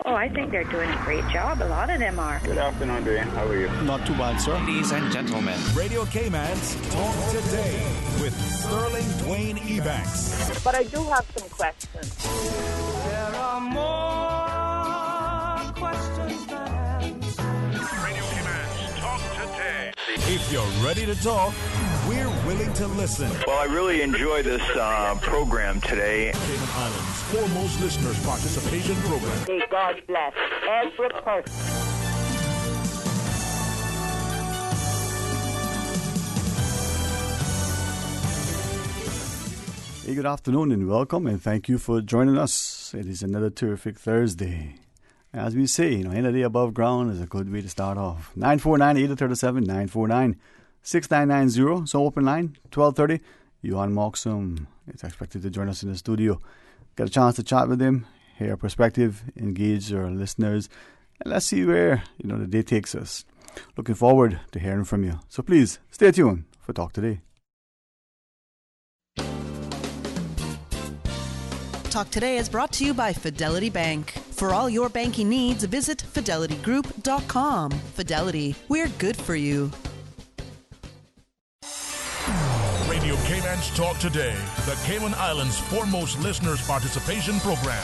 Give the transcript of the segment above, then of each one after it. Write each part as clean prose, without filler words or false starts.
Oh, I think they're doing a great job. A lot of them are. Good afternoon, Dwayne. How are you? Not too bad, sir. Ladies and gentlemen, Radio Cayman's Talk Today with Sterling Dwayne Ebanks. But I do have some questions. There are more questions than answers. Radio Cayman's Talk Today. If you're ready to talk, we're willing to listen. Well, I really enjoy this program today. Cayman Islands' foremost listeners participation program. May God bless every person. Hey, good afternoon and welcome, and thank you for joining us. It is another terrific Thursday. As we say, any day above ground is a good way to start off. 949-837, 949-6990. So open line, 12:30. Johan Moxham is expected to join us in the studio. Get a chance to chat with him, hear a perspective, engage our listeners, and let's see where the day takes us. Looking forward to hearing from you. So please, stay tuned for Talk Today. Talk Today is brought to you by Fidelity Bank. For all your banking needs, visit fidelitygroup.com. Fidelity, we're good for you. Radio Cayman's Talk Today, the Cayman Islands' foremost listeners participation program.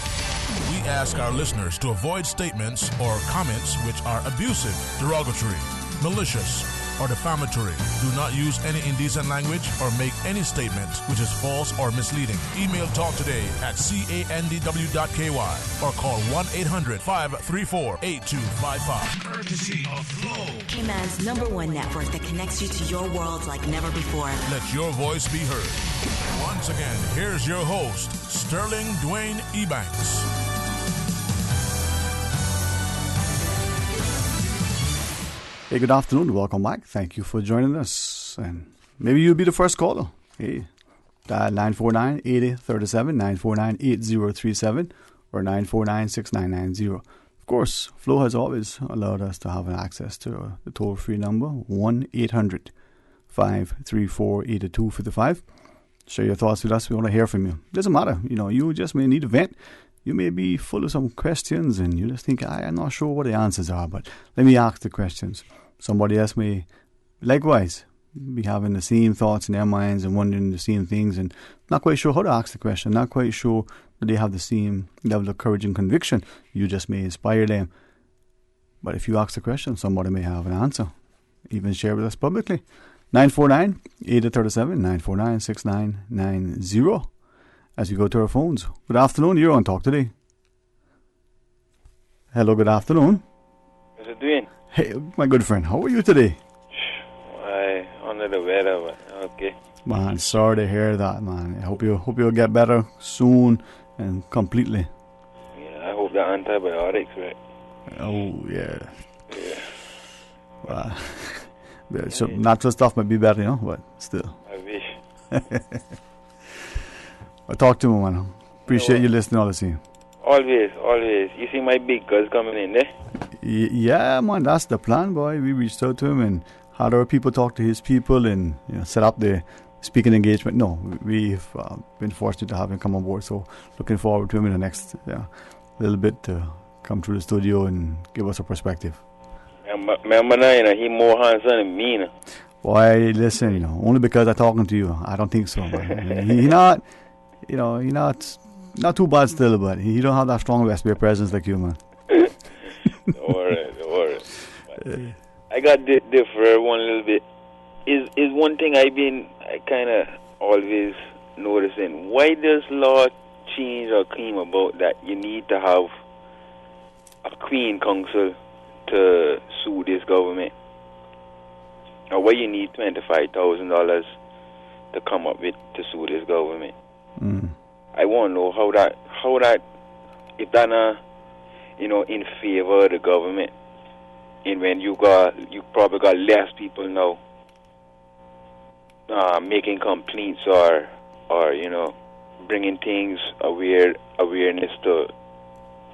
We ask our listeners to avoid statements or comments which are abusive, derogatory, malicious, or defamatory. Do not use any indecent language or make any statement which is false or misleading. Email talktoday@candw.ky or call 1-800-534-8255. Courtesy of Flow, Cayman's #1 network that connects you to your world like never before. Let your voice be heard. Once again, here's your host, Sterling Dwayne Ebanks. Hey, good afternoon. Welcome back. Thank you for joining us. And maybe you'll be the first caller. Hey, dial 949-8037, 949-8037, or 949-6990. Of course, Flow has always allowed us to have access to the toll-free number, 1-800-534-8255. Share your thoughts with us. We want to hear from you. Doesn't matter. You just may need a vent. You may be full of some questions and you just think, I'm not sure what the answers are, but let me ask the questions. Somebody else may likewise be having the same thoughts in their minds and wondering the same things and not quite sure how to ask the question, not quite sure that they have the same level of courage and conviction. You just may inspire them. But if you ask the question, somebody may have an answer. Even share with us publicly. 949-8037, 949-6990. As we go to our phones. Good afternoon, you're on Talk Today. Hello, good afternoon. How's it doing? Hey, my good friend, how are you today? Under the weather, but okay. Man, sorry to hear that, man. I hope you'll get better soon and completely. Yeah, I hope the antibiotics, right? Oh, yeah. Yeah. So natural stuff might be better, but still. I wish. I talk to him, man. Appreciate you listening all the same. Always. You see my big cuz coming in there? Yeah, man, that's the plan, boy. We reached out to him and had our people talk to his people and set up the speaking engagement. No, we've been fortunate to have him come on board. So looking forward to him in the next little bit to come through the studio and give us a perspective. Remember now, he more handsome than me. Boy, listen, only because I'm talking to you. I don't think so, man. He not... he's not too bad still, but he don't have that strong West Bay presence like you, man. All right. I got differ one little bit. Is one thing I kind of always noticing. Why does law change or came about that you need to have a Queen Council to sue this government? Or why you need $25,000 to come up with to sue this government? I want to know how that if that in favor of the government, and when you probably got less people now making complaints or bringing things awareness to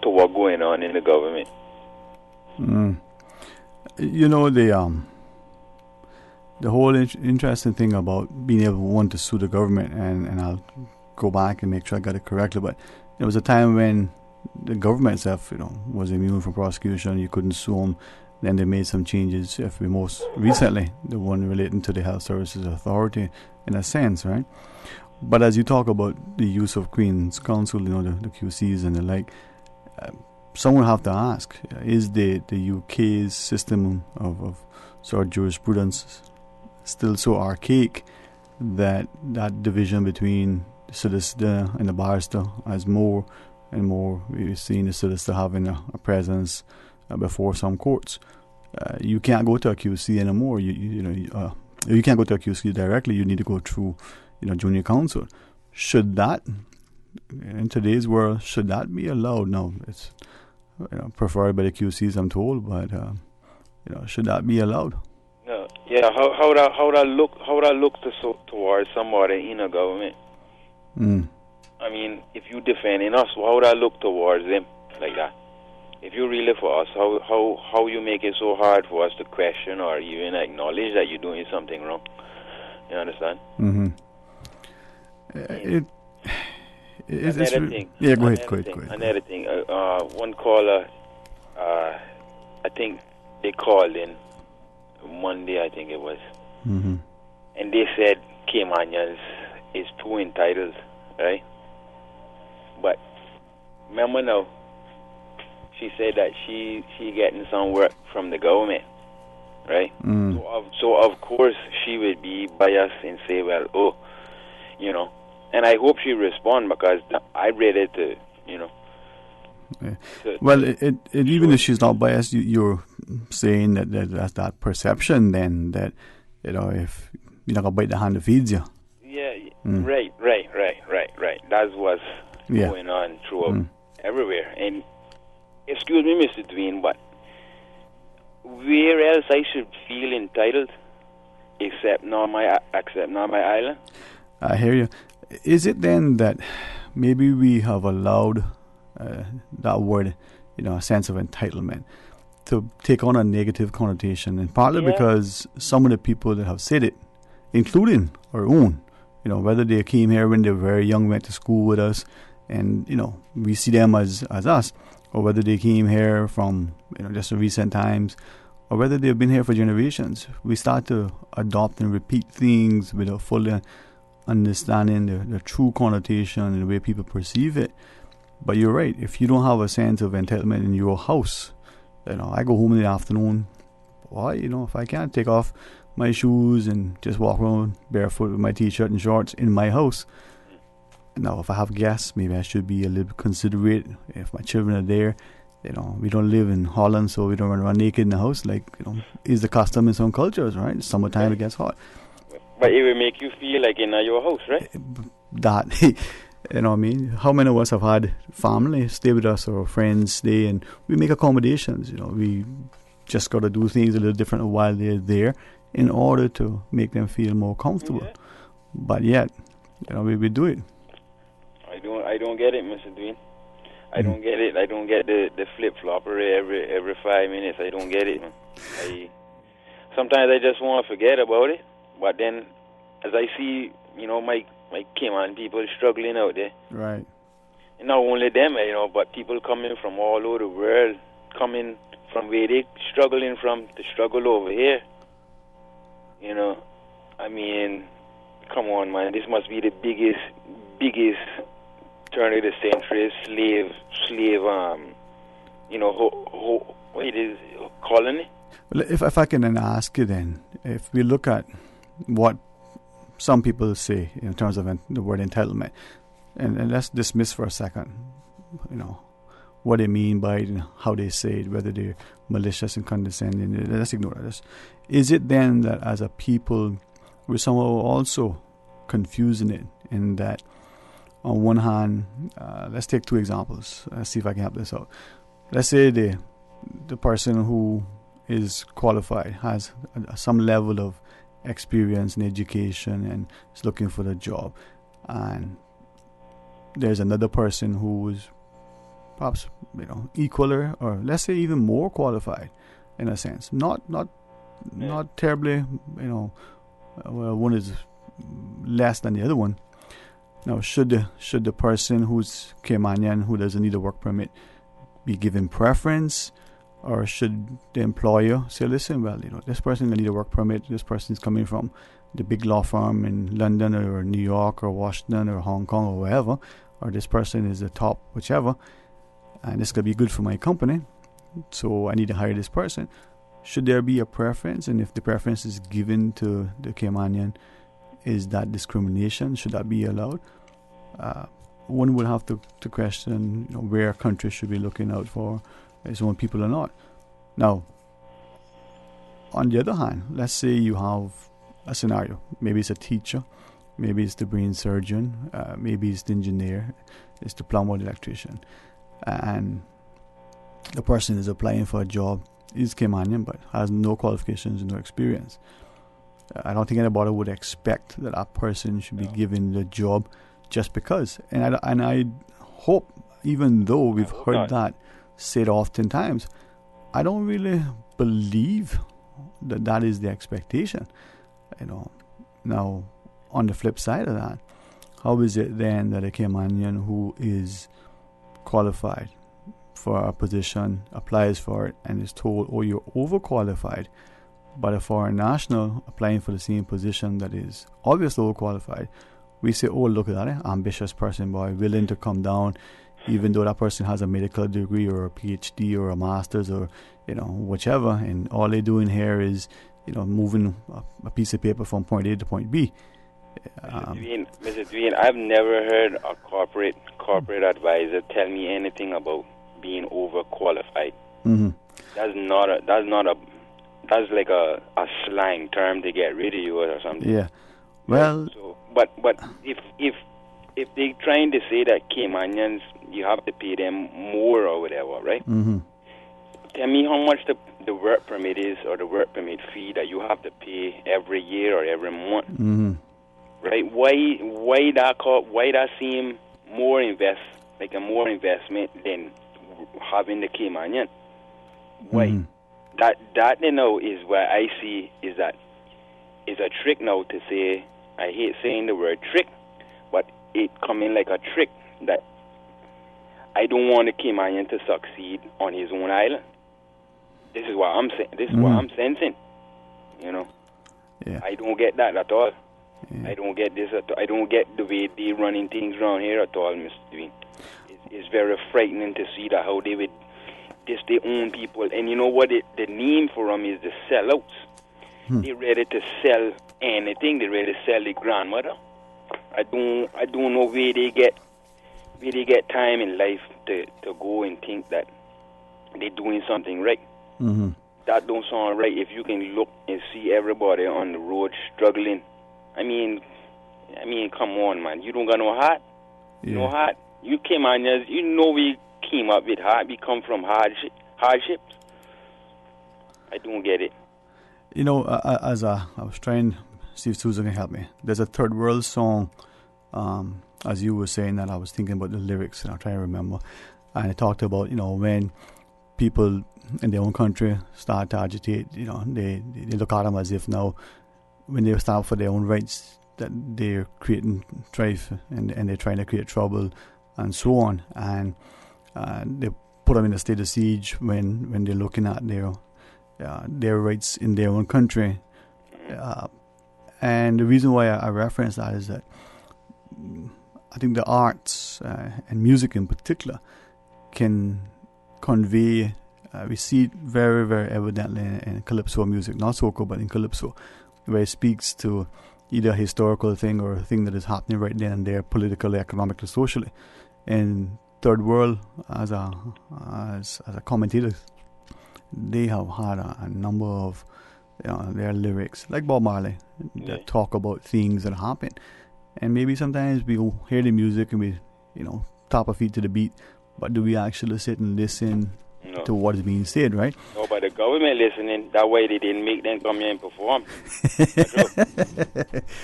what going on in the government. The whole interesting thing about being able to sue the government, and I'll go back and make sure I got it correctly, but there was a time when the government itself, was immune from prosecution. You couldn't sue them. Then they made some changes. If we most recently, the one relating to the Health Services Authority, in a sense, right? But as you talk about the use of Queen's Counsel, the QCs and the like, someone have to ask: is the UK's system of sort of jurisprudence still so archaic that division between the solicitor and the barrister, as more and more we're seeing the solicitor having a presence before some courts? You can't go to a QC anymore. You can't go to a QC directly. You need to go through, junior counsel. Should that, in today's world, should that be allowed? No, it's preferred by the QCs, I'm told, but should that be allowed? No. Yeah. How that look towards somebody in a government? I mean, if you defending us, how would I look towards them like that? If you really for us, how you make it so hard for us to question or even acknowledge that you're doing something wrong? You understand? Mm-hmm. Another thing. Yeah, go ahead. Another thing. One caller, I think they called in Monday, I think it was, mm-hmm. and they said Caymanians is too entitled, right? But remember now, she said that she getting some work from the government, right? So of course she would be biased and say, well, and I hope she respond, because I read it to, even if she's not biased, you're saying that's that perception then that, if you're not going to bite the hand that feeds you. Yeah, right. That's what's going on throughout everywhere. And excuse me, Mr. Dwayne, but where else I should feel entitled except not my island? I hear you. Is it then that maybe we have allowed that word, a sense of entitlement, to take on a negative connotation, and partly because some of the people that have said it, including our own, whether they came here when they were very young, went to school with us, and we see them as us, or whether they came here from just in recent times, or whether they've been here for generations, we start to adopt and repeat things without fully understanding the true connotation and the way people perceive it. But you're right, if you don't have a sense of entitlement in your house, I go home in the afternoon, why, if I can't take off my shoes and just walk around barefoot with my t-shirt and shorts in my house. Now, if I have guests, maybe I should be a little considerate. If my children are there, we don't live in Holland, so we don't run around naked in the house, like, is the custom in some cultures, right? Summertime it gets hot. But it will make you feel like in your house, right? That, what I mean? How many of us have had family stay with us or friends stay, and we make accommodations, we just got to do things a little different while they're there in order to make them feel more comfortable. Yeah. But yet, we do it. I don't get it, Mr. Dwayne. I don't get it. I don't get the flip-flopper every 5 minutes. I don't get it, man. Sometimes I just want to forget about it. But then, as I see, my Cayman people struggling out there. Right. And not only them, but people coming from all over the world, coming from where they struggling from to struggle over here. I mean, come on, man. This must be the biggest turn of the century slave, it is colony. Well, if I can then ask you then, if we look at what some people say in terms of the word entitlement, and let's dismiss for a second, what they mean by it and how they say it, whether they're malicious and condescending, let's ignore that. Is it then that as a people we're somehow also confusing it in that, on one hand, let's take two examples. Let's see if I can help this out. Let's say the person who is qualified has some level of experience and education and is looking for the job, and there's another person who is perhaps equaler, or let's say even more qualified in a sense, not terribly, one is less than the other one. Now, should the person who's Caymanian who doesn't need a work permit be given preference, or should the employer say, listen, well, this person will need a work permit. This person's coming from the big law firm in London or New York or Washington or Hong Kong or wherever, or this person is the top whichever, and this could be good for my company, so I need to hire this person. Should there be a preference? And if the preference is given to the Caymanian, is that discrimination? Should that be allowed? One would have to question where a country should be looking out for its own people or not. Now, on the other hand, let's say you have a scenario. Maybe it's a teacher, maybe it's the brain surgeon, maybe it's the engineer, it's the plumber, the electrician, and the person is applying for a job, is Caymanian but has no qualifications, no experience. I don't think anybody would expect that that person should be given the job just because. And I hope, even though we've heard that said oftentimes, I don't really believe that that is the expectation. Now, on the flip side of that, how is it then that a Caymanian who is qualified for a position applies for it and is told, oh, you're overqualified, but a foreign national applying for the same position that is obviously overqualified, we say, oh, look at that, ambitious person, boy, willing to come down, even though that person has a medical degree or a PhD or a master's or, whichever, and all they're doing here is, moving a piece of paper from point A to point B. Mr. Dwayne, I've never heard a corporate advisor tell me anything about being overqualified. Mm-hmm. That's like a slang term to get rid of you or something. Yeah. Well, so, but if they're trying to say that Caymanians, you have to pay them more or whatever, right? Mm-hmm. Tell me how much the work permit is, or the work permit fee that you have to pay every year or every month. Mm-hmm. Right? Why that seem more more investment than having the Caymanian? Why? Mm-hmm. That is where I see is that is a trick now to say. I hate saying the word trick, but it coming like a trick that I don't want the Caymanian to succeed on his own island. This is what I'm saying. This is what I'm sensing. Yeah. I don't get that at all. Yeah. I don't get this at all. I don't get the way they're running things around here at all, Mr. Dwayne. It's very frightening to see that how they would diss their own people. And you know what? The name for them is the sellouts. They're ready to sell anything. They're ready to sell their grandmother. I don't know where they get time in life to go and think that they're doing something right. Mm-hmm. That don't sound right. If you can look and see everybody on the road struggling, I mean, come on, man. You don't got no heart. Yeah. No heart. You came on, we came up with heart. We come from hardships. I don't get it. As I was trying to see if Susan can help me. There's a third world song, as you were saying that, I was thinking about the lyrics and I'm trying to remember. And it talked about, when people in their own country start to agitate, they look at them as if now, when they stand up for their own rights, that they're creating strife and they're trying to create trouble and so on. And they put them in a state of siege when they're looking at their rights in their own country. And the reason why I reference that is that I think the arts and music in particular can convey, we see it very, very evidently in calypso music, not soca, but in calypso, where it speaks to either a historical thing or a thing that is happening right then and there, politically, economically, socially. And Third World, as a commentator, they have had a number of their lyrics, like Bob Marley, that talk about things that happen. And maybe sometimes we hear the music and we, tap our feet to the beat, but do we actually sit and listen to what is being said, right? No, but the government listening, that way they didn't make them come here and perform. Not true.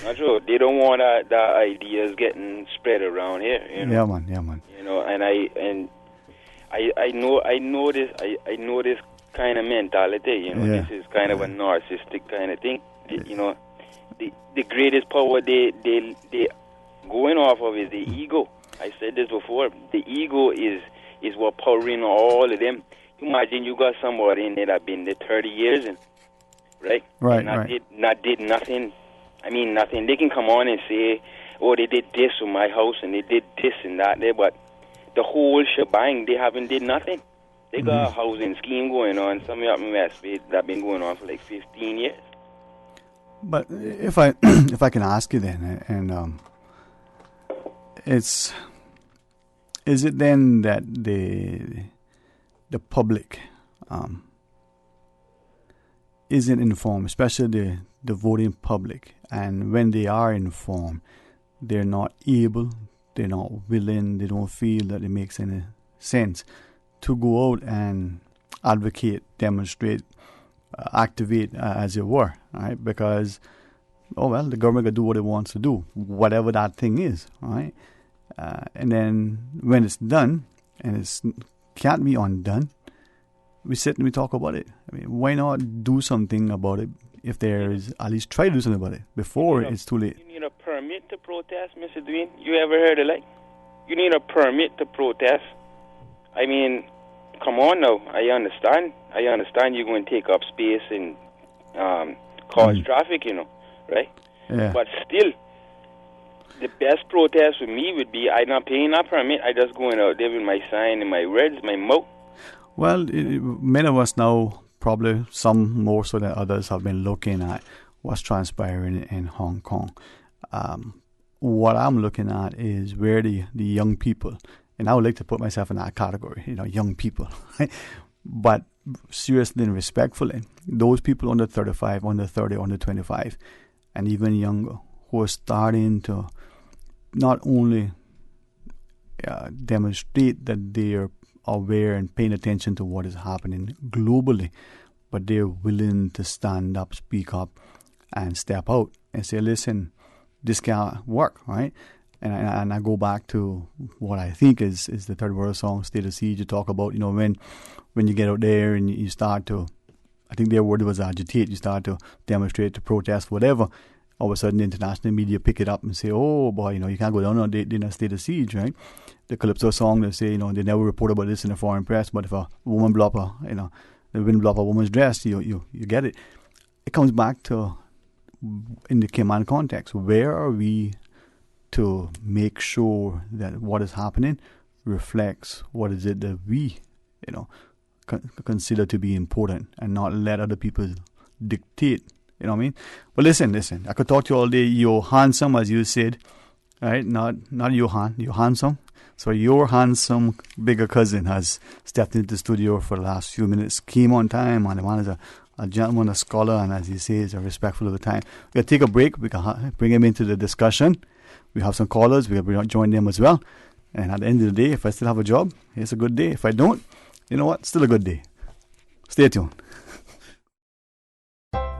Not true. They don't want that ideas getting spread around here. Yeah, man. And I know this kind of mentality. This is kind of a narcissistic kind of thing. The greatest power they going off of is the ego. I said this before. The ego is what powering all of them. Imagine you got somebody in there that been there 30 years, and right? Right, and did nothing. I mean, nothing. They can come on and say, oh, they did this with my house, and they did this and that there, but the whole shebang, they haven't did nothing. They got a housing scheme going on, something up in West Bay that been going on for like 15 years. But if I if I can ask you then, and is it then that the public isn't informed, especially the voting public, and when they are informed, they're not able, they're not willing, they don't feel that it makes any sense to go out and advocate, demonstrate, activate, as it were, right? Because, oh well, the government can do what it wants to do, whatever that thing is, right? And then when it's done, and it can't be undone, we sit and we talk about it. I mean, why not do something about it if there is, at least try to do something about it before it's too late? You need a permit to protest, Mr. Dwayne? You ever heard of like? You need a permit to protest. I mean, come on now. I understand you're going to take up space and cause traffic, right? Yeah. But still, the best protest for me would be I not paying that permit. I just going out there with my sign and my reds, my mouth. Well, many of us now, probably some more so than others, have been looking at what's transpiring in Hong Kong. What I'm looking at is where the young people, and I would like to put myself in that category, young people, right? But seriously and respectfully, those people under 35, under 30, under 25, and even younger, who are starting to not only demonstrate that they are aware and paying attention to what is happening globally, but they're willing to stand up, speak up, and step out and say, listen, this can't work, right? And I go back to what I think is the Third World song, State of Siege. You talk about, when you get out there and you start to, I think their word was agitate, you start to demonstrate, to protest, whatever. All of a sudden, the international media pick it up and say, oh boy, you can't go down on they're in a state of siege, right? The Calypso song, they say, they never report about this in the foreign press, but if a woman blow up the wind blow up a woman's dress, you get it. It comes back to, in the Cayman context, where are we to make sure that what is happening reflects what is it that we, consider to be important, and not let other people dictate. You know what I mean? But listen, I could talk to you all day. You're handsome, as you said, right? Not Johan, you're handsome. So your handsome bigger cousin has stepped into the studio for the last few minutes, came on time, and the man is a gentleman, a scholar, and as he says, respectful of the time. We're going to take a break. We can bring him into the discussion. We have some callers. We're going to join them as well. And at the end of the day, if I still have a job, it's a good day. If I don't, you know what? Still a good day. Stay tuned.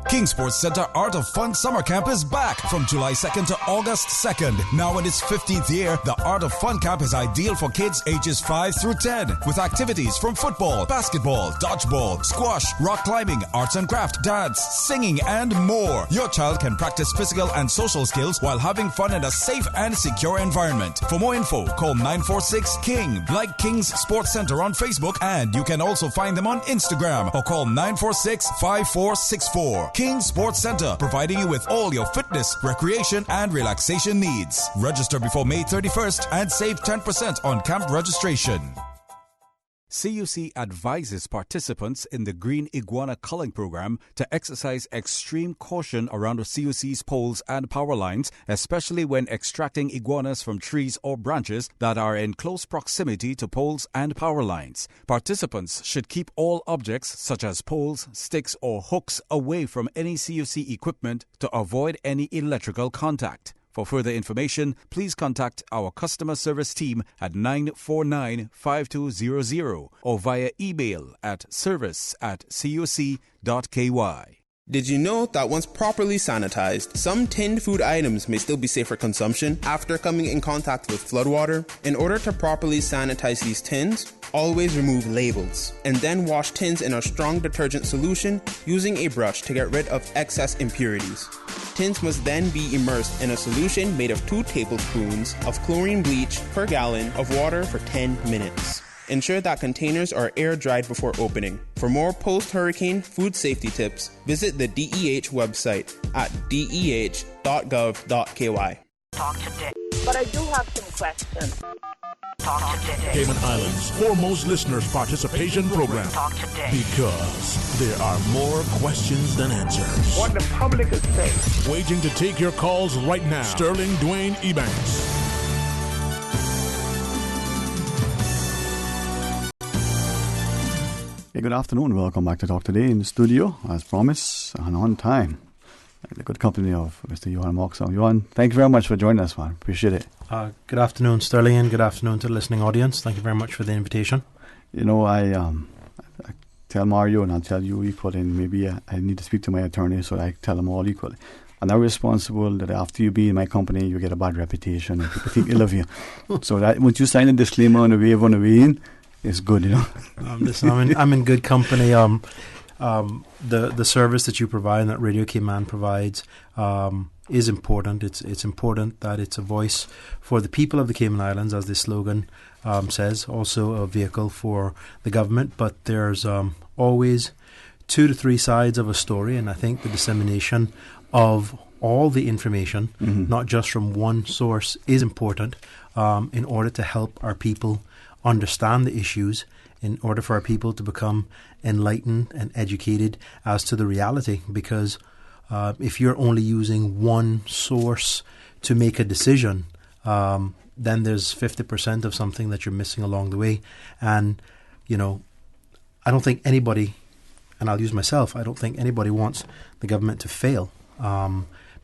King Sports Center Art of Fun Summer Camp is back from July 2nd to August 2nd. Now in its 15th year, the Art of Fun Camp is ideal for kids ages 5 through 10 with activities from football, basketball, dodgeball, squash, rock climbing, arts and craft, dance, singing, and more. Your child can practice physical and social skills while having fun in a safe and secure environment. For more info, call 946-KING. Like King's Sports Center on Facebook, and you can also find them on Instagram or call 946-5464. King Sports Center, providing you with all your fitness, recreation, and relaxation needs. Register before May 31st and save 10% on camp registration. CUC advises participants in the Green Iguana Culling Program to exercise extreme caution around the CUC's poles and power lines, especially when extracting iguanas from trees or branches that are in close proximity to poles and power lines. Participants should keep all objects such as poles, sticks, or hooks away from any CUC equipment to avoid any electrical contact. For further information, please contact our customer service team at 949-5200 or via email at service@cuc.ky. Did you know that once properly sanitized, some tinned food items may still be safe for consumption after coming in contact with floodwater? In order to properly sanitize these tins, always remove labels, and then wash tins in a strong detergent solution using a brush to get rid of excess impurities. Tins must then be immersed in a solution made of 2 tablespoons of chlorine bleach per gallon of water for 10 minutes. Ensure that containers are air-dried before opening. For more post-hurricane food safety tips, visit the DEH website at deh.gov.ky. Talk today. But I do have some questions. Talk today. Cayman Islands' foremost listeners participation program. Talk today. Because there are more questions than answers. What the public is saying. Waiting to take your calls right now. Sterling Dwayne Ebanks. Hey, good afternoon. Welcome back to Talk Today in the studio, as promised, and on time. The good company of Mr. Johan Moxham. Johan, thank you very much for joining us, man. Appreciate it. Good afternoon, Sterling, and good afternoon to the listening audience. Thank you very much for the invitation. You know, I tell Mario and I'll tell you equally, and maybe I need to speak to my attorney, so I tell them all equally. I'm not responsible that after you be in my company, you get a bad reputation and people think ill of you. So that once you sign a disclaimer on the way in, it's good, you know. Listen, I'm in good company. The service that you provide and that Radio Cayman provides is important. It's important that it's a voice for the people of the Cayman Islands, as the slogan says. Also a vehicle for the government, but there's always 2 to 3 sides of a story, and I think the dissemination of all the information, not just from one source, is important in order to help our people understand the issues, in order for our people to become enlightened and educated as to the reality. Because if you're only using one source to make a decision, then there's 50% of something that you're missing along the way. And, you know, I don't think anybody, and I'll use myself, I don't think anybody wants the government to fail.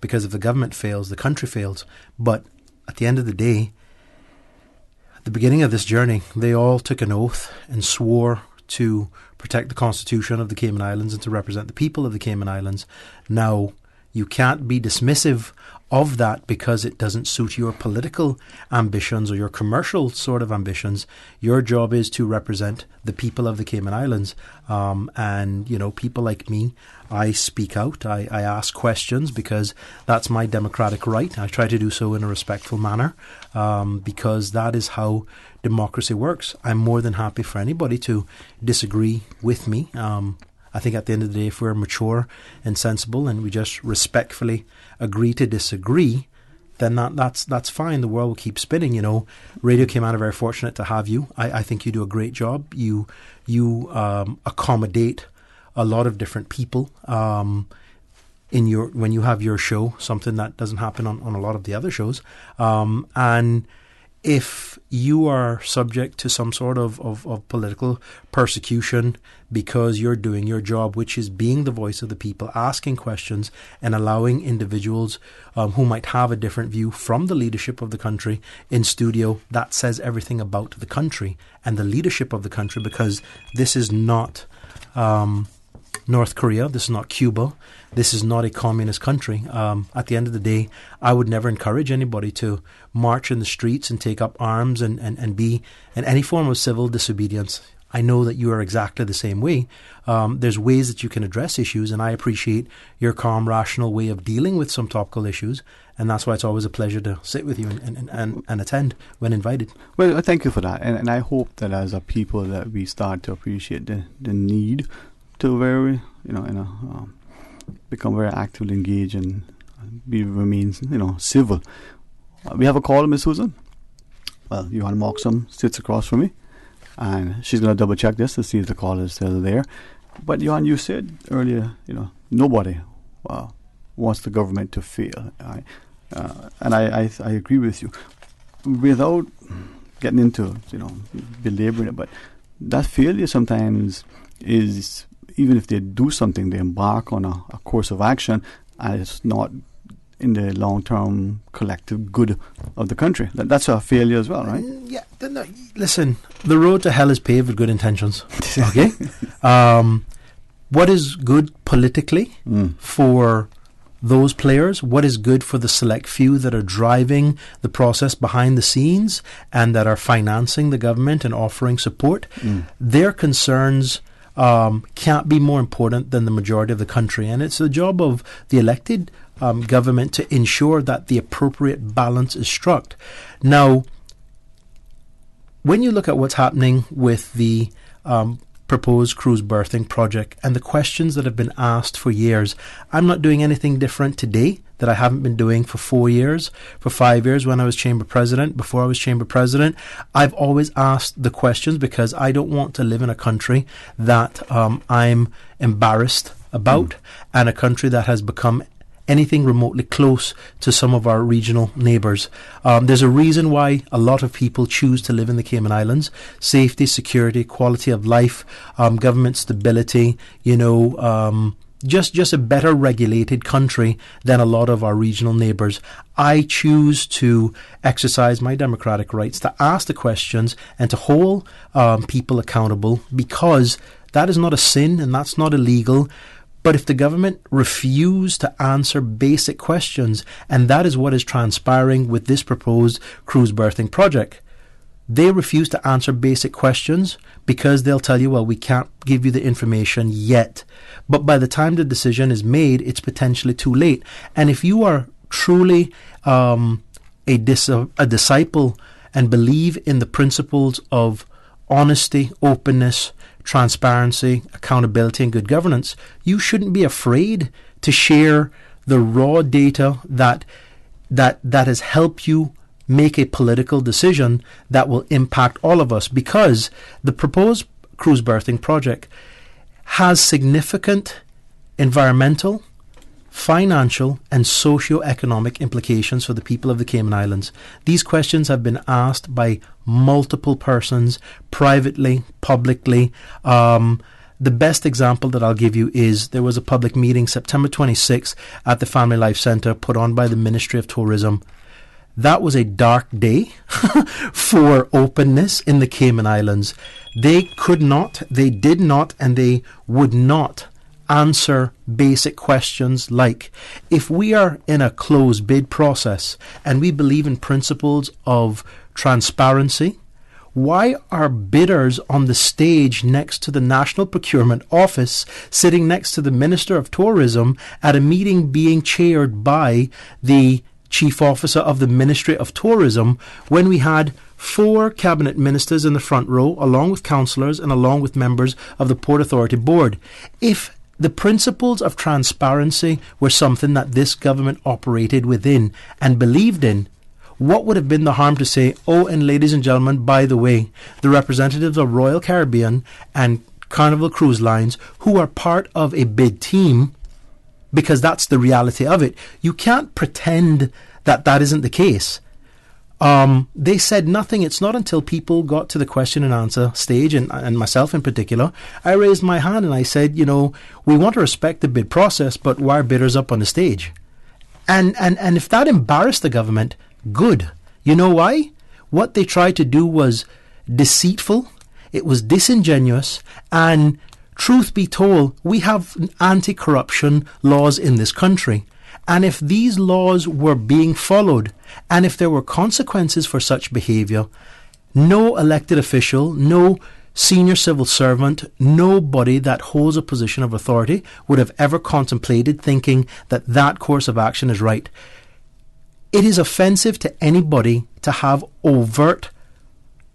Because if the government fails, the country fails. But at the end of the day, at the beginning of this journey, they all took an oath and swore to protect the Constitution of the Cayman Islands and to represent the people of the Cayman Islands. Now, you can't be dismissive of that because it doesn't suit your political ambitions or your commercial sort of ambitions. Your job is to represent the people of the Cayman Islands. And, you know, people like me, I speak out, I ask questions because that's my democratic right. I try to do so in a respectful manner because that is how democracy works. I'm more than happy for anybody to disagree with me. I think at the end of the day, if we're mature and sensible and we just respectfully agree to disagree, then that's fine. The world will keep spinning. You know, Radio Cayman are very fortunate to have you. I think you do a great job. You accommodate a lot of different people when you have your show, something that doesn't happen on a lot of the other shows. And if you are subject to some sort of political persecution because you're doing your job, which is being the voice of the people, asking questions and allowing individuals who might have a different view from the leadership of the country in studio, that says everything about the country and the leadership of the country, because this is not North Korea, this is not Cuba, this is not a communist country. At the end of the day, I would never encourage anybody to march in the streets and take up arms and be in any form of civil disobedience. I know that you are exactly the same way. There's ways that you can address issues, and I appreciate your calm, rational way of dealing with some topical issues, and that's why it's always a pleasure to sit with you and attend when invited. Well, thank you for that, and I hope that as a people that we start to appreciate the need to become very actively engaged and remain, civil. We have a call, Miss Susan. Well, Johan Moxham sits across from me, and she's going to double check this to see if the call is still there. But Johan, you said earlier, nobody wants the government to fail, right? And I agree with you. Without getting into belaboring it, but that failure sometimes is, even if they do something, they embark on a course of action, and it's not in the long-term collective good of the country. That's a failure as well, right? Yeah. Listen, the road to hell is paved with good intentions. Okay? what is good politically for those players, what is good for the select few that are driving the process behind the scenes and that are financing the government and offering support. Their concerns can't be more important than the majority of the country. And it's the job of the elected government to ensure that the appropriate balance is struck. Now, when you look at what's happening with the proposed cruise berthing project and the questions that have been asked for years, I'm not doing anything different today that I haven't been doing for 4 years, for 5 years when I was Chamber President, before I was Chamber President. I've always asked the questions because I don't want to live in a country that I'm embarrassed about and a country that has become anything remotely close to some of our regional neighbours. There's a reason why a lot of people choose to live in the Cayman Islands. Safety, security, quality of life, government stability, just a better regulated country than a lot of our regional neighbours. I choose to exercise my democratic rights to ask the questions and to hold people accountable, because that is not a sin and that's not illegal. But if the government refuse to answer basic questions, and that is what is transpiring with this proposed cruise berthing project, they refuse to answer basic questions because they'll tell you, well, we can't give you the information yet. But by the time the decision is made, it's potentially too late. And if you are truly a disciple and believe in the principles of honesty, openness, transparency, accountability, and good governance, you shouldn't be afraid to share the raw data that has helped you make a political decision that will impact all of us, because the proposed cruise berthing project has significant environmental, financial, and socio-economic implications for the people of the Cayman Islands. These questions have been asked by multiple persons, privately, publicly. The best example that I'll give you is there was a public meeting September 26th at the Family Life Centre put on by the Ministry of Tourism. That was a dark day for openness in the Cayman Islands. They could not, they did not, and they would not answer basic questions like, if we are in a closed bid process and we believe in principles of transparency, why are bidders on the stage next to the National Procurement Office, sitting next to the Minister of Tourism at a meeting being chaired by the Chief Officer of the Ministry of Tourism, when we had 4 cabinet ministers in the front row, along with councillors and along with members of the Port Authority Board? If the principles of transparency were something that this government operated within and believed in, what would have been the harm to say, oh, and ladies and gentlemen, by the way, the representatives of Royal Caribbean and Carnival Cruise Lines, who are part of a bid team, because that's the reality of it. You can't pretend that that isn't the case. They said nothing. It's not until people got to the question and answer stage, and myself in particular, I raised my hand and I said, we want to respect the bid process, but why are bidders up on the stage? And if that embarrassed the government, good. You know why? What they tried to do was deceitful, it was disingenuous, and truth be told, we have anti-corruption laws in this country. And if these laws were being followed, and if there were consequences for such behaviour, no elected official, no senior civil servant, nobody that holds a position of authority would have ever contemplated thinking that that course of action is right. It is offensive to anybody to have overt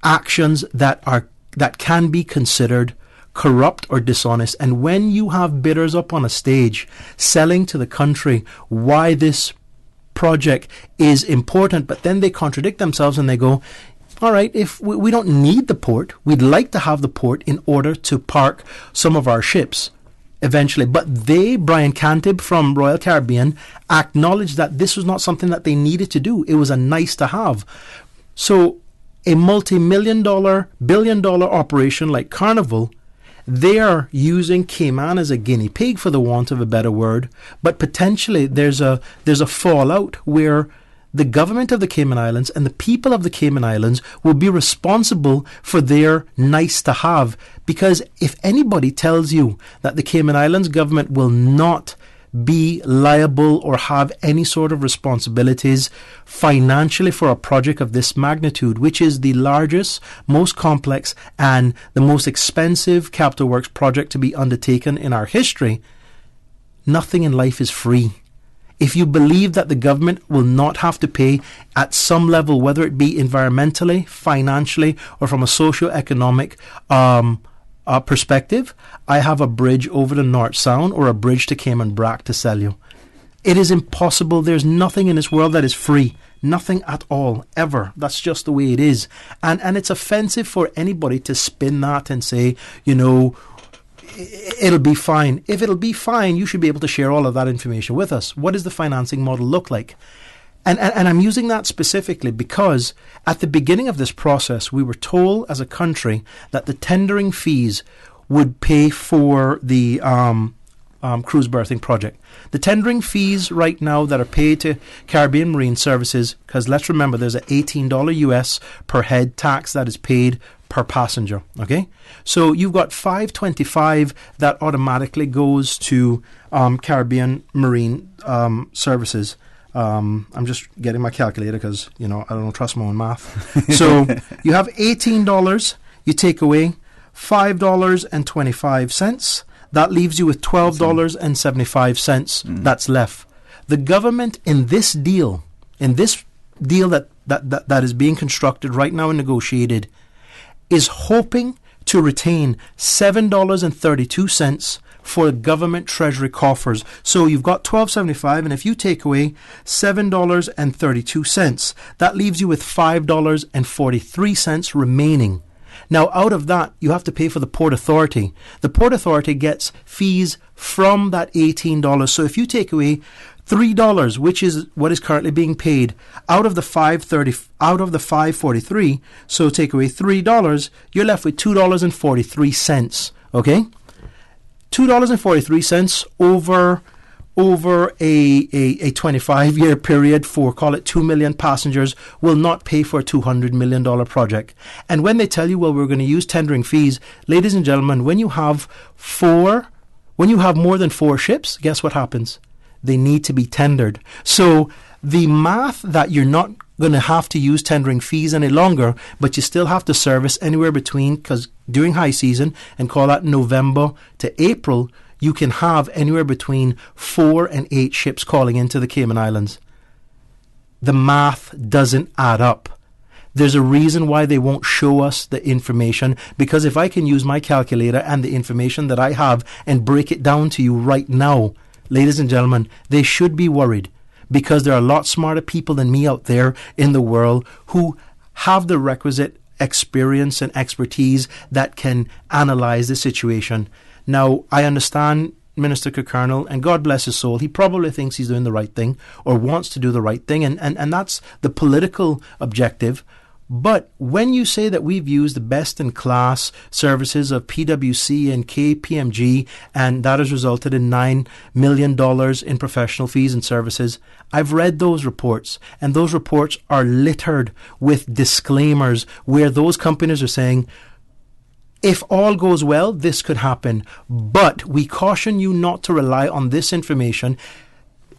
actions that can be considered corrupt or dishonest. And when you have bidders up on a stage selling to the country why this project is important, but then they contradict themselves and they go, all right, if we don't need the port, we'd like to have the port in order to park some of our ships eventually. But they, Brian Cantib from Royal Caribbean, acknowledged that this was not something that they needed to do. It was a nice to have. So a multi-million-dollar, billion-dollar operation like Carnival, they are using Cayman as a guinea pig, for the want of a better word, but potentially there's a fallout where the government of the Cayman Islands and the people of the Cayman Islands will be responsible for their nice to have. Because if anybody tells you that the Cayman Islands government will not be liable or have any sort of responsibilities financially for a project of this magnitude, which is the largest, most complex, and the most expensive capital works project to be undertaken in our history, nothing in life is free. If you believe that the government will not have to pay at some level, whether it be environmentally, financially, or from a socio-economic perspective, I have a bridge over the North Sound or a bridge to Cayman Brac to sell you. It is impossible. There's nothing in this world that is free. Nothing at all, ever. That's just the way it is. And it's offensive for anybody to spin that and say, it'll be fine. If it'll be fine, you should be able to share all of that information with us. What does the financing model look like? And I'm using that specifically because at the beginning of this process, we were told as a country that the tendering fees would pay for the cruise berthing project. The tendering fees right now that are paid to Caribbean Marine Services, because let's remember there's an $18 US per head tax that is paid per passenger. Okay, so you've got $5.25 that automatically goes to Caribbean Marine Services. I'm just getting my calculator because I don't trust my own math. So you have $18. You take away $5.25. That leaves you with $12.75 that's left. The government in this deal that is being constructed right now and negotiated, is hoping to retain $7.32 for government treasury coffers. So you've got $12.75, and if you take away $7.32, that leaves you with $5.43 remaining. Now, out of that, you have to pay for the Port Authority. The Port Authority gets fees from that $18. So if you take away $3, which is what is currently being paid, out of the $5.43, so take away $3, you're left with $2.43. Okay, $2.43 over a 25-year period for, call it 2 million passengers, will not pay for a $200 million project. And when they tell you, well, we're going to use tendering fees, ladies and gentlemen, when you have more than 4 ships, guess what happens? They need to be tendered. So the math that you're not going to have to use tendering fees any longer, but you still have to service anywhere between, because during high season, and call that November to April, you can have anywhere between 4 and 8 ships calling into the Cayman Islands. The math doesn't add up. There's a reason why they won't show us the information, because if I can use my calculator and the information that I have and break it down to you right now, ladies and gentlemen, they should be worried, because there are a lot smarter people than me out there in the world who have the requisite experience and expertise that can analyze the situation. Now, I understand Minister Kirkernel, and God bless his soul, he probably thinks he's doing the right thing or wants to do the right thing, and that's the political objective. But when you say that we've used the best-in-class services of PwC and KPMG, and that has resulted in $9 million in professional fees and services, I've read those reports, and those reports are littered with disclaimers where those companies are saying, if all goes well, this could happen, but we caution you not to rely on this information.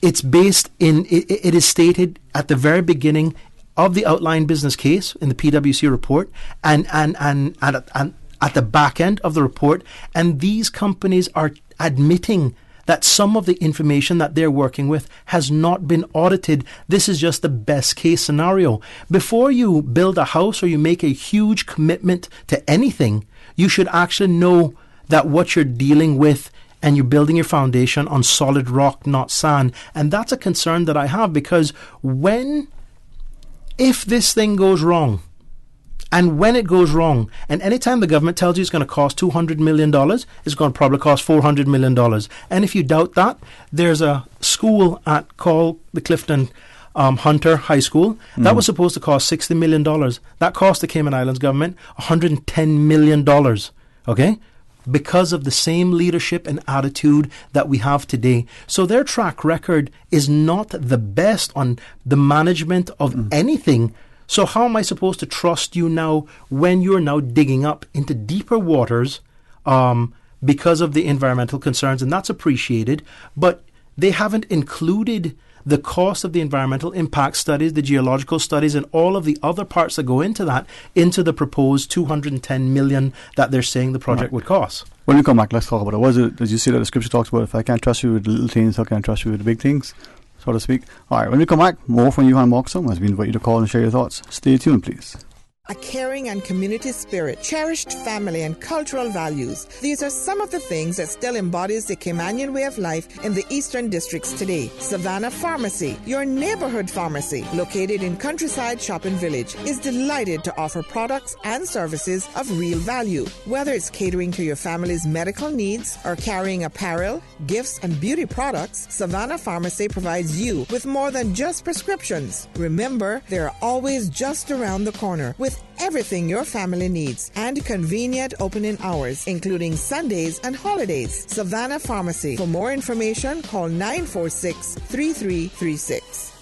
It's based in, it is stated at the very beginning of the outline business case in the PwC report and at the back end of the report, and these companies are admitting that some of the information that they're working with has not been audited. This is just the best case scenario. Before you build a house or you make a huge commitment to anything, you should actually know that what you're dealing with and you're building your foundation on solid rock, not sand. And that's a concern that I have, because if this thing goes wrong, and when it goes wrong, and anytime the government tells you it's going to cost $200 million, it's going to probably cost $400 million. And if you doubt that, there's a school called the Clifton Hunter High School that was supposed to cost $60 million. That cost the Cayman Islands government $110 million. Okay? because of the same leadership and attitude that we have today. So their track record is not the best on the management of anything. So how am I supposed to trust you now when you're now digging up into deeper waters because of the environmental concerns? And that's appreciated, but they haven't included the cost of the environmental impact studies, the geological studies, and all of the other parts that go into that, into the proposed $210 million that they're saying the project would cost. When we come back, let's talk about it. Was it, as you see that the scripture talks about, if I can't trust you with the little things, how can I trust you with the big things, so to speak? All right, when we come back, more from Johan Moxham as we invite you to call and share your thoughts. Stay tuned, please. A caring and community spirit, cherished family and cultural values. These are some of the things that still embodies the Caymanian way of life in the Eastern Districts today. Savannah Pharmacy, your neighborhood pharmacy, located in Countryside Shopping Village, is delighted to offer products and services of real value. Whether it's catering to your family's medical needs or carrying apparel, gifts, and beauty products, Savannah Pharmacy provides you with more than just prescriptions. Remember, they're always just around the corner with everything your family needs and convenient opening hours, including Sundays and holidays. Savannah Pharmacy. For more information, call 946-3336.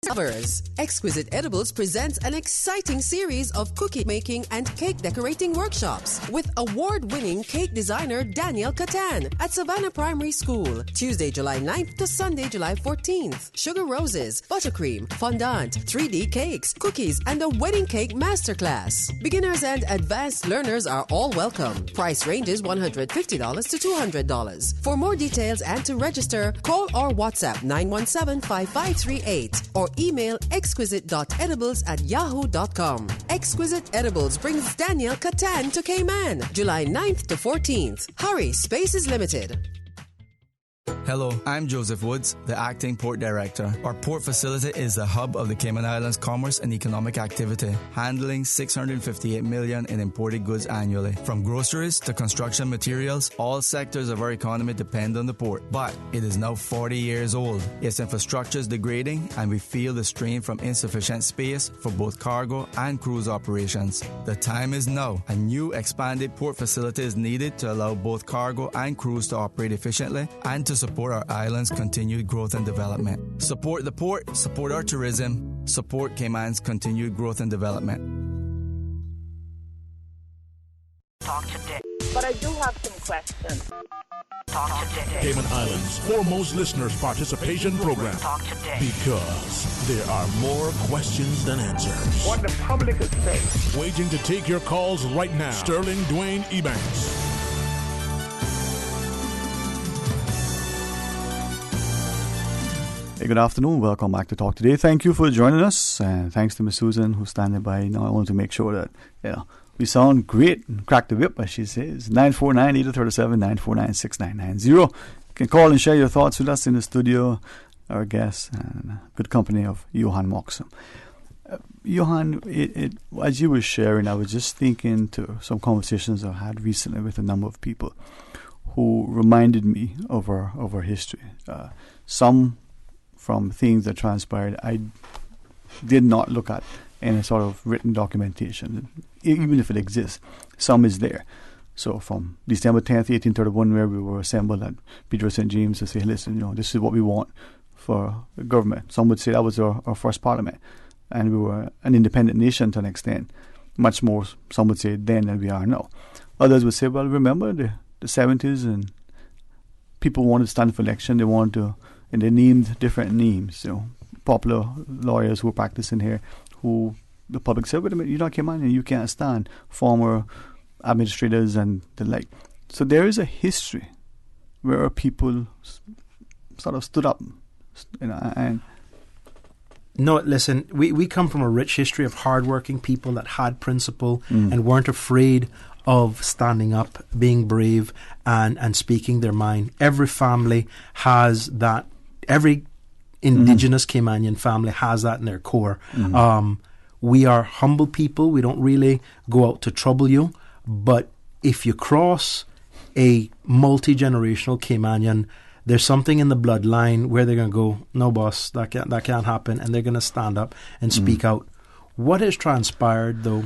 Lovers, Exquisite Edibles presents an exciting series of cookie making and cake decorating workshops with award-winning cake designer Daniel Catan at Savannah Primary School, Tuesday, July 9th to Sunday, July 14th. Sugar roses, buttercream, fondant, 3D cakes, cookies, and a wedding cake masterclass. Beginners and advanced learners are all welcome. Price ranges $150 to $200. For more details and to register, call or WhatsApp 917-5538 or email exquisite.edibles@yahoo.com. Exquisite Edibles brings Daniel Catan to Cayman, July 9th to 14th. Hurry, space is limited. Hello, I'm Joseph Woods, the Acting Port Director. Our port facility is the hub of the Cayman Islands commerce and economic activity, handling $658 million in imported goods annually. From groceries to construction materials, all sectors of our economy depend on the port. But it is now 40 years old. Its infrastructure is degrading, and we feel the strain from insufficient space for both cargo and cruise operations. The time is now. A new expanded port facility is needed to allow both cargo and cruise to operate efficiently and to support our island's continued growth and development. Support the port, support our tourism, support Cayman's continued growth and development. Talk today. But I do have some questions. Talk today. Cayman Islands' foremost listeners' participation program. Talk today. Because there are more questions than answers. What the public is saying. Waiting to take your calls right now. Sterling Dwayne Ebanks. Hey, good afternoon. Welcome back to Talk Today. Thank you for joining us, and thanks to Miss Susan who's standing by. I want to make sure that we sound great and crack the whip, as she says. 949-837, 949-6990. You can call and share your thoughts with us in the studio. Our guest and good company of Johan Moxham. Johan, as you were sharing, I was just thinking to some conversations I had recently with a number of people who reminded me of our history. Some from things that transpired I did not look at in a sort of written documentation, even if it exists. Some is there. So from December 10th, 1831, where we were assembled at Pedro St. James to say, listen, this is what we want for the government. Some would say that was our first parliament, and we were an independent nation to an extent, much more, some would say, then than we are now. Others would say, well, remember the 70s, and people wanted to stand for election. They wanted to, and they named different names. Popular lawyers who were practicing here, who the public said, wait a minute, you're not Caymanian, you can't stand. Former administrators and the like. So there is a history where people sort of stood up, and no, listen, we come from a rich history of hardworking people that had principle and weren't afraid of standing up, being brave, and speaking their mind. Every family has that. Every indigenous Caymanian family has that in their core. We are humble people. We don't really go out to trouble you. But if you cross a multi-generational Caymanian, there's something in the bloodline where they're going to go, no, boss, that can't happen, and they're going to stand up and speak out. What has transpired, though,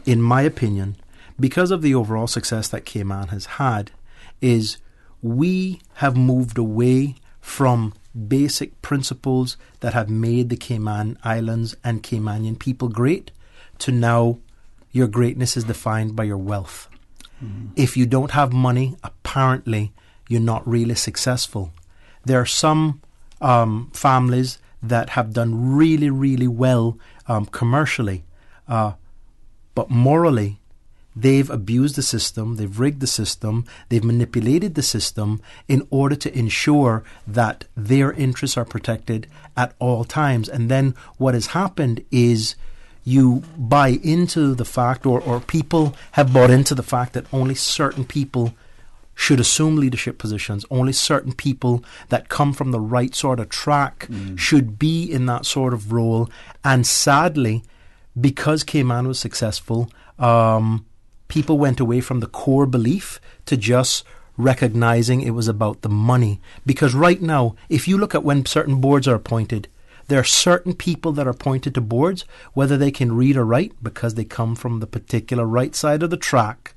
in my opinion, because of the overall success that Cayman has had, is we have moved away from basic principles that have made the Cayman Islands and Caymanian people great to now your greatness is defined by your wealth. If you don't have money, apparently you're not really successful. There are some families that have done really, really well commercially, but morally, they've abused the system, they've rigged the system, they've manipulated the system in order to ensure that their interests are protected at all times. And then what has happened is you buy into the fact, or people have bought into the fact that only certain people should assume leadership positions. Only certain people that come from the right sort of track should be in that sort of role. And sadly, because Cayman was successful, people went away from the core belief to just recognizing it was about the money. Because right now, if you look at when certain boards are appointed, there are certain people that are appointed to boards, whether they can read or write, because they come from the particular right side of the track,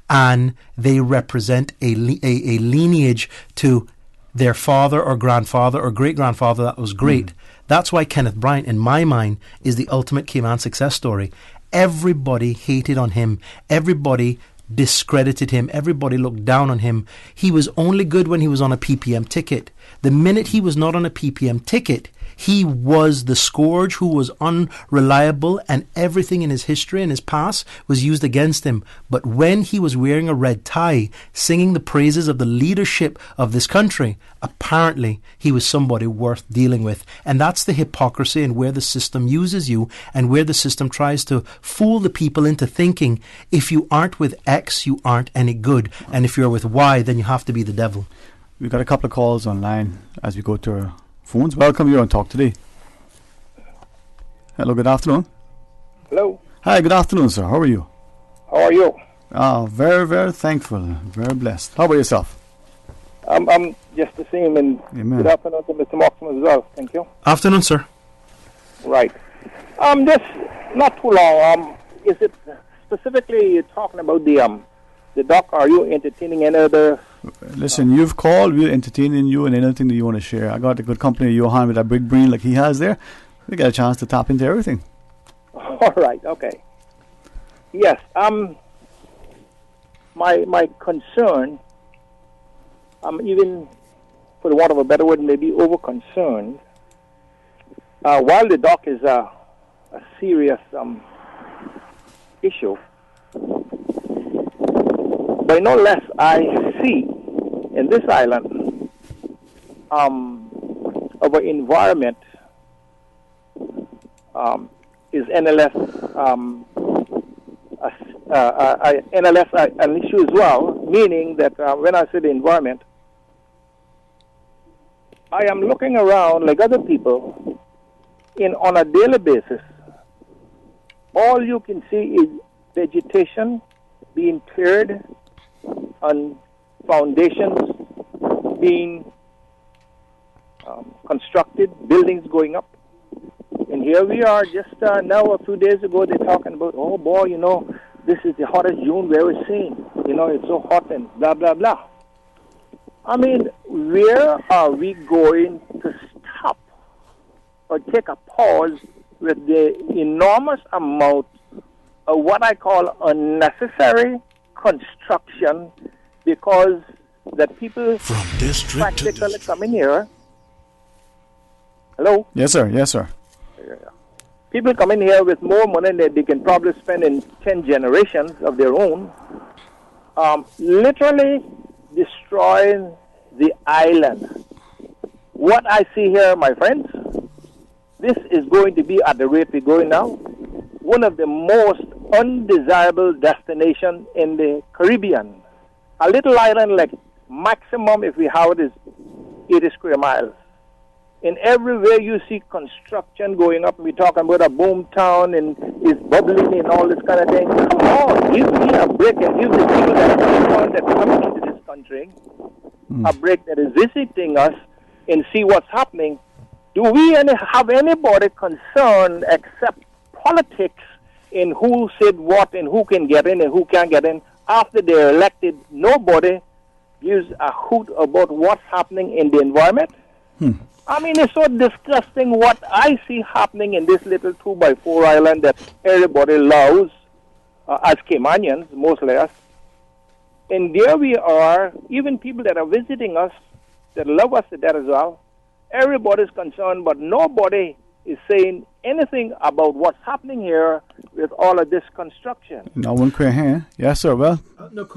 and they represent a lineage to their father or grandfather or great-grandfather that was great. That's why Kenneth Bryant, in my mind, is the ultimate Cayman success story. Everybody hated on him. Everybody discredited him. Everybody looked down on him. He was only good when he was on a PPM ticket. The minute he was not on a PPM ticket, he was the scourge who was unreliable, and everything in his history and his past was used against him. But when he was wearing a red tie, singing the praises of the leadership of this country, apparently he was somebody worth dealing with. And that's the hypocrisy and where the system uses you and where the system tries to fool the people into thinking if you aren't with X, you aren't any good. And if you're with Y, then you have to be the devil. We've got a couple of calls online as we go to our phones. Welcome, you're on Talk Today. Hello, good afternoon. Hello. Hi, good afternoon, sir. How are you? How are you? Very, very thankful. Very blessed. How about yourself? I'm just the same, and Amen. Good afternoon to Mr. Moxman as well. Thank you. Afternoon, sir. Right. Just not too long. Is it specifically talking about the doc? Are you entertaining any other? Listen, you've called. We're entertaining you and anything that you want to share. I got a good company, Johan, with a big brain like he has there. We got a chance to tap into everything. All right. Okay. Yes. My concern. Even for the want of a better word, maybe over concerned. While the doc is a serious issue, but no less I see in this island our environment is NLS an issue as well, meaning that when I say the environment, I am looking around like other people on a daily basis. All you can see is vegetation being cleared and foundations being constructed, buildings going up. And here we are just now, a few days ago, they're talking about, oh boy, this is the hottest June we ever seen. It's so hot and blah, blah, blah. I mean, where are we going to stop or take a pause with the enormous amount of what I call unnecessary construction, because the people from district practically come in here. Hello? Yes, sir. Yes, sir. People come in here with more money than they can probably spend in 10 generations of their own, literally destroying the island. What I see here, my friends, this is going to be, at the rate we're going now, one of the most undesirable destinations in the Caribbean. A little island, like maximum, if we have it, is 80 square miles. In everywhere you see construction going up, we're talking about a boom town and it's bubbling and all this kind of thing. Come on, give me a break and give the people that are coming into this country a break, that is visiting us, and see what's happening. Do we have anybody concerned except politics in who said what and who can get in and who can't get in. After they're elected, nobody gives a hoot about what's happening in the environment. I mean, it's so disgusting what I see happening in this little 2x4 island that everybody loves, as Caymanians, mostly us. And there we are, even people that are visiting us, that love us to that as well. Everybody's concerned, but nobody is saying anything about what's happening here with all of this construction. No one quit here. Yes, sir. Well,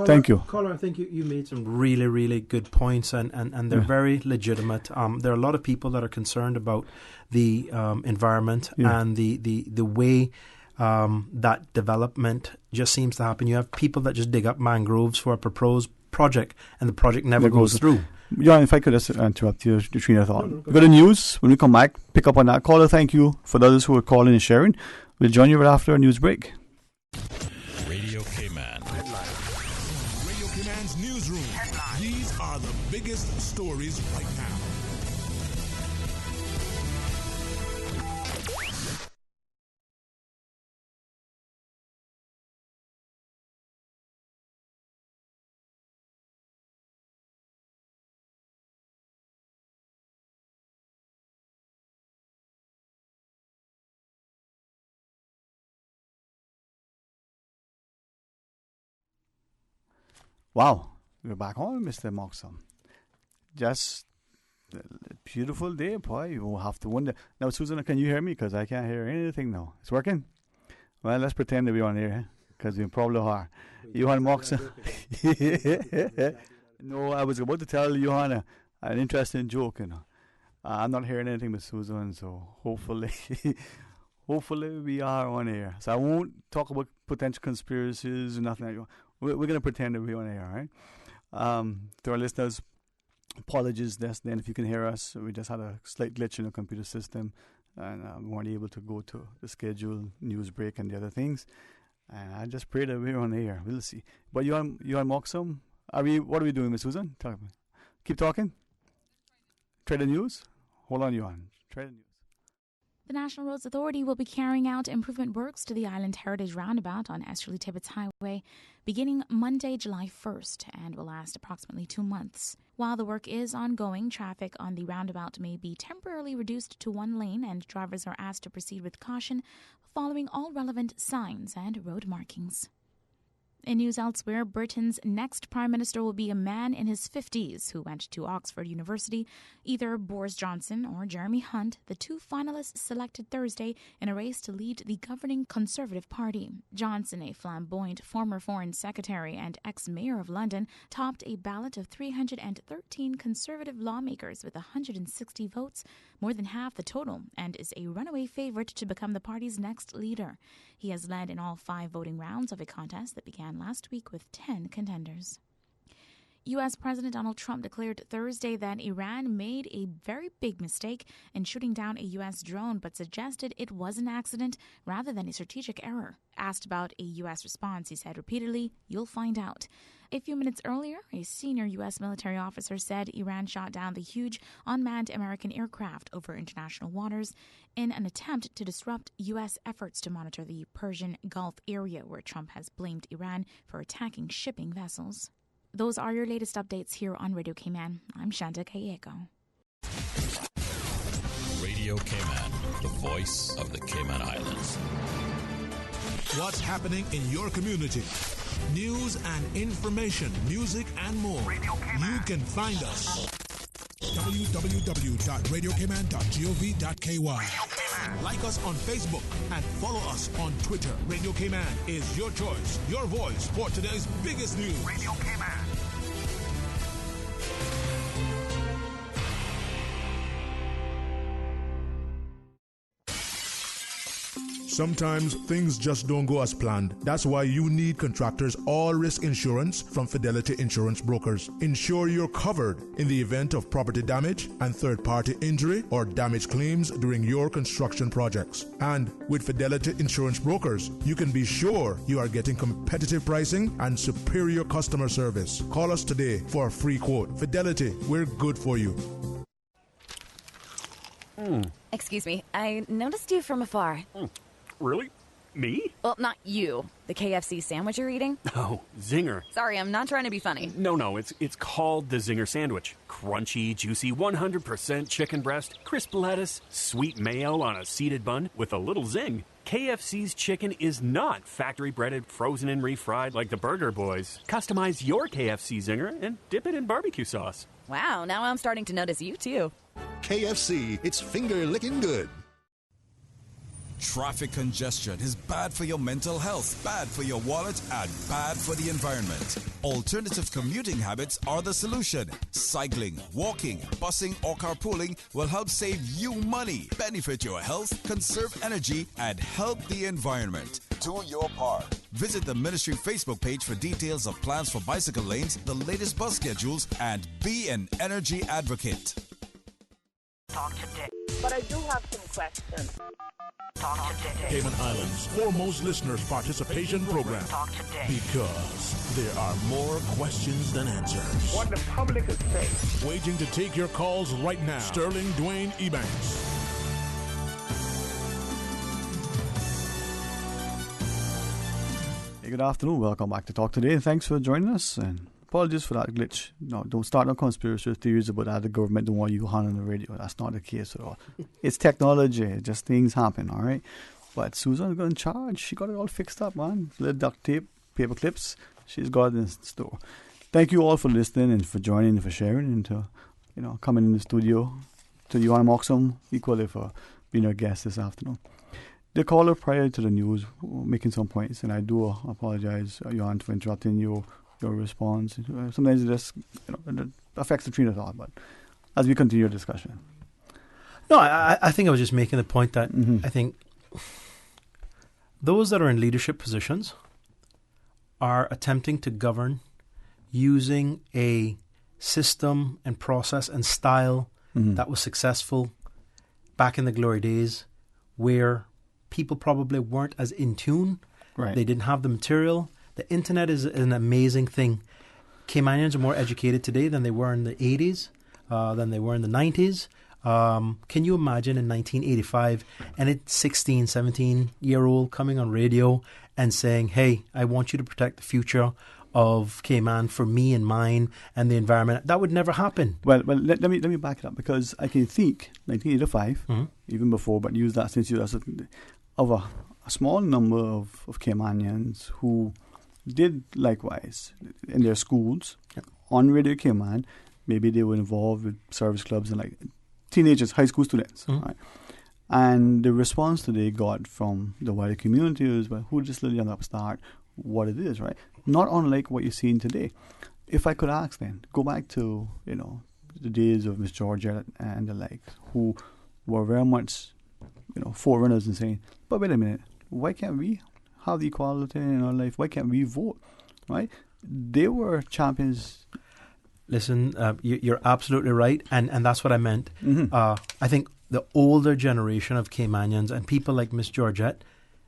thank you. Caller, I think you made some really, really good points, and they're very legitimate. There are a lot of people that are concerned about the environment and the way that development just seems to happen. You have people that just dig up mangroves for a proposed project, and the project never goes through. Yeah, if I could just interrupt your train of thought. We've got the news. When we come back, pick up on that. Caller, thank you for those who are calling and sharing. We'll join you right after a news break. Radio Cayman. Radio Cayman's newsroom. These are the biggest stories right now. Wow, we're back on, Mr. Moxham. Just a beautiful day, boy. You will have to wonder. Now, Susan, can you hear me? Because I can't hear anything now. It's working? Well, let's pretend that we're on here, because we probably are. Johan Moxham. No, I was about to tell Johan an interesting joke. I'm not hearing anything with Susan, so hopefully we are on air. So I won't talk about potential conspiracies or nothing like that. We're going to pretend that we're on air, all right? To our listeners, apologies then if you can hear us. We just had a slight glitch in the computer system, and we weren't able to go to the scheduled news break and the other things. And I just pray that we're on air. We'll see. But you're on Moxham. What are we doing, Miss Susan? Keep talking. Try the news. Hold on, Johan. Try the news. The National Roads Authority will be carrying out improvement works to the Island Heritage Roundabout on Esterly Tibbetts Highway beginning Monday, July 1st, and will last approximately 2 months. While the work is ongoing, traffic on the roundabout may be temporarily reduced to 1 lane, and drivers are asked to proceed with caution, following all relevant signs and road markings. In news elsewhere, Britain's next Prime Minister will be a man in his 50s who went to Oxford University. Either Boris Johnson or Jeremy Hunt, the 2 finalists selected Thursday in a race to lead the governing Conservative Party. Johnson, a flamboyant former Foreign Secretary and ex-mayor of London, topped a ballot of 313 Conservative lawmakers with 160 votes, more than half the total, and is a runaway favourite to become the party's next leader. He has led in all 5 voting rounds of a contest that began last week with 10 contenders. U.S. President Donald Trump declared Thursday that Iran made a very big mistake in shooting down a U.S. drone, but suggested it was an accident rather than a strategic error. Asked about a U.S. response, he said repeatedly, "You'll find out." A few minutes earlier, a senior U.S. military officer said Iran shot down the huge unmanned American aircraft over international waters in an attempt to disrupt U.S. efforts to monitor the Persian Gulf area, where Trump has blamed Iran for attacking shipping vessels. Those are your latest updates here on Radio Cayman. I'm Shanta Kayeko. Radio Cayman, the voice of the Cayman Islands. What's happening in your community? News and information, music and more. You can find us. www.radiocayman.gov.ky. Like us on Facebook and follow us on Twitter. Radio Cayman is your choice, your voice for today's biggest news. Radio Cayman. Sometimes things just don't go as planned. That's why you need Contractors All Risk Insurance from Fidelity Insurance Brokers. Ensure you're covered in the event of property damage and third-party injury or damage claims during your construction projects. And with Fidelity Insurance Brokers, you can be sure you are getting competitive pricing and superior customer service. Call us today for a free quote. Fidelity, we're good for you. Excuse me, I noticed you from afar. Really? Me? Well, not you. The KFC sandwich you're eating. Oh, Zinger. Sorry, I'm not trying to be funny. No, it's called the Zinger Sandwich. Crunchy, juicy, 100% chicken breast, crisp lettuce, sweet mayo on a seeded bun with a little zing. KFC's chicken is not factory breaded, frozen and refried like the Burger Boys. Customize your KFC Zinger and dip it in barbecue sauce. Wow, now I'm starting to notice you too. KFC, it's finger licking good. Traffic congestion is bad for your mental health, bad for your wallet, and bad for the environment. Alternative commuting habits are the solution. Cycling, walking, busing, or carpooling will help save you money, benefit your health, conserve energy, and help the environment. Do your part. Visit the ministry Facebook page for details of plans for bicycle lanes, the latest bus schedules, and be an energy advocate. Talk today. But I do have some questions. Talk today. Cayman Islands' foremost listeners' participation program. Talk today. Because there are more questions than answers. What the public is saying. Waiting to take your calls right now. Sterling Dwayne Ebanks. Hey, good afternoon. Welcome back to Talk Today. Thanks for joining us. And apologies for that glitch. No, don't start no conspiracy theories about how the government don't want you on the radio. That's not the case at all. It's technology. Just things happen, all right? But Susan's going to charge. She got it all fixed up, man. Little duct tape, paper clips. She's got it in store. Thank you all for listening and for joining and for sharing and to, coming in the studio. To Johan Moxham, equally for being our guest this afternoon. The caller prior to the news making some points, and I do apologize, Johan, for interrupting your response. Sometimes it just it affects the train of thought, but as we continue the discussion. No, I think I was just making the point that I think those that are in leadership positions are attempting to govern using a system and process and style that was successful back in the glory days, where people probably weren't as in tune. Right. They didn't have the material. The internet is an amazing thing. Caymanians are more educated today than they were in the 80s, than they were in the 90s. Can you imagine in 1985 and a 16, 17-year-old coming on radio and saying, hey, I want you to protect the future of Cayman for me and mine and the environment? That would never happen. Well, let me back it up, because I can think 1985, even before, but use that since you of a small number of Caymanians who did likewise in their schools on Radio Cayman. Maybe they were involved with service clubs and like teenagers, high school students, right? And the response that they got from the wider community is, well, who this little young upstart, what it is, right? Not unlike what you're seeing today. If I could ask then, go back to, the days of Miss Georgia and the like, who were very much, forerunners and saying, but wait a minute, why can't we have the equality in our life? Why can't we vote, right? They were champions. Listen, you're absolutely right, and that's what I meant. I think the older generation of Caymanians and people like Miss Georgette,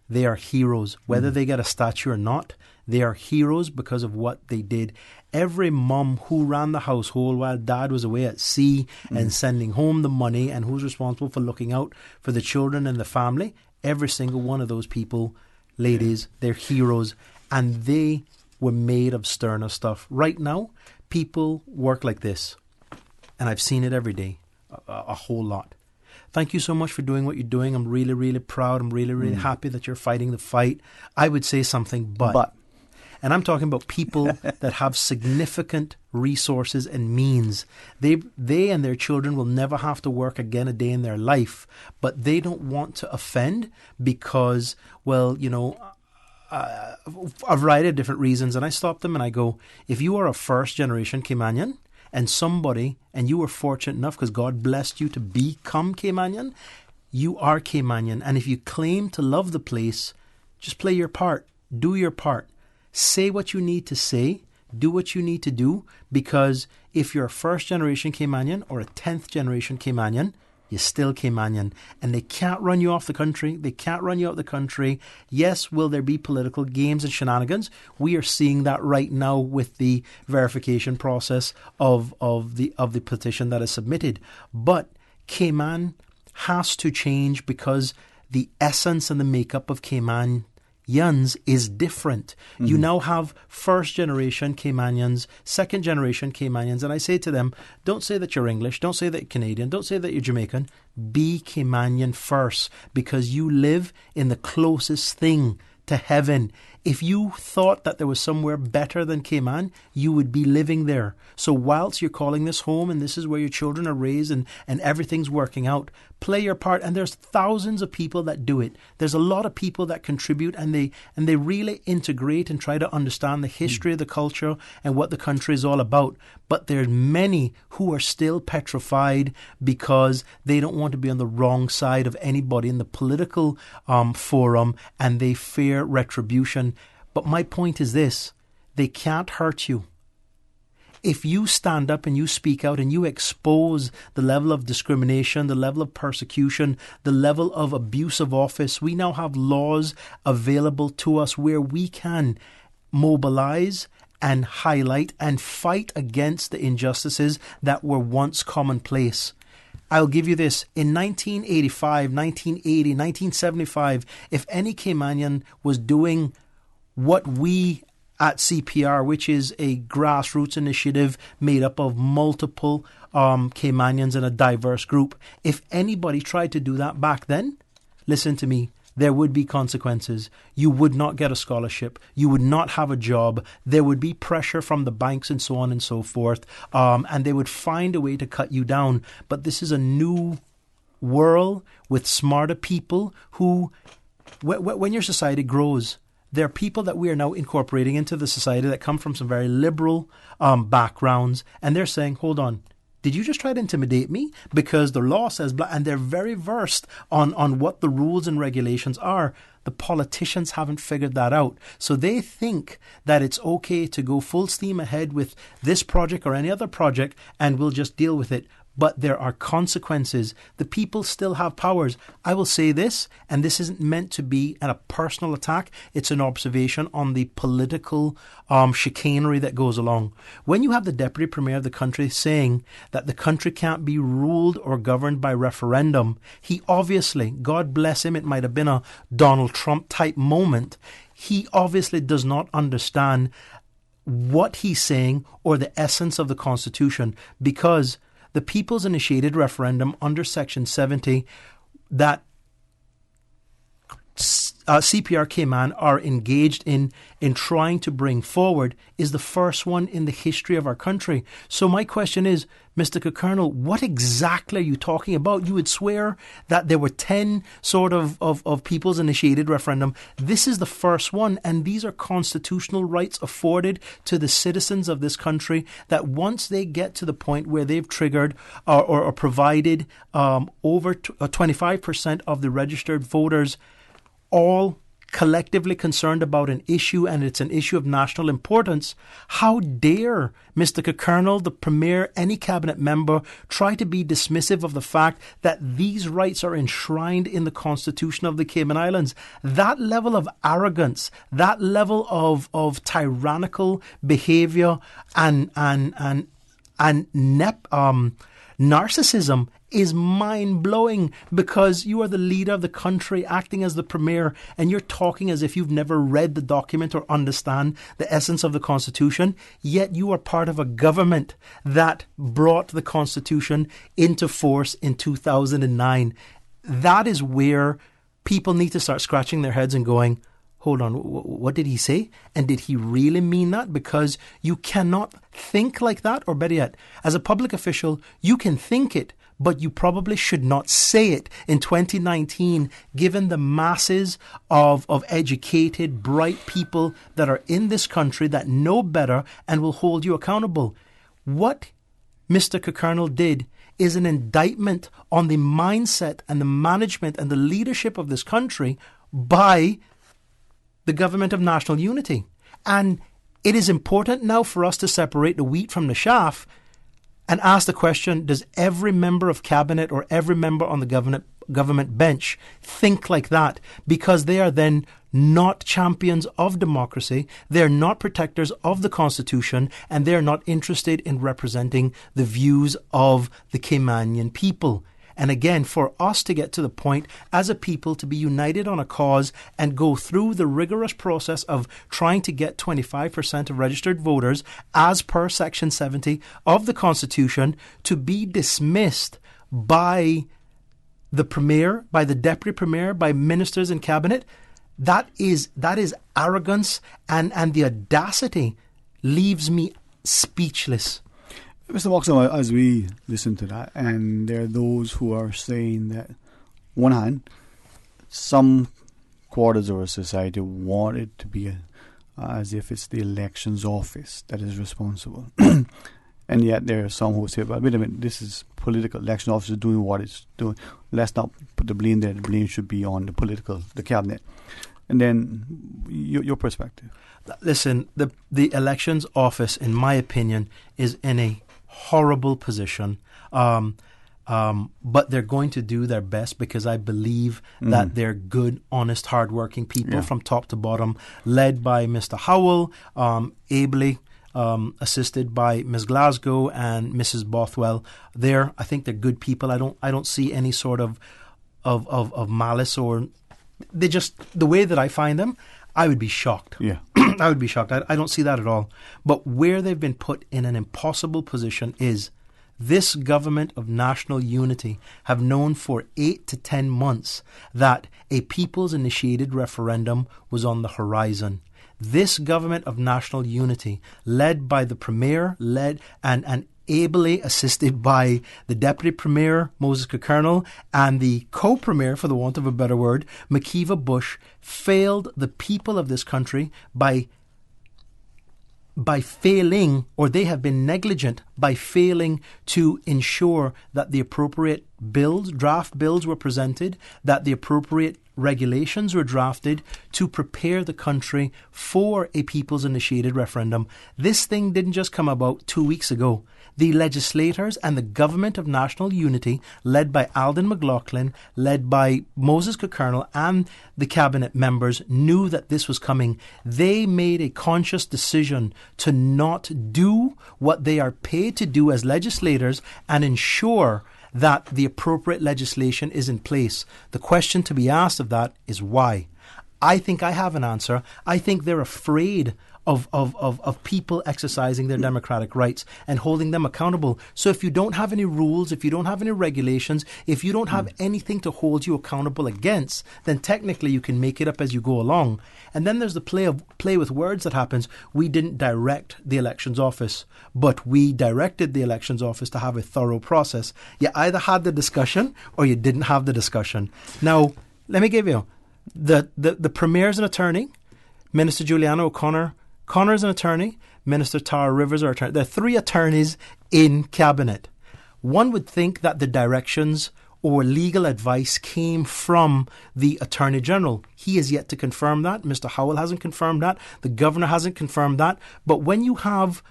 they are heroes. Whether they get a statue or not, they are heroes because of what they did. Every mum who ran the household while dad was away at sea and sending home the money, and who's responsible for looking out for the children and the family, every single one of those people, ladies, they're heroes, and they were made of sterner stuff. Right now, people work like this, and I've seen it every day, a whole lot. Thank you so much for doing what you're doing. I'm really, really proud. I'm really, really happy that you're fighting the fight. I would say something, but. And I'm talking about people that have significant resources and means. They and their children will never have to work again a day in their life, but they don't want to offend because, well, a variety of different reasons. And I stop them and I go, if you are a first-generation Caymanian, and you were fortunate enough because God blessed you to become Caymanian, you are Caymanian. And if you claim to love the place, just play your part. Do your part. Say what you need to say. Do what you need to do. Because if you're a first-generation Caymanian or a 10th generation Caymanian, you're still Caymanian. And they can't run you off the country. They can't run you out of the country. Yes, will there be political games and shenanigans? We are seeing that right now with the verification process of the petition that is submitted. But Cayman has to change because the essence and the makeup of Cayman Caymanians is different. You now have first generation Caymanians, second generation Caymanians, and I say to them, don't say that you're English, don't say that you're Canadian, don't say that you're Jamaican. Be Caymanian first, because you live in the closest thing to heaven. If you thought that there was somewhere better than Cayman, you would be living there. So whilst you're calling this home and this is where your children are raised and everything's working out, play your part. And there's thousands of people that do it. There's a lot of people that contribute, and they really integrate and try to understand the history of the culture and what the country is all about. But there's many who are still petrified because they don't want to be on the wrong side of anybody in the political forum, and they fear retribution. But my point is this: they can't hurt you. If you stand up and you speak out and you expose the level of discrimination, the level of persecution, the level of abuse of office, we now have laws available to us where we can mobilize and highlight and fight against the injustices that were once commonplace. I'll give you this. In 1985, 1980, 1975, if any Caymanian was doing what we at CPR, which is a grassroots initiative made up of multiple Caymanians in a diverse group, if anybody tried to do that back then, listen to me, there would be consequences. You would not get a scholarship. You would not have a job. There would be pressure from the banks and so on and so forth. And they would find a way to cut you down. But this is a new world with smarter people who, when your society grows, there are people that we are now incorporating into the society that come from some very liberal backgrounds. And they're saying, hold on, did you just try to intimidate me? Because the law says blah, and they're very versed on what the rules and regulations are. The politicians haven't figured that out. So they think that it's okay to go full steam ahead with this project or any other project and we'll just deal with it. But there are consequences. The people still have powers. I will say this, and this isn't meant to be a personal attack. It's an observation on the political chicanery that goes along. When you have the Deputy Premier of the country saying that the country can't be ruled or governed by referendum, he obviously, God bless him, it might have been a Donald Trump type moment, he obviously does not understand what he's saying or the essence of the Constitution, because the people's initiated referendum under Section 70 that CPR Cayman are engaged in trying to bring forward is the first one in the history of our country. So my question is, Mr. Colonel, what exactly are you talking about? You would swear that there were 10 sort of people's initiated referendum. This is the first one, and these are constitutional rights afforded to the citizens of this country that once they get to the point where they've triggered or provided over 25% of the registered voters all collectively concerned about an issue, and it's an issue of national importance, how dare Mr. Colonel, the Premier, any cabinet member try to be dismissive of the fact that these rights are enshrined in the Constitution of the Cayman Islands? That level of arrogance, that level of tyrannical behavior and narcissism is mind-blowing, because you are the leader of the country acting as the Premier, and you're talking as if you've never read the document or understand the essence of the Constitution, yet you are part of a government that brought the Constitution into force in 2009. That is where people need to start scratching their heads and going, hold on, what did he say? And did he really mean that? Because you cannot think like that, or better yet, as a public official, you can think it, but you probably should not say it in 2019, given the masses of educated, bright people that are in this country that know better and will hold you accountable. What Mr. Colonel did is an indictment on the mindset and the management and the leadership of this country by the government of national unity. And it is important now for us to separate the wheat from the chaff and ask the question, does every member of cabinet or every member on the government bench think like that? Because they are then not champions of democracy, they're not protectors of the Constitution, and they're not interested in representing the views of the Caymanian people. And again, for us to get to the point as a people to be united on a cause and go through the rigorous process of trying to get 25% of registered voters as per Section 70 of the Constitution, to be dismissed by the Premier, by the Deputy Premier, by ministers in Cabinet, that is arrogance, and the audacity leaves me speechless. Mr. Boxer, as we listen to that, and there are those who are saying that, one hand, some quarters of our society want it to be as if it's the elections office that is responsible. And yet there are some who say, well, wait a minute, this is political. Election office is doing what it's doing. Let's not put the blame there. The blame should be on the cabinet. And then your perspective. Listen, the elections office, in my opinion, is in a horrible position. But they're going to do their best, because I believe that they're good, honest, hard-working people from top to bottom, led by Mr. Howell, ably assisted by Ms. Glasgow and Mrs. Bothwell. I think they're good people. I don't see any sort of malice, or they just, the way that I find them, I would be shocked. Yeah. I would be shocked. I don't see that at all. But where they've been put in an impossible position is this government of national unity have known for 8 to 10 months that a people's initiated referendum was on the horizon. This government of national unity, led by the Premier, and ably assisted by the Deputy Premier, Moses Kirkernel, and the Co-Premier, for the want of a better word, Makiva Bush, failed the people of this country by failing, or they have been negligent by failing to ensure that the appropriate draft bills were presented, that the appropriate regulations were drafted to prepare the country for a people's initiated referendum. This thing didn't just come about 2 weeks ago. The legislators and the government of national unity, led by Alden McLaughlin, led by Moses Kirkernel, and the cabinet members, knew that this was coming. They made a conscious decision to not do what they are paid to do as legislators and ensure that the appropriate legislation is in place. The question to be asked of that is why. I think I have an answer. I think they're afraid of people exercising their democratic rights and holding them accountable. So if you don't have any rules, if you don't have any regulations, if you don't have anything to hold you accountable against, then technically you can make it up as you go along. And then there's the play with words that happens. We didn't direct the elections office, but we directed the elections office to have a thorough process. You either had the discussion or you didn't have the discussion. Now, let me give you the Premier's an attorney, Minister Juliana O'Connor. Connor's an attorney, Minister Tara Rivers are attorney. There are 3 attorneys in cabinet. One would think that the directions or legal advice came from the Attorney General. He has yet to confirm that. Mr. Howell hasn't confirmed that. The Governor hasn't confirmed that. But when you have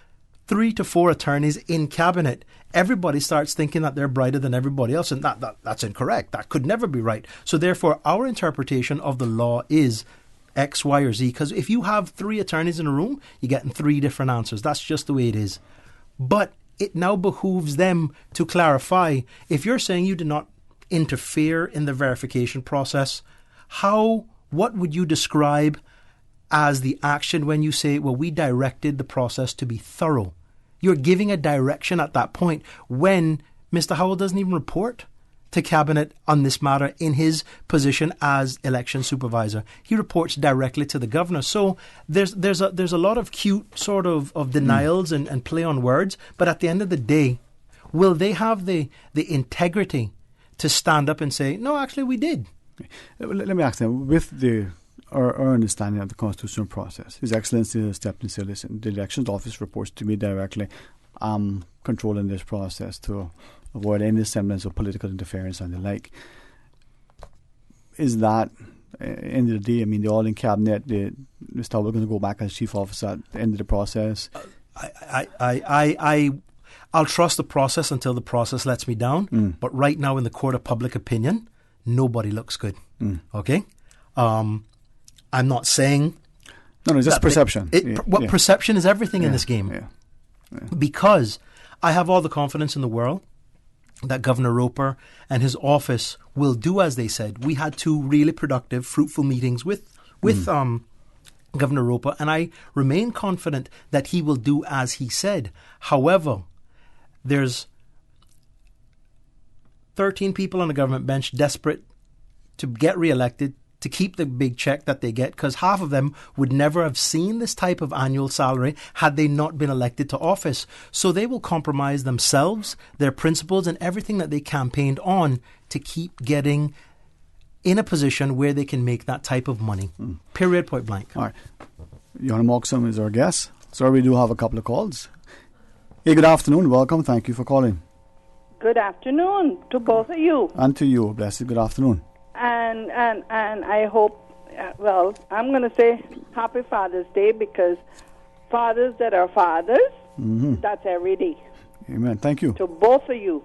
3 to 4 attorneys in cabinet, everybody starts thinking that they're brighter than everybody else, and that's incorrect. That could never be right. So therefore, our interpretation of the law is X, Y, or Z. Because if you have 3 attorneys in a room, you're getting 3 different answers. That's just the way it is. But it now behooves them to clarify. If you're saying you did not interfere in the verification process, what would you describe as the action when you say, well, we directed the process to be thorough? You're giving a direction at that point when Mr. Howell doesn't even report to cabinet on this matter in his position as election supervisor. He reports directly to the governor. So there's a lot of cute sort of denials and play on words. But at the end of the day, will they have the integrity to stand up and say, no, actually we did? Let me ask them, with our understanding of the constitutional process, His Excellency has stepped in and said, listen, the elections office reports to me directly. I'm controlling this process to avoid any semblance of political interference and the like. Is that, end of the day, I mean, they're all in cabinet, Mr. Howell going to go back as chief officer at the end of the process? I'll trust the process until the process lets me down. But right now, in the court of public opinion, nobody looks good. Okay? I'm not saying... No, it's just perception. Perception is everything in this game. Because I have all the confidence in the world that Governor Roper and his office will do as they said. We had 2 really productive, fruitful meetings with Governor Roper, and I remain confident that he will do as he said. However, there's 13 people on the government bench desperate to get re-elected, to keep the big check that they get, because half of them would never have seen this type of annual salary had they not been elected to office. So they will compromise themselves, their principles, and everything that they campaigned on to keep getting in a position where they can make that type of money. Period, point blank. All right. Johanna Moxham is our guest. Sir, we do have a couple of calls. Hey, good afternoon. Welcome. Thank you for calling. Good afternoon to both of you. And to you. Blessed good afternoon. And I hope, well, I'm going to say Happy Father's Day, because fathers that are fathers, that's every day. Amen. Thank you. To both of you.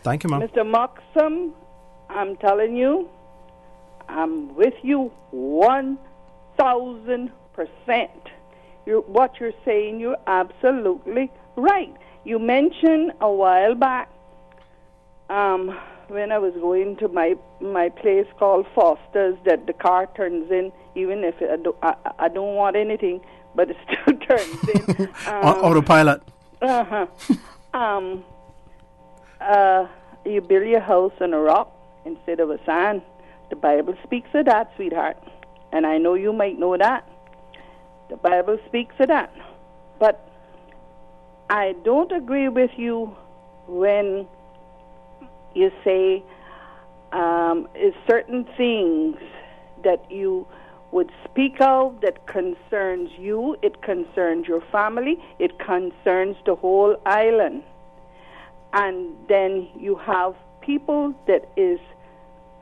Thank you, Ma'am. Mr. Moxham, I'm telling you, I'm with you 1,000%. What you're saying, you're absolutely right. You mentioned a while back, when I was going to my place called Foster's, that the car turns in, even if I don't want anything, but it still turns in. Autopilot. You build your house on a rock instead of a sand. The Bible speaks of that, sweetheart. And I know you might know that. The Bible speaks of that. But I don't agree with you when you say is certain things that you would speak of that concerns you, it concerns your family, it concerns the whole island. And then you have people that is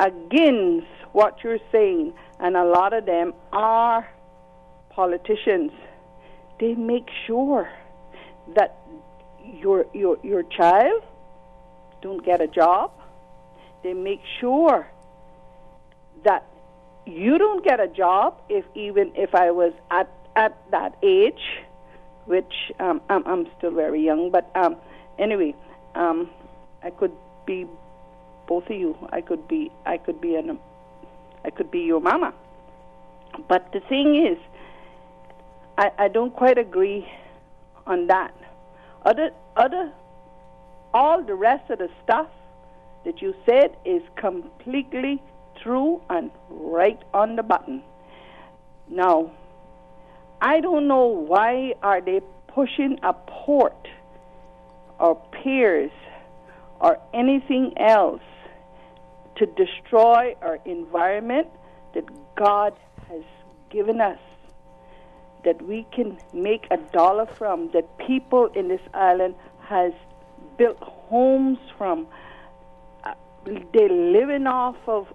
against what you're saying, and a lot of them are politicians. They make sure that your child don't get a job. They make sure that you don't get a job, even if I was at that age, which I'm still very young, but anyway, I could be both of you. I could be your mama. But the thing is, I don't quite agree on that. All the rest of the stuff that you said is completely true and right on the button. Now, I don't know why are they pushing a port or piers or anything else to destroy our environment that God has given us, that we can make $1 from, that people in this island has built homes from. They're living off of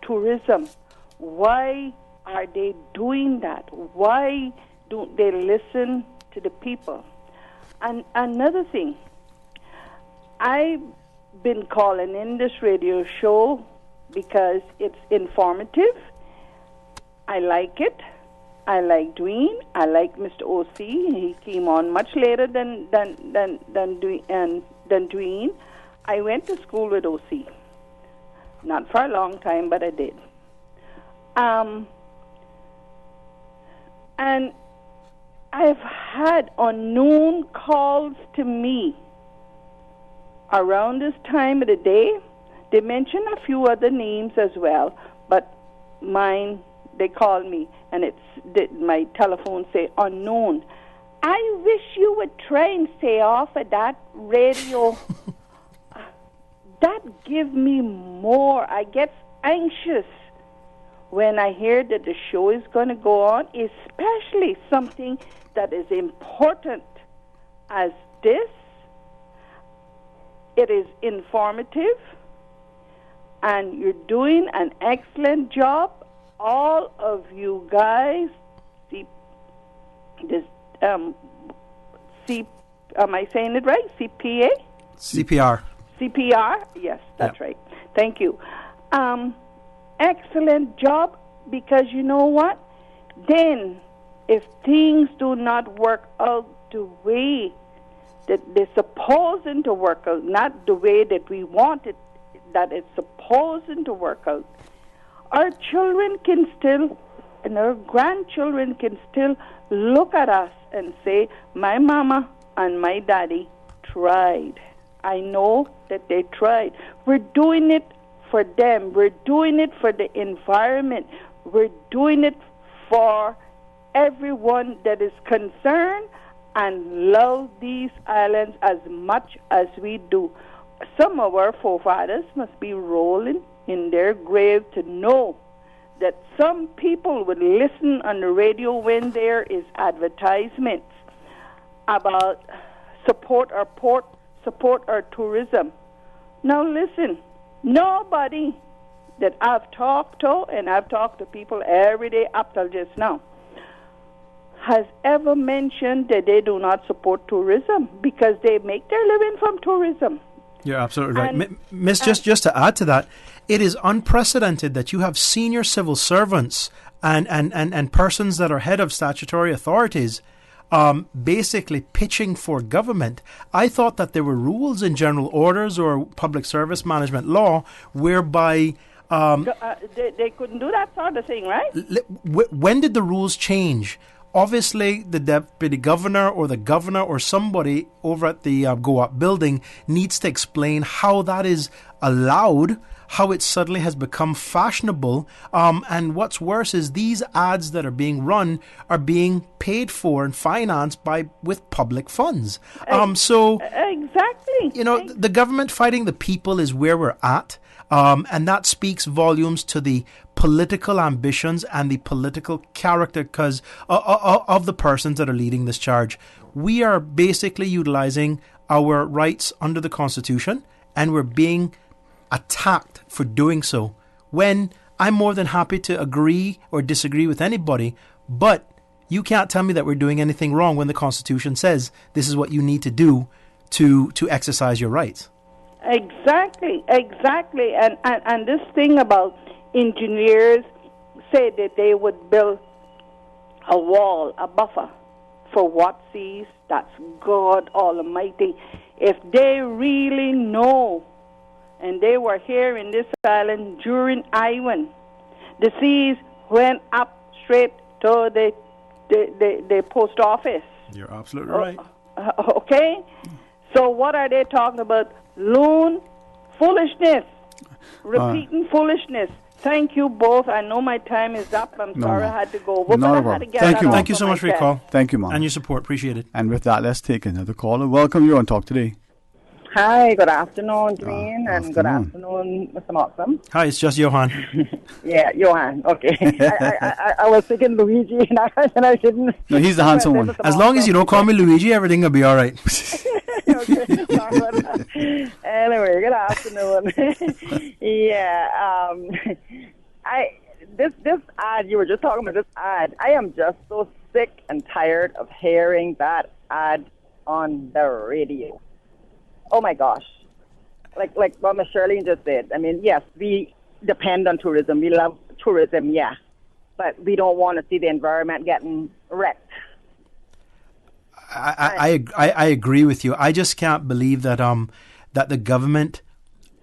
tourism. Why are they doing that? Why don't they listen to the people? And another thing, I've been calling in this radio show because it's informative. I like it. I like Dwayne. I like Mr. O.C. He came on much later than Dwayne. I went to school with O.C. Not for a long time, but I did. And I've had unknown calls to me around this time of the day. They mention a few other names as well, but mine, they call me, and my telephone say unknown. I wish you would try and stay off of that radio. That gives me more. I get anxious when I hear that the show is going to go on, especially something that is important as this. It is informative, and you're doing an excellent job. All of you guys, am I saying it right? CPA? CPR. CPR? Yes, that's right. Thank you. Excellent job, because you know what? Then, if things do not work out the way that they're supposed to work out, not the way that we want it, that it's supposed to work out, our children can still, and our grandchildren can still look at us and say, my mama and my daddy tried. I know that they tried. We're doing it for them. We're doing it for the environment. We're doing it for everyone that is concerned and love these islands as much as we do. Some of our forefathers must be rolling in their grave to know that some people would listen on the radio when there is advertisements about support our port, support our tourism. Now listen, nobody that I've talked to, and I've talked to people every day up till just now, has ever mentioned that they do not support tourism because they make their living from tourism. You're absolutely right. Miss, just to add to that, it is unprecedented that you have senior civil servants and persons that are head of statutory authorities basically pitching for government. I thought that there were rules in general orders or public service management law whereby... they couldn't do that sort of thing, right? When did the rules change? Obviously, the deputy governor or the governor or somebody over at the Go-Up building needs to explain how that is allowed, how it suddenly has become fashionable, and what's worse is these ads that are being run are being paid for and financed with public funds. So exactly, the government fighting the people is where we're at. And that speaks volumes to the political ambitions and the political character of the persons that are leading this charge. We are basically utilizing our rights under the Constitution, and we're being attacked for doing so. When I'm more than happy to agree or disagree with anybody, but you can't tell me that we're doing anything wrong when the Constitution says this is what you need to do to exercise your rights. Exactly. And this thing about engineers say that they would build a wall, a buffer for what seas, that's God Almighty. If they really know, and they were here in this island during Iwan, the seas went up straight to the post office. You're absolutely right. Okay? So what are they talking about? Loon, foolishness, repeating foolishness. Thank you both. I know my time is up. I'm sorry I had to go. But I had to get Thank you, Mom. Thank you so much for your call. Thank you, Mom. And your support. Appreciate it. And with that, let's take another caller. Welcome. You're on Talk Today. Hi, good afternoon, Dwayne, and good afternoon, Mr. Markham. Hi, it's just Johan. Yeah, Johan. Okay. I was thinking Luigi, and I didn't. No, he's the handsome one. As long as you don't call me Luigi, everything will be all right. Anyway, good afternoon. Yeah, this ad, you were just talking about this ad. I am just so sick and tired of hearing that ad on the radio. Oh my gosh. Like what Ms. Shirley just said. I mean, yes, we depend on tourism. We love tourism, yeah. But we don't want to see the environment getting wrecked. I agree with you. I just can't believe that that the government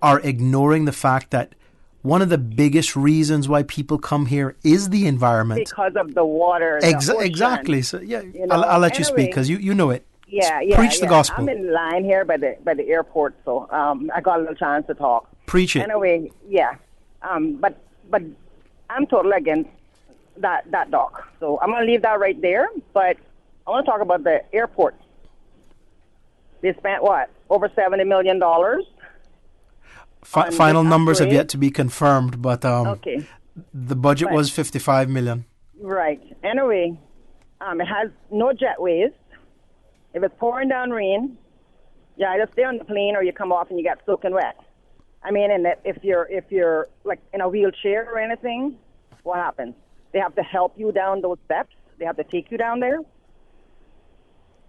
are ignoring the fact that one of the biggest reasons why people come here is the environment. Because of the water. Exactly. So yeah, I'll let you speak because you know it. Yeah. Preach the gospel. I'm in line here by the airport, so I got a little chance to talk. Preach it. Anyway, yeah. But I'm totally against that dock. So I'm going to leave that right there. But I want to talk about the airport. They spent over $70 million. Final numbers have yet to be confirmed, but okay. The budget was $55 million. Right. Anyway, it has no jetways. If it's pouring down rain, you either stay on the plane or you come off and you get soaking wet. I mean, and if you're like in a wheelchair or anything, what happens? They have to help you down those steps. They have to take you down there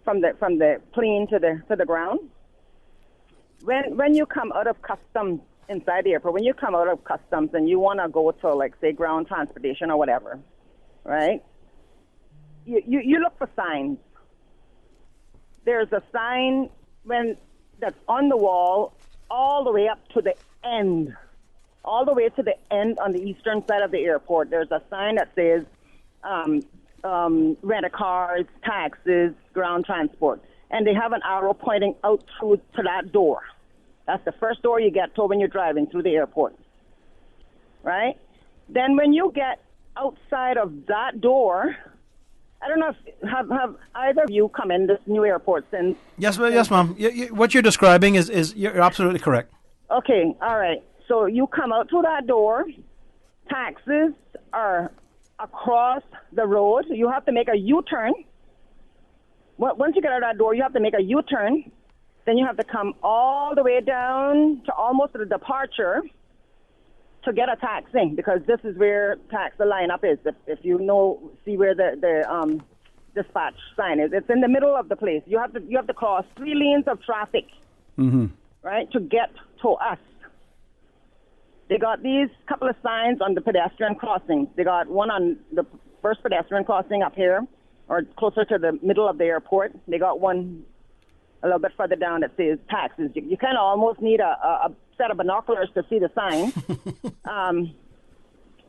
from the plane to the ground. When you come out of customs inside the airport, when you come out of customs and you want to go to, like, say, ground transportation or whatever, right? You look for signs. There's a sign that's on the wall all the way up to the end. All the way to the end on the eastern side of the airport. There's a sign that says rent-a-cars, taxis, ground transport. And they have an arrow pointing out to that door. That's the first door you get to when you're driving through the airport. Right? Then when you get outside of that door, I don't know if have either of you come in this new airport since... Yes, ma'am. What you're describing is you're absolutely correct. Okay, all right. So you come out through that door. Taxis are across the road. You have to make a U-turn. Once you get out of that door, you have to make a U-turn. Then you have to come all the way down to almost the departure to get a taxi, because this is where the lineup is. If you see where the dispatch sign is, it's in the middle of the place. You have to cross 3 lanes of traffic, right, to get to us. They got these couple of signs on the pedestrian crossings. They got one on the first pedestrian crossing up here, or closer to the middle of the airport. They got one a little bit further down that says taxes. You kind of almost need a set of binoculars to see the sign.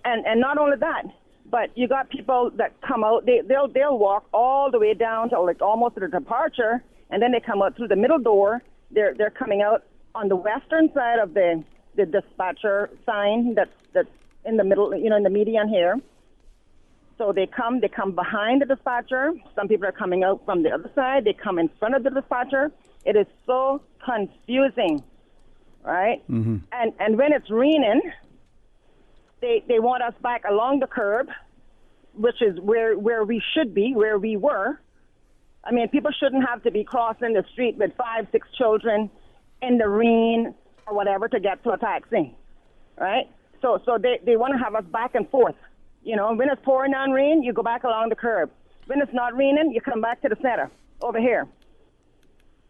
And not only that, but you got people that come out. They'll walk all the way down to like almost to the departure, and then they come out through the middle door. They're coming out on the western side of the dispatcher sign that's in the middle, in the median here. So they come behind the dispatcher. Some people are coming out from the other side. They come in front of the dispatcher. It is so confusing, right? Mm-hmm. And when it's raining, they want us back along the curb, which is where we should be, where we were. I mean, people shouldn't have to be crossing the street with 5-6 children in the rain or whatever to get to a taxi, right? So they want to have us back and forth. When it's pouring down rain, you go back along the curb. When it's not raining, you come back to the center, over here.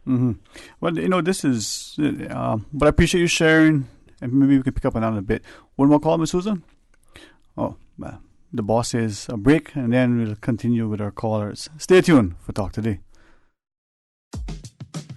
Mm-hmm. Well, this is... but I appreciate you sharing, and maybe we can pick up on that a bit. One more call, Ms. Susan? Oh, the boss says a break, and then we'll continue with our callers. Stay tuned for Talk Today.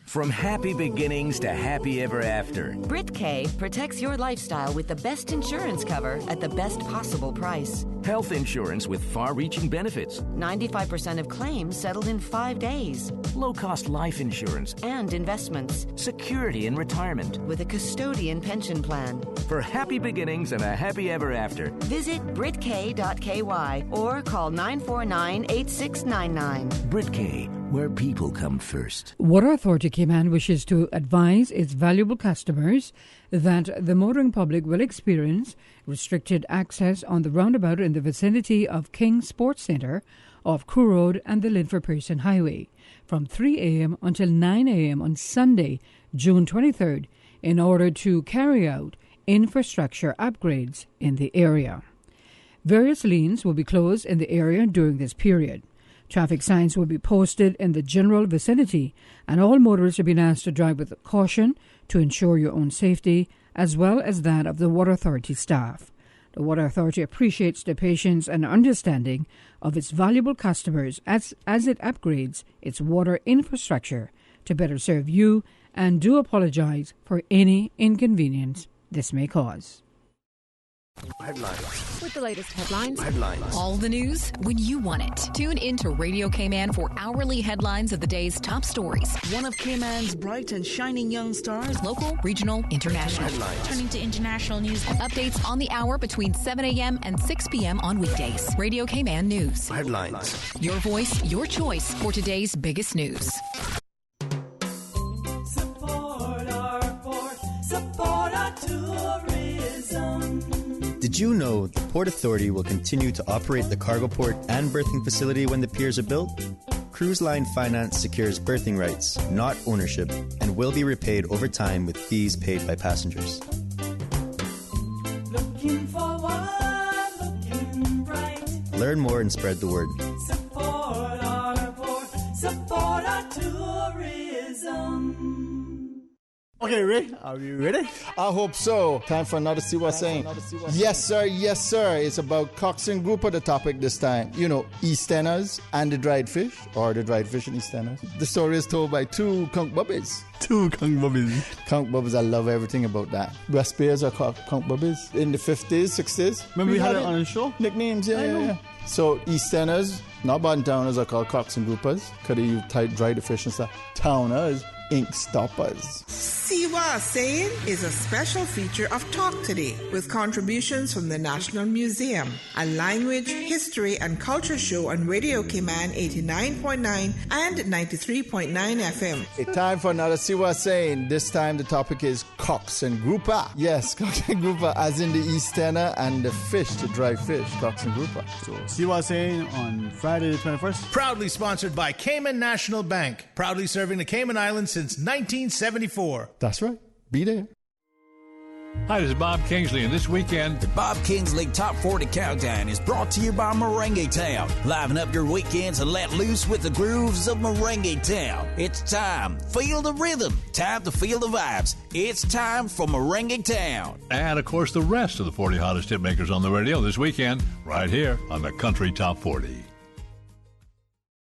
From happy beginnings to happy ever after. BritK protects your lifestyle with the best insurance cover at the best possible price. Health insurance with far-reaching benefits. 95% of claims settled in 5 days. Low-cost life insurance. And investments. Security in retirement. With a custodian pension plan. For happy beginnings and a happy ever after. Visit BritK.ky or call 949-8699. BritK, where people come first. Water Authority Cayman wishes to advise its valuable customers that the motoring public will experience restricted access on the roundabout in the vicinity of King Sports Centre off Crew Road and the Linford Pearson Highway from 3 a.m. until 9 a.m. on Sunday, June 23rd, in order to carry out infrastructure upgrades in the area. Various lanes will be closed in the area during this period. Traffic signs will be posted in the general vicinity, and all motorists are being asked to drive with caution to ensure your own safety, as well as that of the Water Authority staff. The Water Authority appreciates the patience and understanding of its valuable customers as it upgrades its water infrastructure to better serve you, and do apologize for any inconvenience this may cause. Headlines. With the latest headlines. Headlines. All the news when you want it. Tune in to Radio Cayman for hourly headlines of the day's top stories. One of Cayman's bright and shining young stars. Local, regional, international. Headlines. Turning to international news. Updates on the hour between 7 a.m. and 6 p.m. on weekdays. Radio Cayman News. Headlines. Your voice, your choice for today's biggest news. Support our port. Support our tourism. Did you know the Port Authority will continue to operate the cargo port and berthing facility when the piers are built? Cruise Line Finance secures berthing rights, not ownership, and will be repaid over time with fees paid by passengers. Looking forward, looking bright. Learn more and spread the word. Support our port, support our tourism. Okay, Ray, are you ready? I hope so. Time for another See What's Saying. Yes, sir. Yes, sir. It's about Cox and Grouper, the topic this time. You know, Easterners and the dried fish, or the dried fish and Easterners. The story is told by two conch bubbies. Two conch bubbies. Conch bubbies, I love everything about that. West Bears are called conch bubbies in the 50s, 60s. Remember we had it on the show? Nicknames, yeah. So Easterners, not bottom towners, are called Cox and Groupers because they dry the fish and stuff. Towners, ink stoppers. See What I'm Saying is a special feature of Talk Today with contributions from the National Museum, a language, history, and culture show on Radio Cayman 89.9 and 93.9 FM. It's time for another See What I'm Saying. This time the topic is Cox and Grouper. Yes, Cox and Grouper, as in the Easterner and the fish, the dry fish, Cox and Grouper. So See What I'm Saying on Friday the 21st. Proudly sponsored by Cayman National Bank. Proudly serving the Cayman Islands since 1974. That's right. Be there. Hi, this is Bob Kingsley, and this weekend, the Bob Kingsley Top 40 Countdown is brought to you by Merengue Town. Liven up your weekends and let loose with the grooves of Merengue Town. It's time. Feel the rhythm. Time to feel the vibes. It's time for Merengue Town. And, of course, the rest of the 40 hottest hit makers on the radio this weekend, right here on the Country Top 40.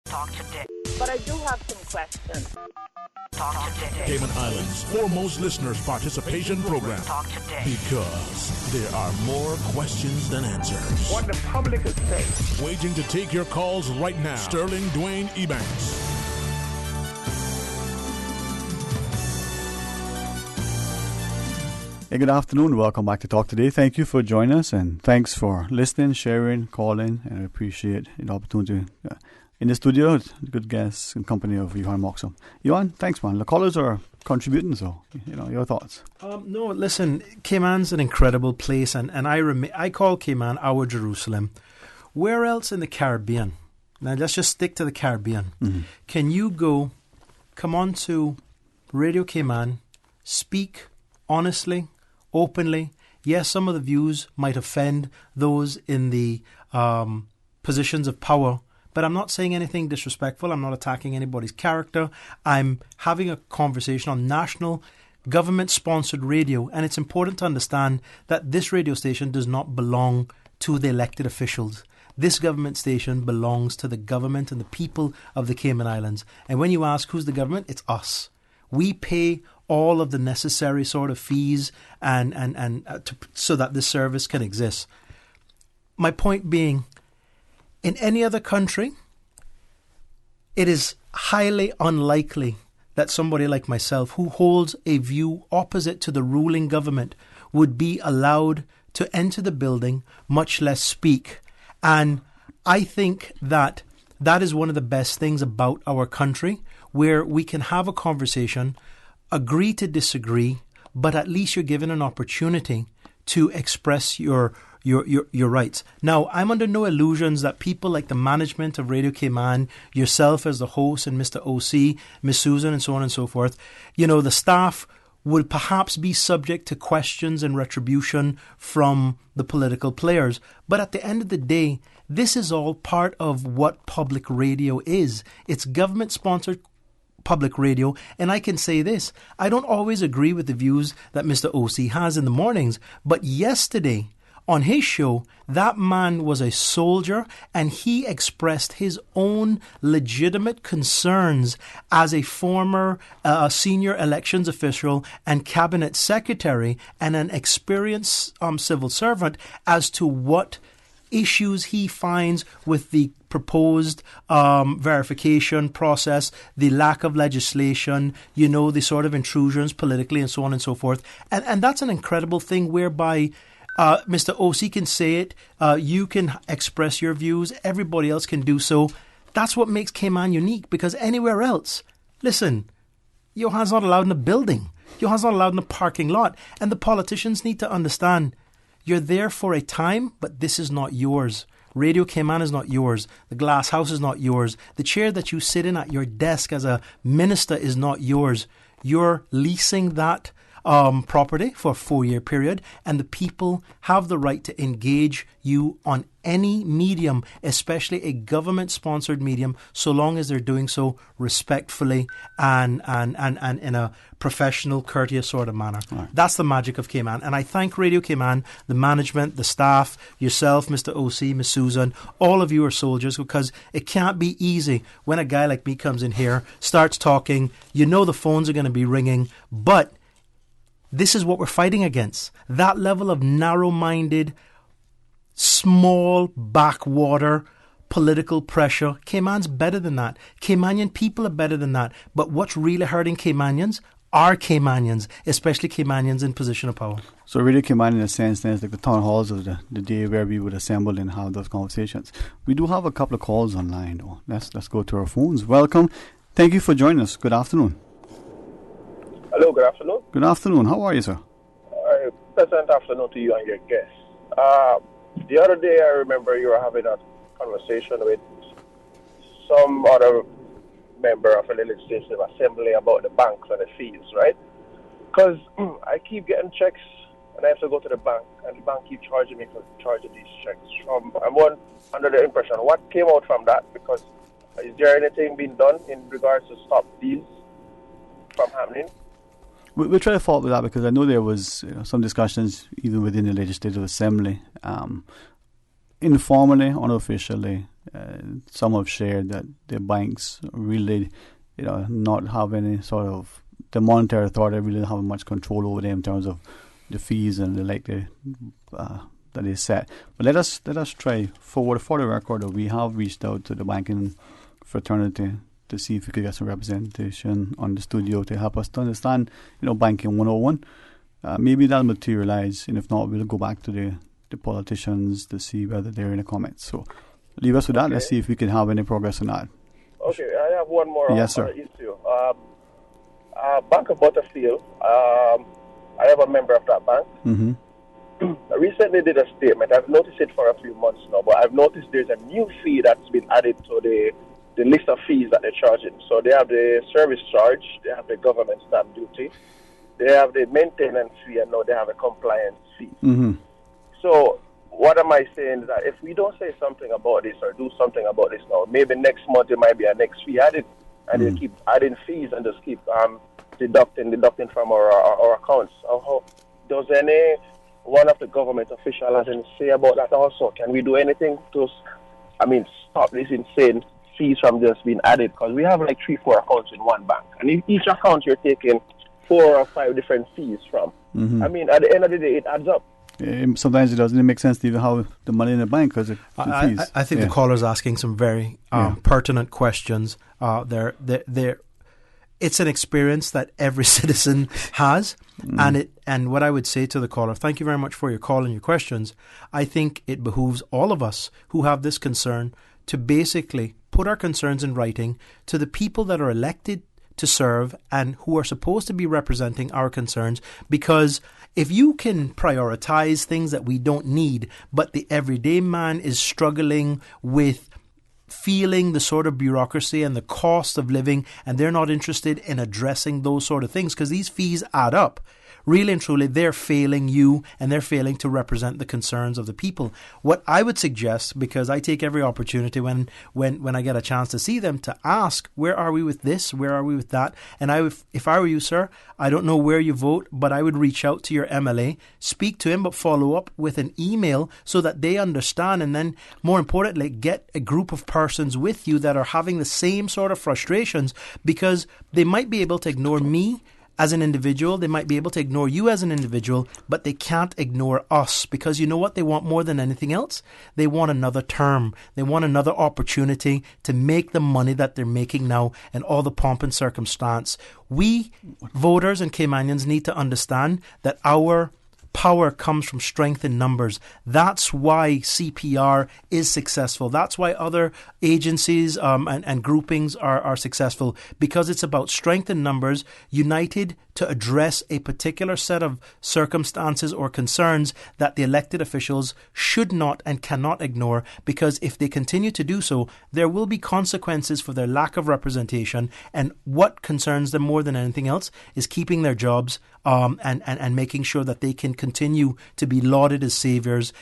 Talk today. But I do have some questions. Talk today. Cayman Islands' foremost listeners participation program. Talk today. Because there are more questions than answers. What the public is saying. Waiting to take your calls right now. Sterling Dwayne Ebanks. Hey, good afternoon. Welcome back to Talk Today. Thank you for joining us, and thanks for listening, sharing, calling, and I appreciate the opportunity. In the studio, good guests in company of Johan Moxham. Johan, thanks, man. The callers are contributing, so, your thoughts. No, listen, Cayman's an incredible place, and I call Cayman our Jerusalem. Where else in the Caribbean? Now, let's just stick to the Caribbean. Mm-hmm. Can you come on to Radio Cayman, speak honestly, openly? Yes, some of the views might offend those in the positions of power, but I'm not saying anything disrespectful. I'm not attacking anybody's character. I'm having a conversation on national government-sponsored radio, and it's important to understand that this radio station does not belong to the elected officials. This government station belongs to the government and the people of the Cayman Islands. And when you ask who's the government, it's us. We pay all of the necessary sort of fees so that this service can exist. My point being, in any other country, it is highly unlikely that somebody like myself, who holds a view opposite to the ruling government, would be allowed to enter the building, much less speak. And I think that is one of the best things about our country, where we can have a conversation, agree to disagree, but at least you're given an opportunity to express your rights. Now, I'm under no illusions that people like the management of Radio Cayman, yourself as the host and Mr. OC, Miss Susan, and so on and so forth, the staff would perhaps be subject to questions and retribution from the political players. But at the end of the day, this is all part of what public radio is. It's government-sponsored public radio, and I can say this, I don't always agree with the views that Mr. OC has in the mornings, but yesterday, on his show, that man was a soldier, and he expressed his own legitimate concerns as a former senior elections official and cabinet secretary and an experienced civil servant as to what issues he finds with the proposed verification process, the lack of legislation, the sort of intrusions politically and so on and so forth. And that's an incredible thing whereby Mr. OC can say it, you can express your views, everybody else can do so. That's what makes Cayman unique, because anywhere else, listen, Johan's not allowed in a building. Johan's not allowed in a parking lot. And the politicians need to understand, you're there for a time, but this is not yours. Radio Cayman is not yours. The glass house is not yours. The chair that you sit in at your desk as a minister is not yours. You're leasing that property for a 4-year period, and the people have the right to engage you on any medium, especially a government-sponsored medium, so long as they're doing so respectfully and in a professional, courteous sort of manner. Right. That's the magic of Cayman. And I thank Radio Cayman, the management, the staff, yourself, Mr. O.C., Miss Susan, all of you are soldiers, because it can't be easy when a guy like me comes in here, starts talking, you know the phones are going to be ringing, but this is what we're fighting against. That level of narrow-minded, small backwater political pressure. Cayman's better than that. Caymanian people are better than that. But what's really hurting Caymanians are Caymanians, especially Caymanians in position of power. So Radio Cayman, in a sense, then, is like the town halls of the day where we would assemble and have those conversations. We do have a couple of calls online, though. Let's go to our phones. Welcome. Thank you for joining us. Good afternoon. Hello, good afternoon. Good afternoon. How are you, sir? Pleasant afternoon to you and your guests. The other day, I remember you were having a conversation with some other member of a legislative assembly about the banks and the fees, right? Because I keep getting checks, and I have to go to the bank, and the bank keeps charging me for charging these checks. I'm under the impression, what came out from that? Because is there anything being done in regards to stop these from happening? We'll try to follow up with that, because I know there was some discussions even within the Legislative Assembly. Informally, unofficially, some have shared that the banks really, not have any sort of, the monetary authority really don't have much control over them in terms of the fees and that they set. But let us try, for the record, that we have reached out to the banking fraternity to see if we could get some representation on the studio to help us to understand, banking 101. Maybe that'll materialize, and if not, we'll go back to the politicians to see whether they're in the comments. So leave us with that. Let's see if we can have any progress on that. Okay, I have one more sir. issue. Bank of Butterfield, I am a member of that bank. Mm-hmm. I recently did a statement. I've noticed it for a few months now, but I've noticed there's a new fee that's been added to the list of fees that they're charging. So they have the service charge, they have the government stamp duty, they have the maintenance fee, and now they have a compliance fee. Mm-hmm. So what am I saying is that if we don't say something about this or do something about this now, maybe next month there might be a next fee added, and they keep adding fees and just keep deducting from our accounts. How does any one of the government officials have anything to say about that also? Can we do anything to, stop this insane fees from just being added? Because we have like 3-4 accounts in one bank, and in each account you're taking 4 or 5 different fees from. Mm-hmm. At the end of the day, it adds up. Sometimes it doesn't make sense to even have the money in the bank because of the fees. I think the caller's asking some very pertinent questions. It's an experience that every citizen has, and what I would say to the caller, thank you very much for your call and your questions. I think it behooves all of us who have this concern to basically put our concerns in writing to the people that are elected to serve and who are supposed to be representing our concerns, because if you can prioritize things that we don't need, but the everyday man is struggling with feeling the sort of bureaucracy and the cost of living, and they're not interested in addressing those sort of things because these fees add up. Really and truly, they're failing you, and they're failing to represent the concerns of the people. What I would suggest, because I take every opportunity when I get a chance to see them, to ask, where are we with this? Where are we with that? And if I were you, sir, I don't know where you vote, but I would reach out to your MLA, speak to him, but follow up with an email so that they understand, and then, more importantly, get a group of persons with you that are having the same sort of frustrations, because they might be able to ignore me as an individual, they might be able to ignore you as an individual, but they can't ignore us, because you know what they want more than anything else? They want another term. They want another opportunity to make the money that they're making now and all the pomp and circumstance. We, voters and Caymanians, need to understand that our power comes from strength in numbers. That's why CPR is successful. That's why other agencies and groupings are successful, because it's about strength in numbers, united to address a particular set of circumstances or concerns that the elected officials should not and cannot ignore, because if they continue to do so, there will be consequences for their lack of representation. And what concerns them more than anything else is keeping their jobs and making sure that they can continue to be lauded as saviors.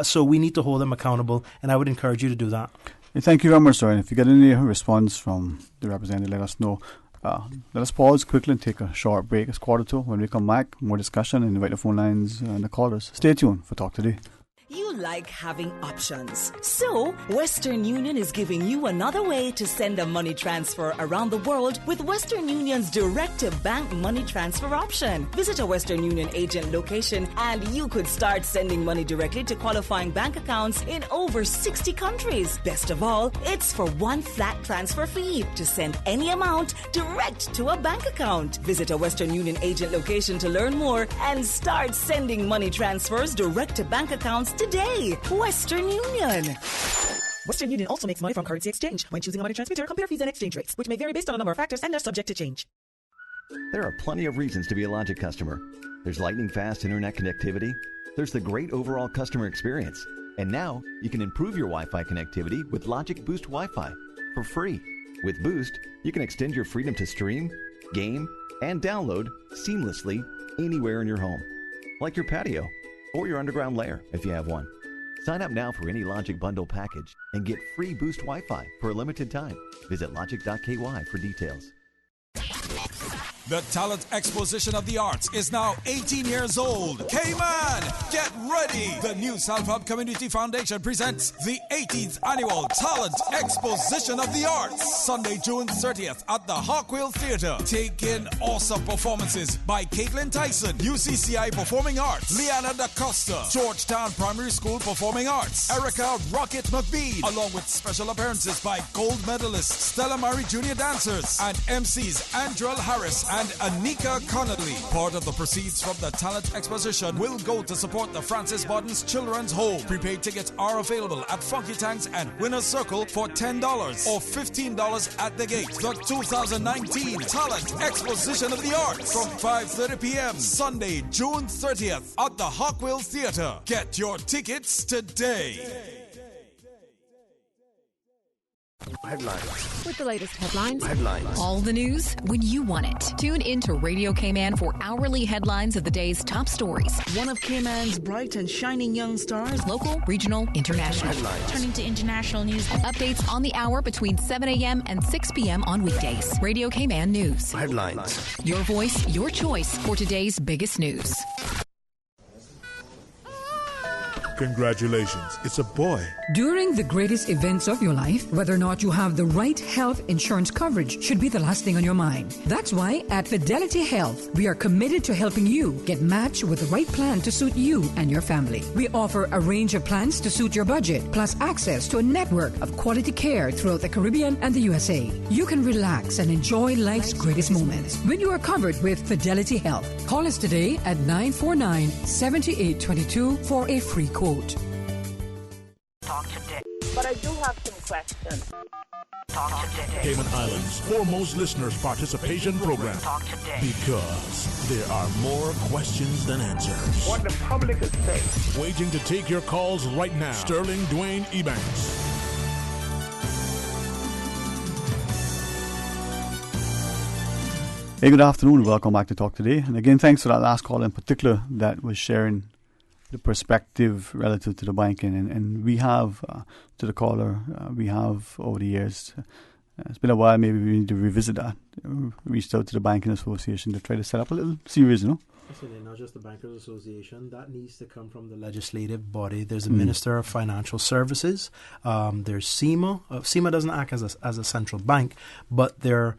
So we need to hold them accountable, and I would encourage you to do that. Thank you very much, sir. And if you get any response from the representative, let us know. Let us pause quickly and take a short break. It's 1:45. When we come back, more discussion and invite the phone lines and the callers. Stay tuned for Talk Today. You like having options. So, Western Union is giving you another way to send a money transfer around the world with Western Union's direct-to-bank money transfer option. Visit a Western Union agent location and you could start sending money directly to qualifying bank accounts in over 60 countries. Best of all, it's for one flat transfer fee to send any amount direct to a bank account. Visit a Western Union agent location to learn more and start sending money transfers direct to bank accounts today. Western Union. Western Union also makes money from currency exchange. When choosing a money transmitter, compare fees and exchange rates, which may vary based on a number of factors and are subject to change. There are plenty of reasons to be a Logic customer. There's lightning fast internet connectivity. There's the great overall customer experience. And now you can improve your Wi-Fi connectivity with Logic Boost Wi-Fi for free. With Boost, you can extend your freedom to stream, game, and download seamlessly anywhere in your home, like your patio or your underground lair if you have one. Sign up now for any Logic Bundle package and get free Boost Wi-Fi for a limited time. Visit logic.ky for details. The Talent Exposition of the Arts is now 18 years old. K-Man, get ready! The new South Hub Community Foundation presents the 18th Annual Talent Exposition of the Arts. Sunday, June 30th at the Hawkwheel Theatre. Take in awesome performances by Caitlin Tyson, UCCI Performing Arts, Liana Da Costa, Georgetown Primary School Performing Arts, Erica Rocket McBean, along with special appearances by gold medalists Stella Marie Junior Dancers and MCs Andrel Harris and Anika Connolly. Part of the proceeds from the Talent Exposition will go to support the Francis Bodden's Children's Home. Prepaid tickets are available at Funky Tanks and Winner's Circle for $10 or $15 at the gate. The 2019 Talent Exposition of the Arts from 5:30 p.m. Sunday, June 30th at the Hawkwheel Theatre. Get your tickets today. Headlines. With the latest headlines. Headlines. All the news when you want it. Tune in to Radio K-Man for hourly headlines of the day's top stories. One of K-Man's bright and shining young stars. Local, regional, international. Headlines. Turning to international news. Updates on the hour between 7 a.m. and 6 p.m. on weekdays. Radio K-Man News. Headlines. Your voice, your choice for today's biggest news. Congratulations, it's a boy. During the greatest events of your life, whether or not you have the right health insurance coverage should be the last thing on your mind. That's why at Fidelity Health, we are committed to helping you get matched with the right plan to suit you and your family. We offer a range of plans to suit your budget, plus access to a network of quality care throughout the Caribbean and the USA. You can relax and enjoy life's greatest moments when you are covered with Fidelity Health. Call us today at 949-7822 for a free quote. Talk today. But I do have some questions. Talk today. Cayman Islands' foremost listeners' participation program. Talk today. Because there are more questions than answers. What the public is saying. Waiting to take your calls right now. Sterling Dwayne Ebanks. Hey, good afternoon. Welcome back to Talk Today. And again, thanks for that last call in particular that was sharing the perspective relative to the banking. And we have, to the caller, we have over the years, it's been a while, maybe we need to revisit that. Reached out to the Banking Association to try to set up a little series, you know? Actually, not just the Bankers Association. That needs to come from the legislative body. There's a Minister of Financial Services. There's SEMA. SEMA doesn't act as a central bank, but there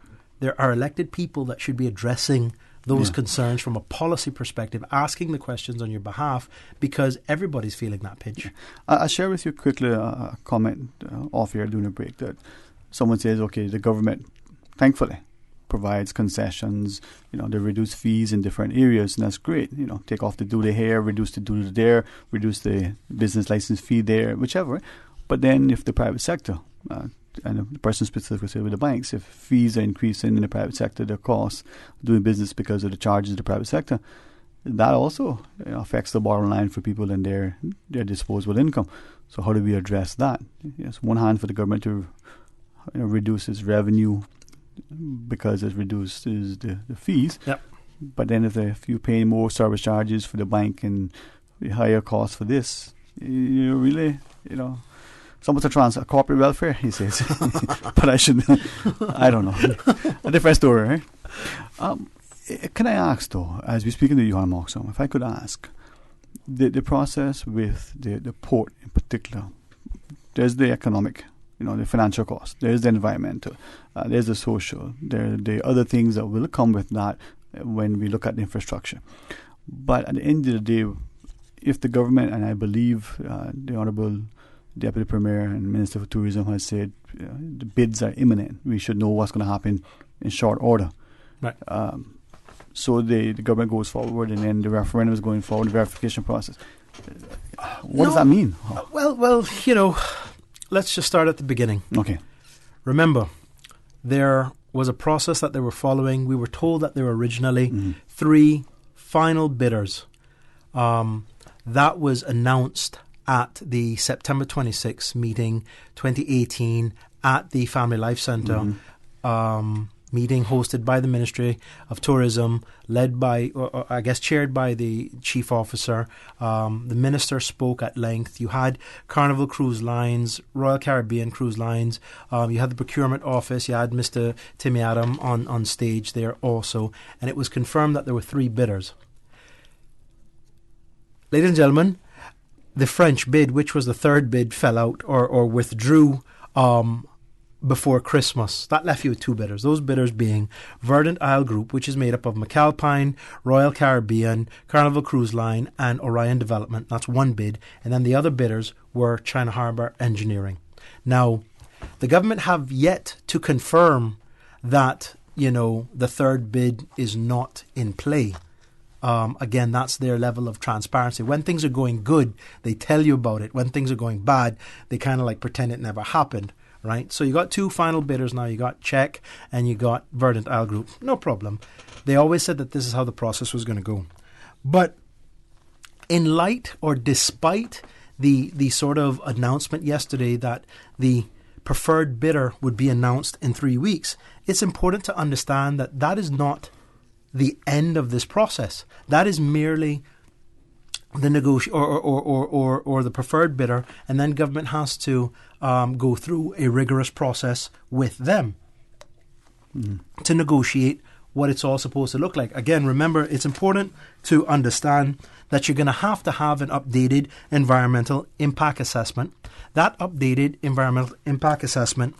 are elected people that should be addressing those concerns from a policy perspective, asking the questions on your behalf, because everybody's feeling that pinch. I'll share with you quickly a comment off here during a break that someone says, okay, the government, thankfully, provides concessions, they reduce fees in different areas, and that's great. Take off the duty here, reduce the duty there, reduce the business license fee there, whichever. But then if the private sector and the person specifically said with the banks, if fees are increasing in the private sector, their costs doing business because of the charges of the private sector, that also affects the bottom line for people and their disposable income. So how do we address that? Yes, one hand for the government to reduce its revenue because it reduces the fees. Yep. But then if you pay more service charges for the bank and higher costs for this, you really, somewhat a corporate welfare, he says. But I don't know. A different story, right? Can I ask, though, as we speak in the Johan Moxham, if I could ask, the process with the port in particular, there's the economic, the financial cost, there's the environmental, there's the social, there are the other things that will come with that when we look at the infrastructure. But at the end of the day, if the government, and I believe the Honourable Deputy Premier and Minister for Tourism has said the bids are imminent, we should know what's going to happen in short order. Right. So the government goes forward, and then the referendum is going forward, the verification process. What does that mean? Well, let's just start at the beginning. Okay. Remember, there was a process that they were following. We were told that there were originally 3 final bidders. That was announced at the September 26th meeting, 2018, at the Family Life Centre. Meeting hosted by the Ministry of Tourism, led by, or I guess chaired by the Chief Officer. The Minister spoke at length. You had Carnival Cruise Lines, Royal Caribbean Cruise Lines. You had the Procurement Office. You had Mr. Timmy Adam on stage there also. And it was confirmed that there were 3 bidders. Ladies and gentlemen, the French bid, which was the 3rd bid, fell out or withdrew before Christmas. That left you with 2 bidders. Those bidders being Verdant Isle Group, which is made up of McAlpine, Royal Caribbean, Carnival Cruise Line, and Orion Development. That's 1 bid. And then the other bidders were China Harbour Engineering. Now, the government have yet to confirm that, the 3rd bid is not in play. Again, that's their level of transparency. When things are going good, they tell you about it. When things are going bad, they kind of pretend it never happened. Right, so you got 2 final bidders now. You got Czech and you got Verdant Isle Group. No problem. They always said that this is how the process was going to go. But in light or despite the sort of announcement yesterday that the preferred bidder would be announced in 3 weeks, it's important to understand that that is not the end of this process. That is merely the or the preferred bidder, and then government has to go through a rigorous process with them to negotiate what it's all supposed to look like. Again, remember, it's important to understand that you're going to have an updated environmental impact assessment. That updated environmental impact assessment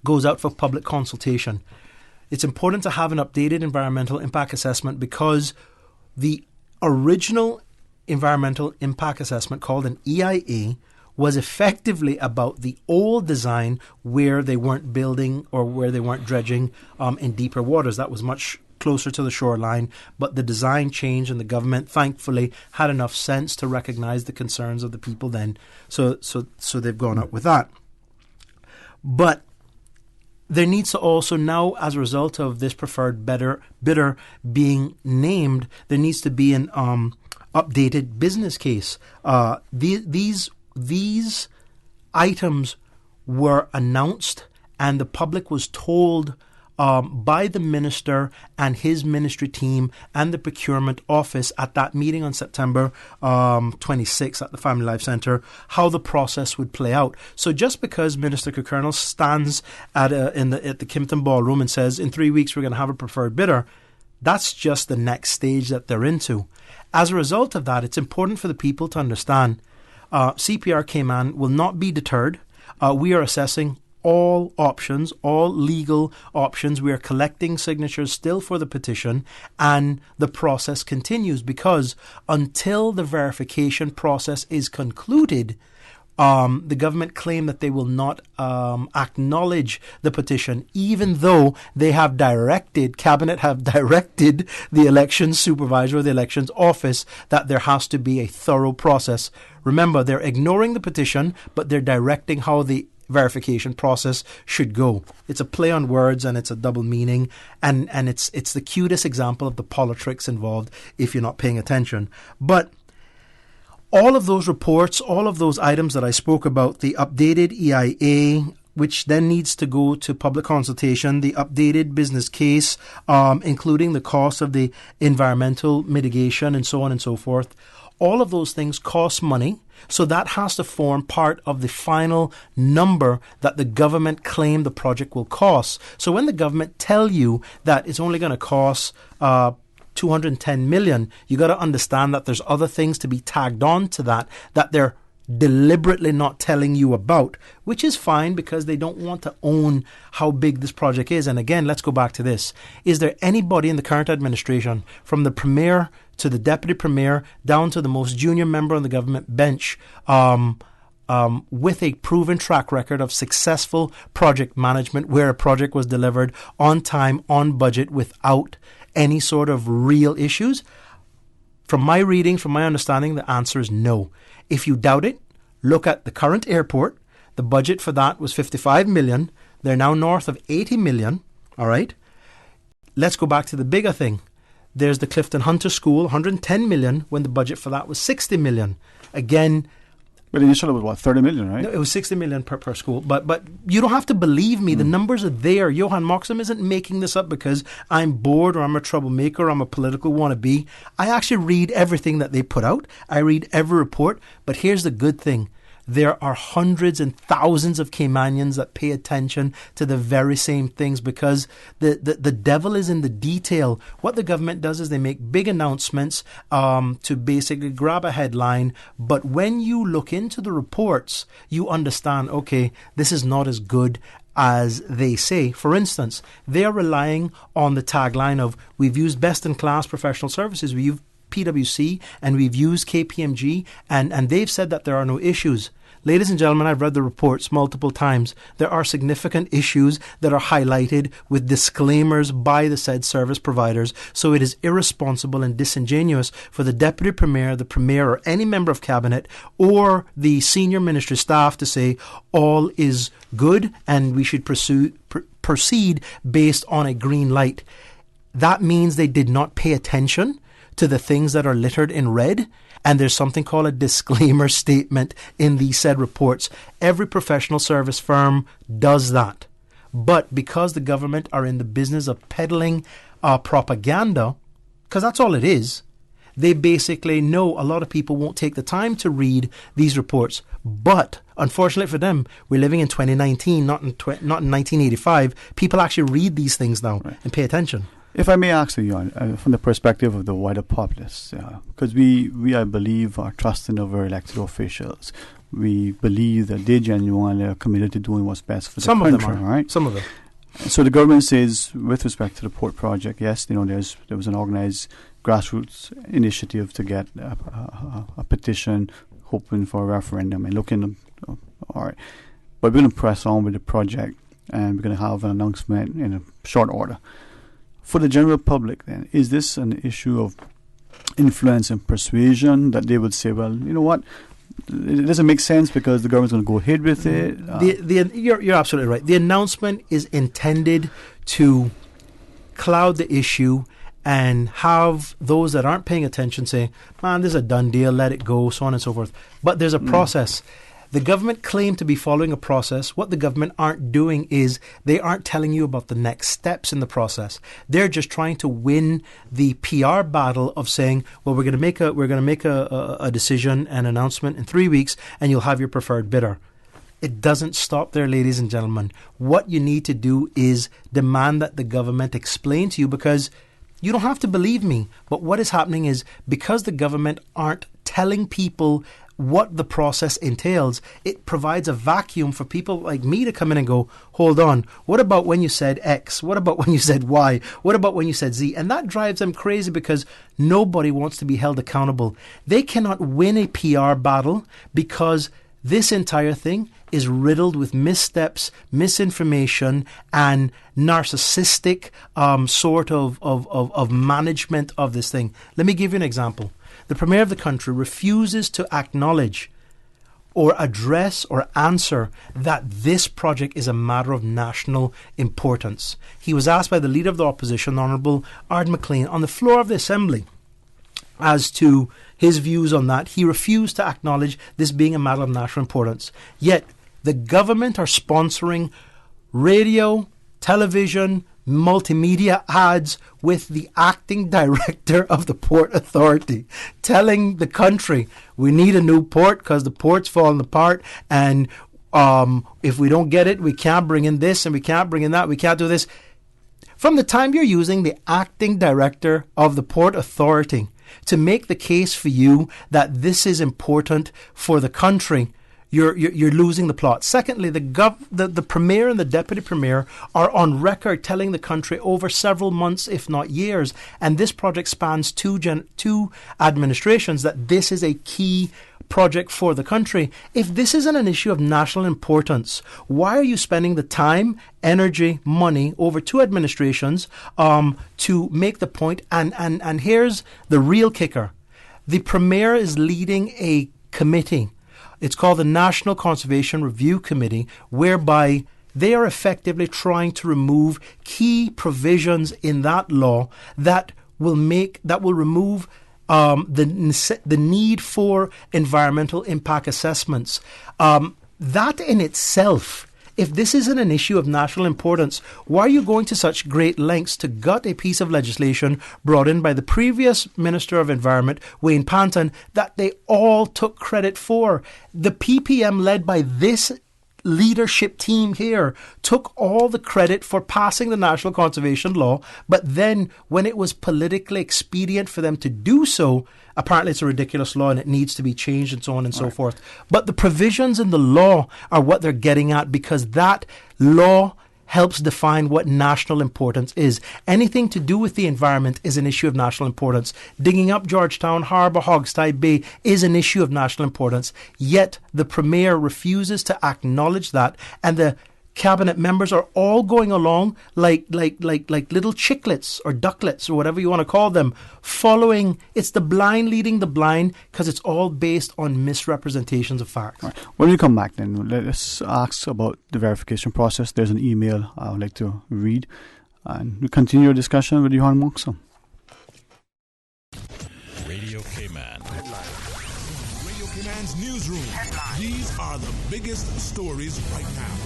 goes out for public consultation. It's important to have an updated environmental impact assessment because the original environmental impact assessment, called an EIA, was effectively about the old design where they weren't building or where they weren't dredging in deeper waters. That was much closer to the shoreline, but the design changed, and the government thankfully had enough sense to recognize the concerns of the people then. So they've gone up with that. But there needs to also now, as a result of this preferred bidder being named, there needs to be an updated business case. These items were announced, and the public was told by the minister and his ministry team and the procurement office at that meeting on September 26th at the Family Life Centre how the process would play out. So just because Minister Kirkernel stands at the Kimpton Ballroom and says in 3 weeks we're going to have a preferred bidder, that's just the next stage that they're into. As a result of that, it's important for the people to understand CPR Cayman will not be deterred. We are assessing all options, all legal options. We are collecting signatures still for the petition, and the process continues because until the verification process is concluded, the government claim that they will not acknowledge the petition, even though Cabinet have directed the elections supervisor or the elections office that there has to be a thorough process. Remember, they're ignoring the petition, but they're directing how the verification process should go. It's a play on words and it's a double meaning, and it's the cutest example of the politics involved if you're not paying attention. But all of those reports, all of those items that I spoke about, the updated EIA, which then needs to go to public consultation, the updated business case, including the cost of the environmental mitigation and so on and so forth. All of those things cost money, so that has to form part of the final number that the government claim the project will cost. So when the government tell you that it's only going to cost 210 million, you got to understand that there's other things to be tagged on to that they're deliberately not telling you about, which is fine because they don't want to own how big this project is. And again, let's go back to this. Is there anybody in the current administration, from the Premier to the Deputy Premier down to the most junior member on the government bench, with a proven track record of successful project management where a project was delivered on time, on budget, without any sort of real issues? From my reading, from my understanding, the answer is no. If you doubt it, look at the current airport. The budget for that was 55 million. They're now north of 80 million. All right. Let's go back to the bigger thing. There's the Clifton Hunter School, 110 million, when the budget for that was 60 million. Again, but initially it was what, 30 million, right? No, it was 60 million per school. But you don't have to believe me. The numbers are there. Johan Moxham isn't making this up because I'm bored or I'm a troublemaker or I'm a political wannabe. I actually read everything that they put out. I read every report. But here's the good thing. There are hundreds and thousands of Caymanians that pay attention to the very same things because the devil is in the detail. What the government does is they make big announcements to basically grab a headline. But when you look into the reports, you understand, okay, this is not as good as they say. For instance, they are relying on the tagline of, we've used best-in-class professional services. We use PwC and we've used KPMG and they've said that there are no issues. Ladies and gentlemen, I've read the reports multiple times. There are significant issues that are highlighted with disclaimers by the said service providers. So it is irresponsible and disingenuous for the Deputy Premier, the Premier or any member of Cabinet or the senior ministry staff to say all is good and we should proceed based on a green light. That means they did not pay attention to the things that are littered in red, and there's something called a disclaimer statement in these said reports. Every professional service firm does that. But because the government are in the business of peddling propaganda, because that's all it is, they basically know a lot of people won't take the time to read these reports. But unfortunately for them, we're living in 2019, not in 1985. People actually read these things now and pay attention. If I may ask you, Jan, from the perspective of the wider populace, because we, I believe, are trusting of our elected officials. We believe that they genuinely are committed to doing what's best for the country. Some of them are, right? Some of them. So the government says, with respect to the port project, yes, there was an organised grassroots initiative to get a petition, hoping for a referendum and looking. All right, but we're going to press on with the project, and we're going to have an announcement in a short order. For the general public, then, is this an issue of influence and persuasion that they would say, well, you know what, it doesn't make sense because the government's going to go ahead with it? You're absolutely right. The announcement is intended to cloud the issue and have those that aren't paying attention say, man, this is a done deal, let it go, so on and so forth. But there's a process. The government claim to be following a process. What the government aren't doing is they aren't telling you about the next steps in the process. They're just trying to win the PR battle of saying, well, we're going to make a decision, an announcement in 3 weeks, and you'll have your preferred bidder. It doesn't stop there, ladies and gentlemen. What you need to do is demand that the government explain to you, because you don't have to believe me, but what is happening is because the government aren't telling people what the process entails, it provides a vacuum for people like me to come in and go, hold on, what about when you said X? What about when you said Y? What about when you said Z? And that drives them crazy because nobody wants to be held accountable. They cannot win a PR battle because this entire thing is riddled with missteps, misinformation, and narcissistic sort of management of this thing. Let me give you an example. The Premier of the country refuses to acknowledge or address or answer that this project is a matter of national importance. He was asked by the Leader of the Opposition, Honourable Ard McLean, on the floor of the Assembly as to his views on that. He refused to acknowledge this being a matter of national importance. Yet the government are sponsoring radio, television, multimedia ads with the acting director of the Port Authority telling the country we need a new port because the port's falling apart, and if we don't get it, we can't bring in this and we can't bring in that, we can't do this. From the time you're using the acting director of the Port Authority to make the case for you that this is important for the country, you're losing the plot. Secondly, the Premier and the Deputy Premier are on record telling the country over several months, if not years, and this project spans two administrations, that this is a key project for the country. If this isn't an issue of national importance, why are you spending the time, energy, money over two administrations to make the point? And here's the real kicker. The Premier is leading a committee. It's called the National Conservation Review Committee, whereby they are effectively trying to remove key provisions in that law that will remove the need for environmental impact assessments. That in itself, if this isn't an issue of national importance, why are you going to such great lengths to gut a piece of legislation brought in by the previous Minister of Environment, Wayne Panton, that they all took credit for? The PPM led by this leadership team here took all the credit for passing the National Conservation Law, but then when it was politically expedient for them to do so, apparently it's a ridiculous law and it needs to be changed and so on and so forth. But the provisions in the law are what they're getting at, because that law helps define what national importance is. Anything to do with the environment is an issue of national importance. Digging up Georgetown Harbour, Hogstye Bay is an issue of national importance. Yet the Premier refuses to acknowledge that, and the cabinet members are all going along like little chicklets or ducklets or whatever you want to call them, following. It's the blind leading the blind, because it's all based on misrepresentations of facts. Right. When we come back, then let's ask about the verification process. There's an email I would like to read, and we continue our discussion with Johan Moxham. Radio K-Man. Radio K-Man's newsroom. These are the biggest stories right now.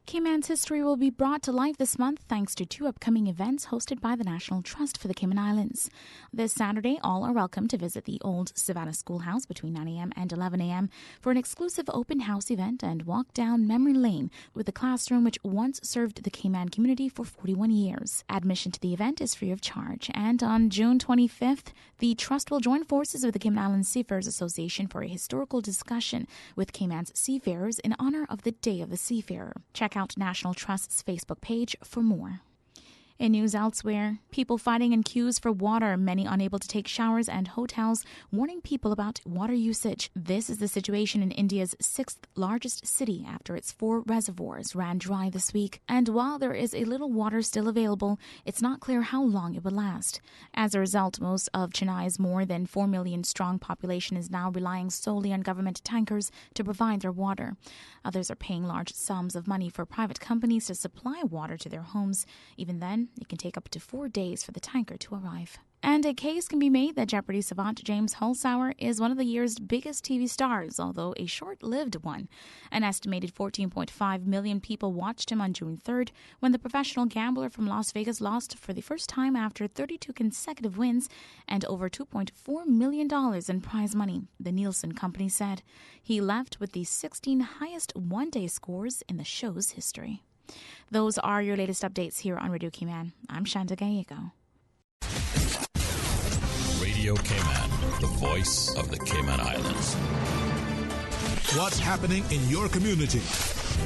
Cayman's history will be brought to life this month thanks to two upcoming events hosted by the National Trust for the Cayman Islands. This Saturday, all are welcome to visit the Old Savannah Schoolhouse between 9 a.m. and 11 a.m. for an exclusive open house event and walk down memory lane with the classroom which once served the Cayman community for 41 years. Admission to the event is free of charge, and on June 25th, the Trust will join forces with the Cayman Islands Seafarers Association for a historical discussion with Cayman's seafarers in honor of the Day of the Seafarer. Check out National Trust's Facebook page for more. In news elsewhere, people fighting in queues for water, many unable to take showers, and hotels warning people about water usage. This is the situation in India's sixth largest city after its 4 reservoirs ran dry this week. And while there is a little water still available, it's not clear how long it will last. As a result, most of Chennai's more than 4 million strong population is now relying solely on government tankers to provide their water. Others are paying large sums of money for private companies to supply water to their homes. Even then, it can take up to 4 days for the tanker to arrive. And a case can be made that Jeopardy savant James Holzhauer is one of the year's biggest TV stars, although a short-lived one. An estimated 14.5 million people watched him on June 3rd when the professional gambler from Las Vegas lost for the first time after 32 consecutive wins and over $2.4 million in prize money, the Nielsen company said. He left with the 16 highest one-day scores in the show's history. Those are your latest updates here on Radio Cayman. I'm Shanda Gallego. Radio Cayman, the voice of the Cayman Islands. What's happening in your community?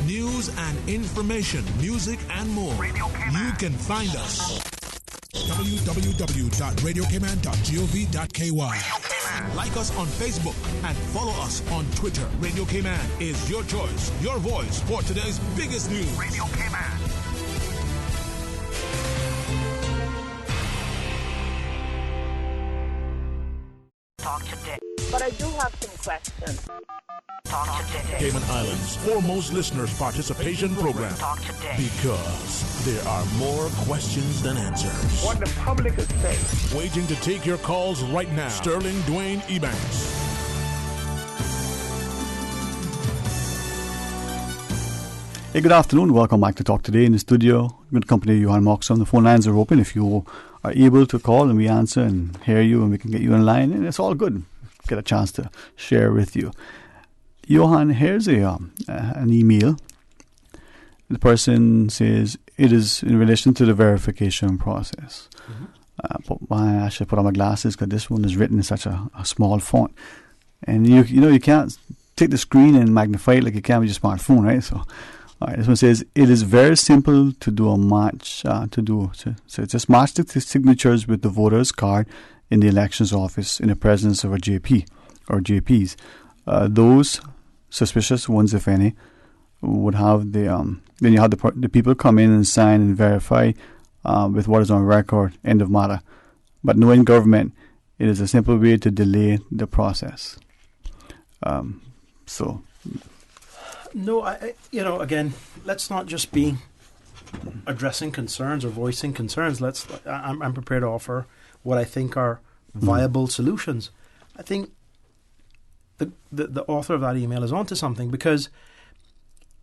News and information, music and more. You can find us. www.radiocayman.gov.ky. Like us on Facebook and follow us on Twitter. Radio Cayman is your choice, your voice for today's biggest news. Radio Cayman. Talk today. But I do have some questions. Talk today. Cayman Islands' foremost listeners participation program. Talk today. Because there are more questions than answers. What the public is saying. Waiting to take your calls right now. Sterling Dwayne Ebanks. Hey, good afternoon. Welcome back to Talk Today in the studio. Good company, Johan Moxon. The phone lines are open if you are able to call and we answer and hear you and we can get you in line. And it's all good. Get a chance to share with you. Johan, here's an email. The person says it is in relation to the verification process. I should put on my glasses because this one is written in such a small font. And you can't take the screen and magnify it like you can with your smartphone, right? So, all right, this one says it is very simple to do a match. So just match the signatures with the voter's card in the elections office in the presence of a JP or JPs. Those suspicious ones, if any, would have then you have the people come in and sign and verify with what is on record. End of matter. But knowing government, it is a simple way to delay the process. No, again, let's not just be addressing concerns or voicing concerns. I'm prepared to offer what I think are viable solutions. I think the author of that email is onto something, because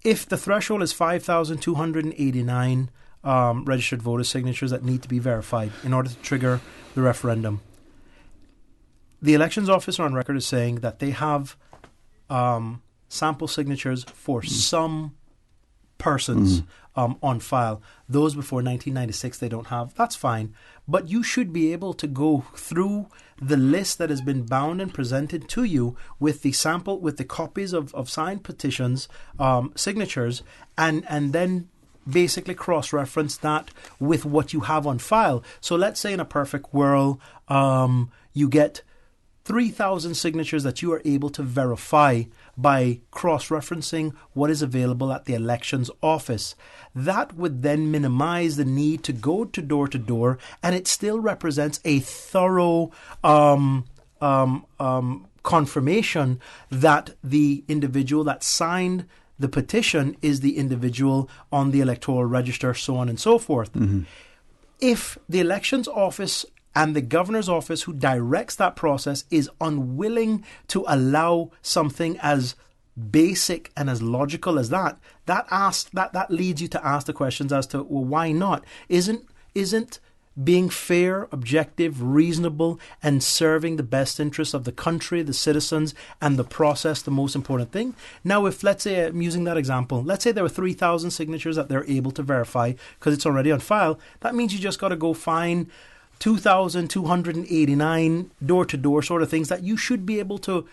if the threshold is 5,289 registered voter signatures that need to be verified in order to trigger the referendum, the elections officer on record is saying that they have sample signatures for some persons on file. Those before 1996 they don't have. That's fine. But you should be able to go through the list that has been bound and presented to you with the sample, with the copies of signed petitions, signatures, and then basically cross-reference that with what you have on file. So let's say in a perfect world, you get 3,000 signatures that you are able to verify by cross-referencing what is available at the elections office. That would then minimize the need to go to door, and it still represents a thorough confirmation that the individual that signed the petition is the individual on the electoral register, so on and so forth. If the elections office and the governor's office who directs that process is unwilling to allow something as basic and as logical as that leads you to ask the questions as to, well, why not? Isn't being fair, objective, reasonable, and serving the best interests of the country, the citizens, and the process the most important thing? Now, if, let's say, I'm using that example, let's say there were 3,000 signatures that they're able to verify because it's already on file, that means you just got to go find 2,289 door-to-door sort of things that you should be able to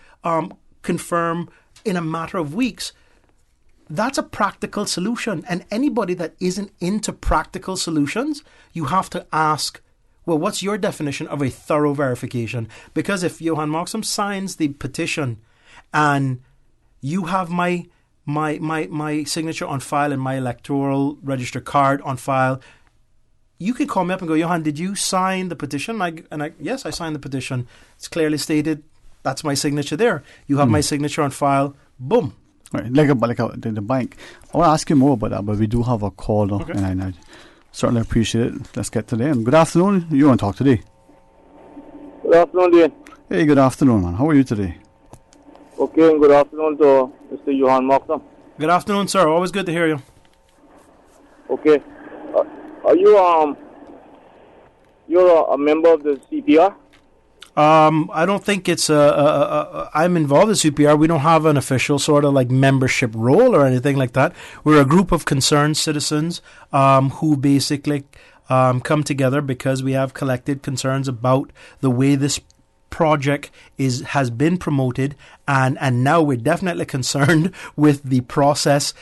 confirm in a matter of weeks. That's a practical solution. And anybody that isn't into practical solutions, you have to ask, well, what's your definition of a thorough verification? Because if Johan Moxham signs the petition and you have my signature on file and my electoral register card on file, you can call me up and go, Johan, did you sign the petition? Yes, I signed the petition. It's clearly stated. That's my signature there. You have my signature on file. Boom. Right, like the bank. I want to ask you more about that, but we do have a call, though, okay. And I certainly appreciate it. Let's get to them. Good afternoon. You want to talk today? Good afternoon, Dean. Hey, good afternoon, man. How are you today? Okay, and good afternoon to Mr. Johan Moxham. Good afternoon, sir. Always good to hear you. Okay. Are you you're a member of the CPR? I don't think it's I'm involved in CPR. We don't have an official sort of like membership role or anything like that. We're a group of concerned citizens who basically come together because we have collected concerns about the way this project has been promoted, and now we're definitely concerned with the process,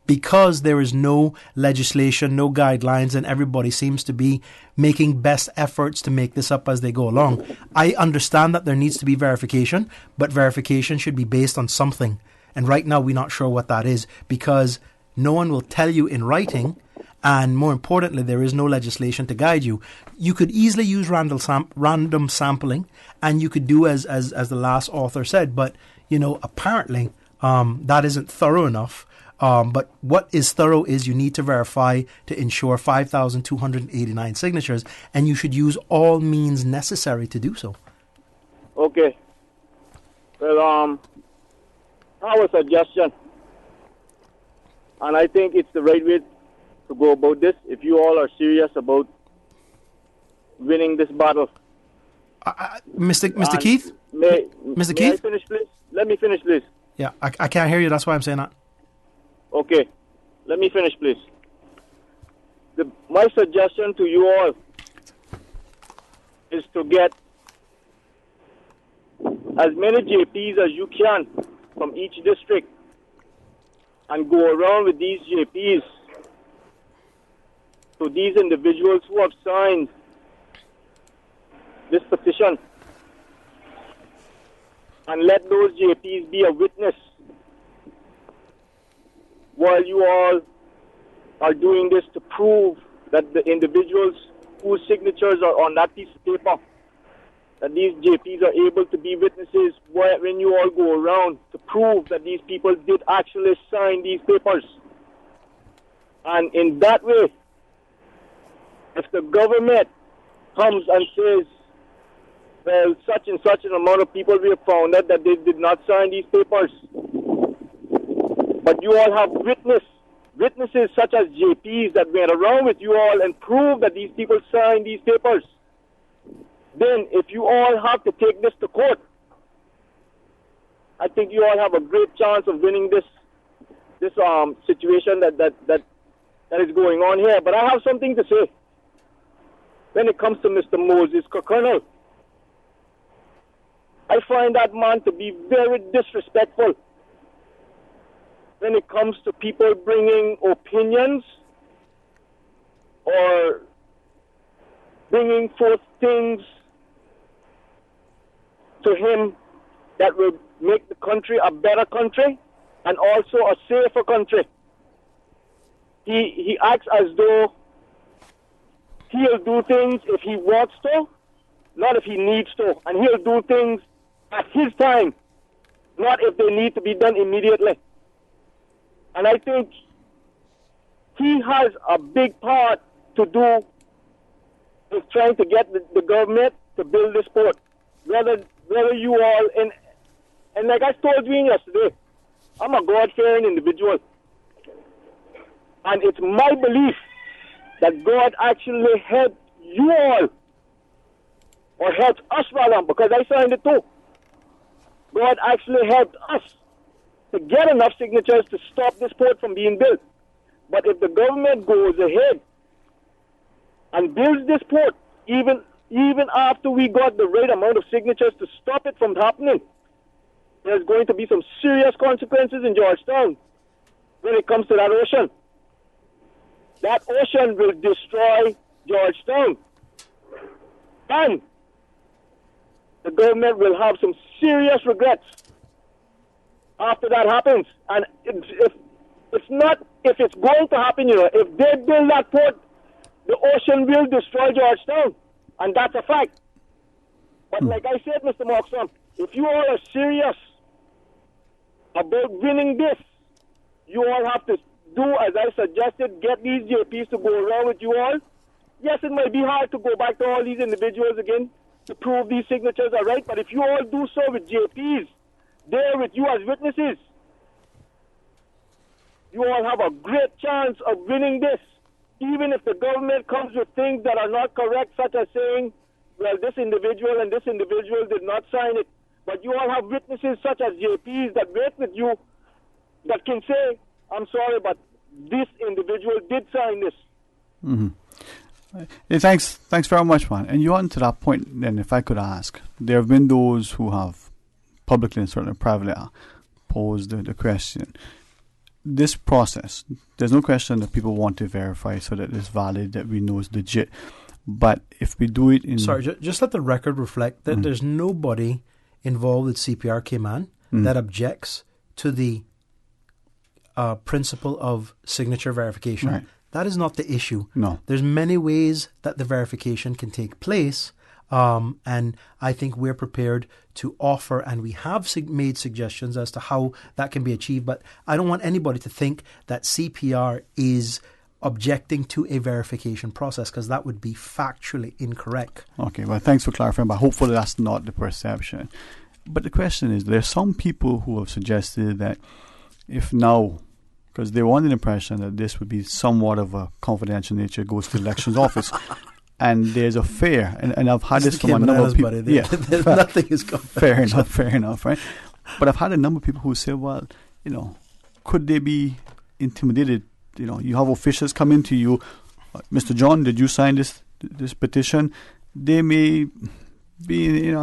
because there is no legislation, no guidelines, and everybody seems to be making best efforts to make this up as they go along. I understand that there needs to be verification, but verification should be based on something. And right now we're not sure what that is, because no one will tell you in writing, And more importantly, there is no legislation to guide you. You could easily use random sampling, and you could do as the last author said. But, apparently that isn't thorough enough. But what is thorough is you need to verify to ensure 5,289 signatures, and you should use all means necessary to do so. Okay. Well, I have a suggestion, and I think it's the right way to go about this. If you all are serious about winning this battle, Mr. Keith, Mr. Keith, may I finish, please? Let me finish, please. Yeah, I can't hear you. That's why I'm saying that. Okay, let me finish, please. My suggestion to you all is to get as many JPs as you can from each district and go around with these JPs to these individuals who have signed this petition, and let those JPs be a witness while you all are doing this to prove that the individuals whose signatures are on that piece of paper, that these JPs are able to be witnesses when you all go around to prove that these people did actually sign these papers. And in that way, if the government comes and says, well, such and such an amount of people we have found out that they did not sign these papers, but you all have witnesses such as JPs that went around with you all and prove that these people signed these papers, then if you all have to take this to court, I think you all have a great chance of winning this situation that is going on here. But I have something to say when it comes to Mr. Moses Colonel. I find that man to be very disrespectful when it comes to people bringing opinions or bringing forth things to him that will make the country a better country and also a safer country. He acts as though he'll do things if he wants to, not if he needs to. And he'll do things at his time, not if they need to be done immediately. And I think he has a big part to do with trying to get the government to build this port. Whether you all, and like I told you yesterday, I'm a God-fearing individual. And it's my belief that God actually helped you all, or helped us rather, because I signed it too. God actually helped us to get enough signatures to stop this port from being built. But if the government goes ahead and builds this port, even after we got the right amount of signatures to stop it from happening, there's going to be some serious consequences in Georgetown when it comes to that ocean. That ocean will destroy Georgetown. And the government will have some serious regrets after that happens. And if it's going to happen, if they build that port, the ocean will destroy Georgetown. And that's a fact. But like I said, Mr. Moxham, if you all are serious about winning this, you all have to do as I suggested, get these JPs to go around with you all. Yes, it might be hard to go back to all these individuals again to prove these signatures are right, but if you all do so with JPs there with you as witnesses, you all have a great chance of winning this. Even if the government comes with things that are not correct, such as saying, well, this individual and this individual did not sign it, but you all have witnesses such as JPs that wait with you that can say, I'm sorry, but this individual did sign this. Mm-hmm. Yeah, thanks very much, man. And you on to that point, then, if I could ask, there have been those who have publicly and certainly privately posed the question. This process, there's no question that people want to verify so that it's valid, that we know it's legit. But if we do it in... Sorry, just let the record reflect that there's nobody involved with CPR Cayman that objects to the principle of signature verification. Right. That is not the issue. No. There's many ways that the verification can take place. And I think we're prepared to offer, and we have made suggestions as to how that can be achieved. But I don't want anybody to think that CPR is objecting to a verification process, because that would be factually incorrect. Okay, well, thanks for clarifying, but hopefully that's not the perception. But the question is, there's some people who have suggested that if now, because they want an impression that this would be somewhat of a confidential nature, goes to the elections office. And there's a fear, and I've had this from a number of people. Yeah, nothing is confidential. Fair enough, right? But I've had a number of people who say, well, could they be intimidated? You have officials come into you, Mr. John, did you sign this petition? They may be,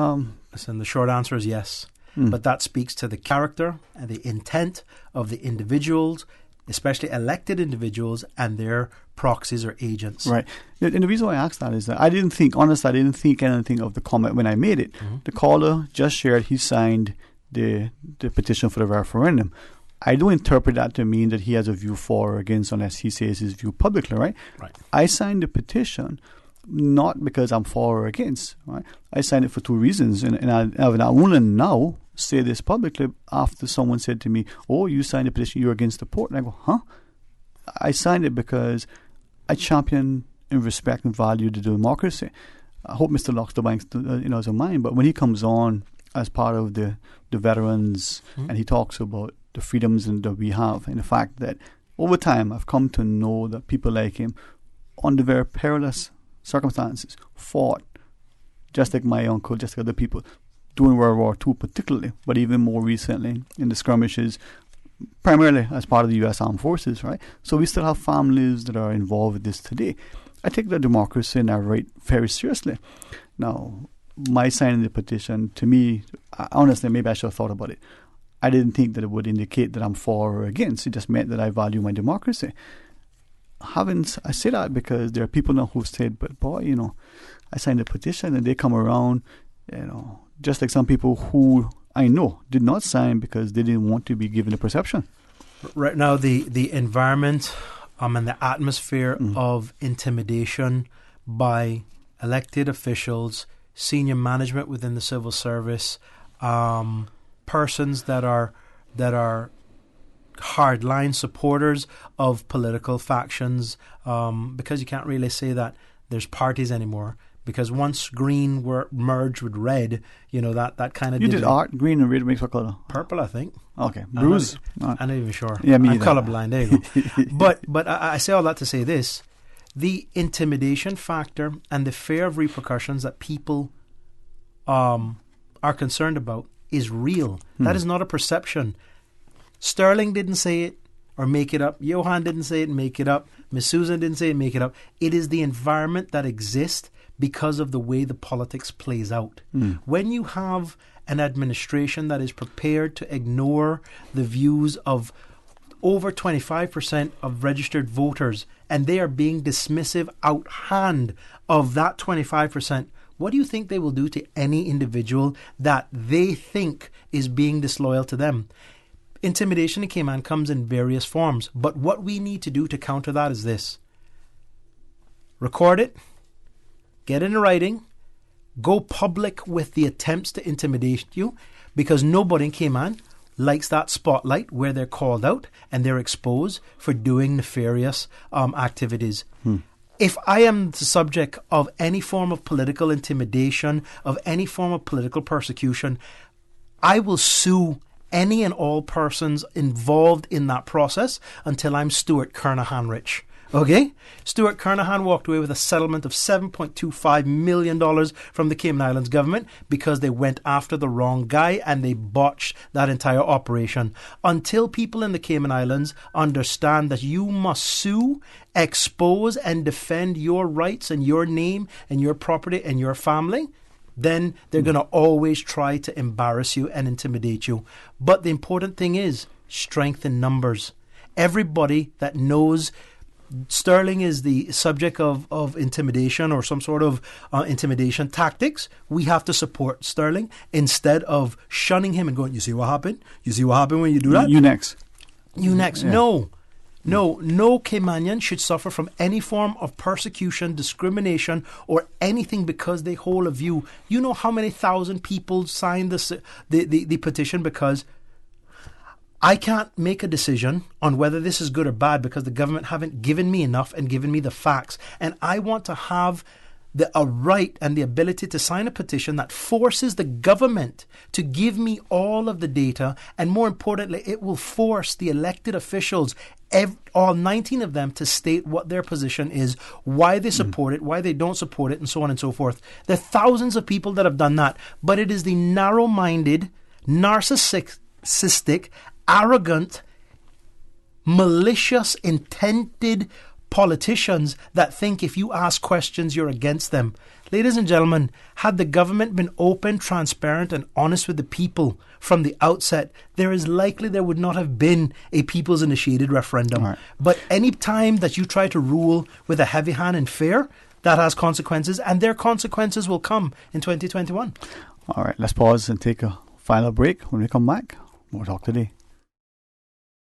Listen, the short answer is yes. But that speaks to the character and the intent of the individuals, especially elected individuals and their proxies or agents. Right. And the reason why I asked that is that I didn't think anything of the comment when I made it. Mm-hmm. The caller just shared he signed the petition for the referendum. I don't interpret that to mean that he has a view for or against unless he says his view publicly, right? Right. I signed the petition not because I'm for or against, right? I signed it for two reasons. And I only now say this publicly after someone said to me, oh, you signed the petition, you're against the port. And I go, huh? I signed it because I champion and respect and value the democracy. I hope Mr. Ebanks is in mind, but when he comes on as part of the veterans and he talks about the freedoms that we have and the fact that over time I've come to know that people like him under very perilous circumstances fought, just like my uncle, just like other people, during World War II particularly, but even more recently in the skirmishes, primarily as part of the U.S. Armed Forces, right? So we still have families that are involved with this today. I take the democracy and our right very seriously. Now, my signing the petition, to me, honestly, maybe I should have thought about it. I didn't think that it would indicate that I'm for or against. It just meant that I value my democracy. I say that because there are people now who've said, but boy, I signed a petition and they come around, just like some people who I know did not sign because they didn't want to be given a perception. Right now, the environment and the atmosphere of intimidation by elected officials, senior management within the civil service, persons that are hardline supporters of political factions, because you can't really say that there's parties anymore. Because once green were merged with red, that kind of... You did art, green and red makes what color? Purple, I think. Okay. Bruce? I'm not even sure. Yeah, me I'm either. colorblind, there you go. But I say all that to say this. The intimidation factor and the fear of repercussions that people are concerned about is real. That is not a perception. Sterling didn't say it or make it up. Johan didn't say it and make it up. Miss Susan didn't say it and make it up. It is the environment that exists because of the way the politics plays out. When you have an administration that is prepared to ignore the views of over 25% of registered voters, and they are being dismissive out hand of that 25%, what do you think they will do to any individual that they think is being disloyal to them? Intimidation in Cayman comes in various forms, but what we need to do to counter that is this. Record it, get it in writing, go public with the attempts to intimidate you, because nobody in Cayman likes that spotlight where they're called out and they're exposed for doing nefarious activities. If I am the subject of any form of political intimidation, of any form of political persecution, I will sue any and all persons involved in that process until I'm Stuart Kernahan rich. Okay? Stuart Kernahan walked away with a settlement of $7.25 million from the Cayman Islands government because they went after the wrong guy and they botched that entire operation. Until people in the Cayman Islands understand that you must sue, expose and defend your rights and your name and your property and your family, then they're going to always try to embarrass you and intimidate you. But the important thing is strength in numbers. Everybody that knows Sterling is the subject of intimidation or some sort of intimidation tactics, we have to support Sterling instead of shunning him and going, you see what happened? You see what happened when you do that? You next. You next. Yeah. No Caymanian should suffer from any form of persecution, discrimination, or anything because they hold a view. You know how many thousand people signed the petition because I can't make a decision on whether this is good or bad because the government haven't given me enough and given me the facts. And I want to have a right and the ability to sign a petition that forces the government to give me all of the data, and more importantly, it will force the elected officials, all 19 of them, to state what their position is, why they support it, why they don't support it, and so on and so forth. There are thousands of people that have done that, but it is the narrow-minded, narcissistic, arrogant, malicious, intended politicians that think if you ask questions, you're against them. Ladies and gentlemen, had the government been open, transparent, and honest with the people from the outset, there would not have been a people's initiated referendum. Right. But any time that you try to rule with a heavy hand and fear, that has consequences, and their consequences will come in 2021. All right, let's pause and take a final break. When we come back, more talk today.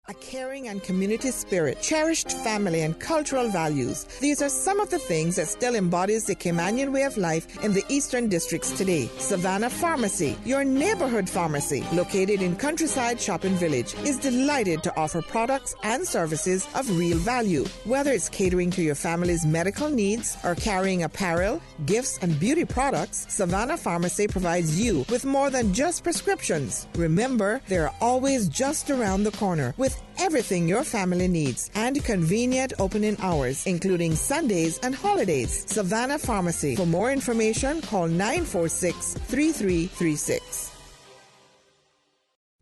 A caring and community spirit, cherished family and cultural values. These are some of the things that still embodies the Caymanian way of life in the Eastern Districts today. Savannah Pharmacy, your neighborhood pharmacy, located in Countryside Shopping Village, is delighted to offer products and services of real value. Whether it's catering to your family's medical needs or carrying apparel, gifts, and beauty products, Savannah Pharmacy provides you with more than just prescriptions. Remember, they're always just around the corner with everything your family needs and convenient opening hours, including Sundays and holidays. Savannah Pharmacy. For more information, call 946-3336.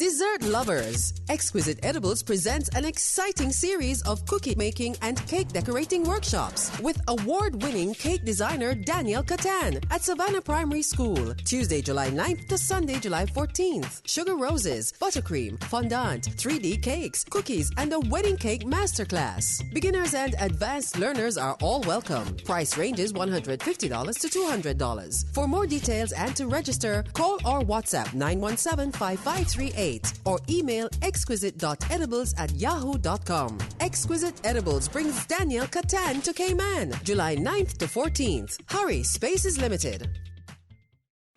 Dessert lovers, Exquisite Edibles presents an exciting series of cookie making and cake decorating workshops with award-winning cake designer Daniel Catan at Savannah Primary School, Tuesday, July 9th to Sunday, July 14th. Sugar roses, buttercream, fondant, 3D cakes, cookies, and a wedding cake masterclass. Beginners and advanced learners are all welcome. Price ranges $150 to $200. For more details and to register, call or WhatsApp 917-5538. or email exquisite.edibles@yahoo.com. Exquisite Edibles brings Daniel Catan to Cayman, July 9th to 14th. Hurry, space is limited.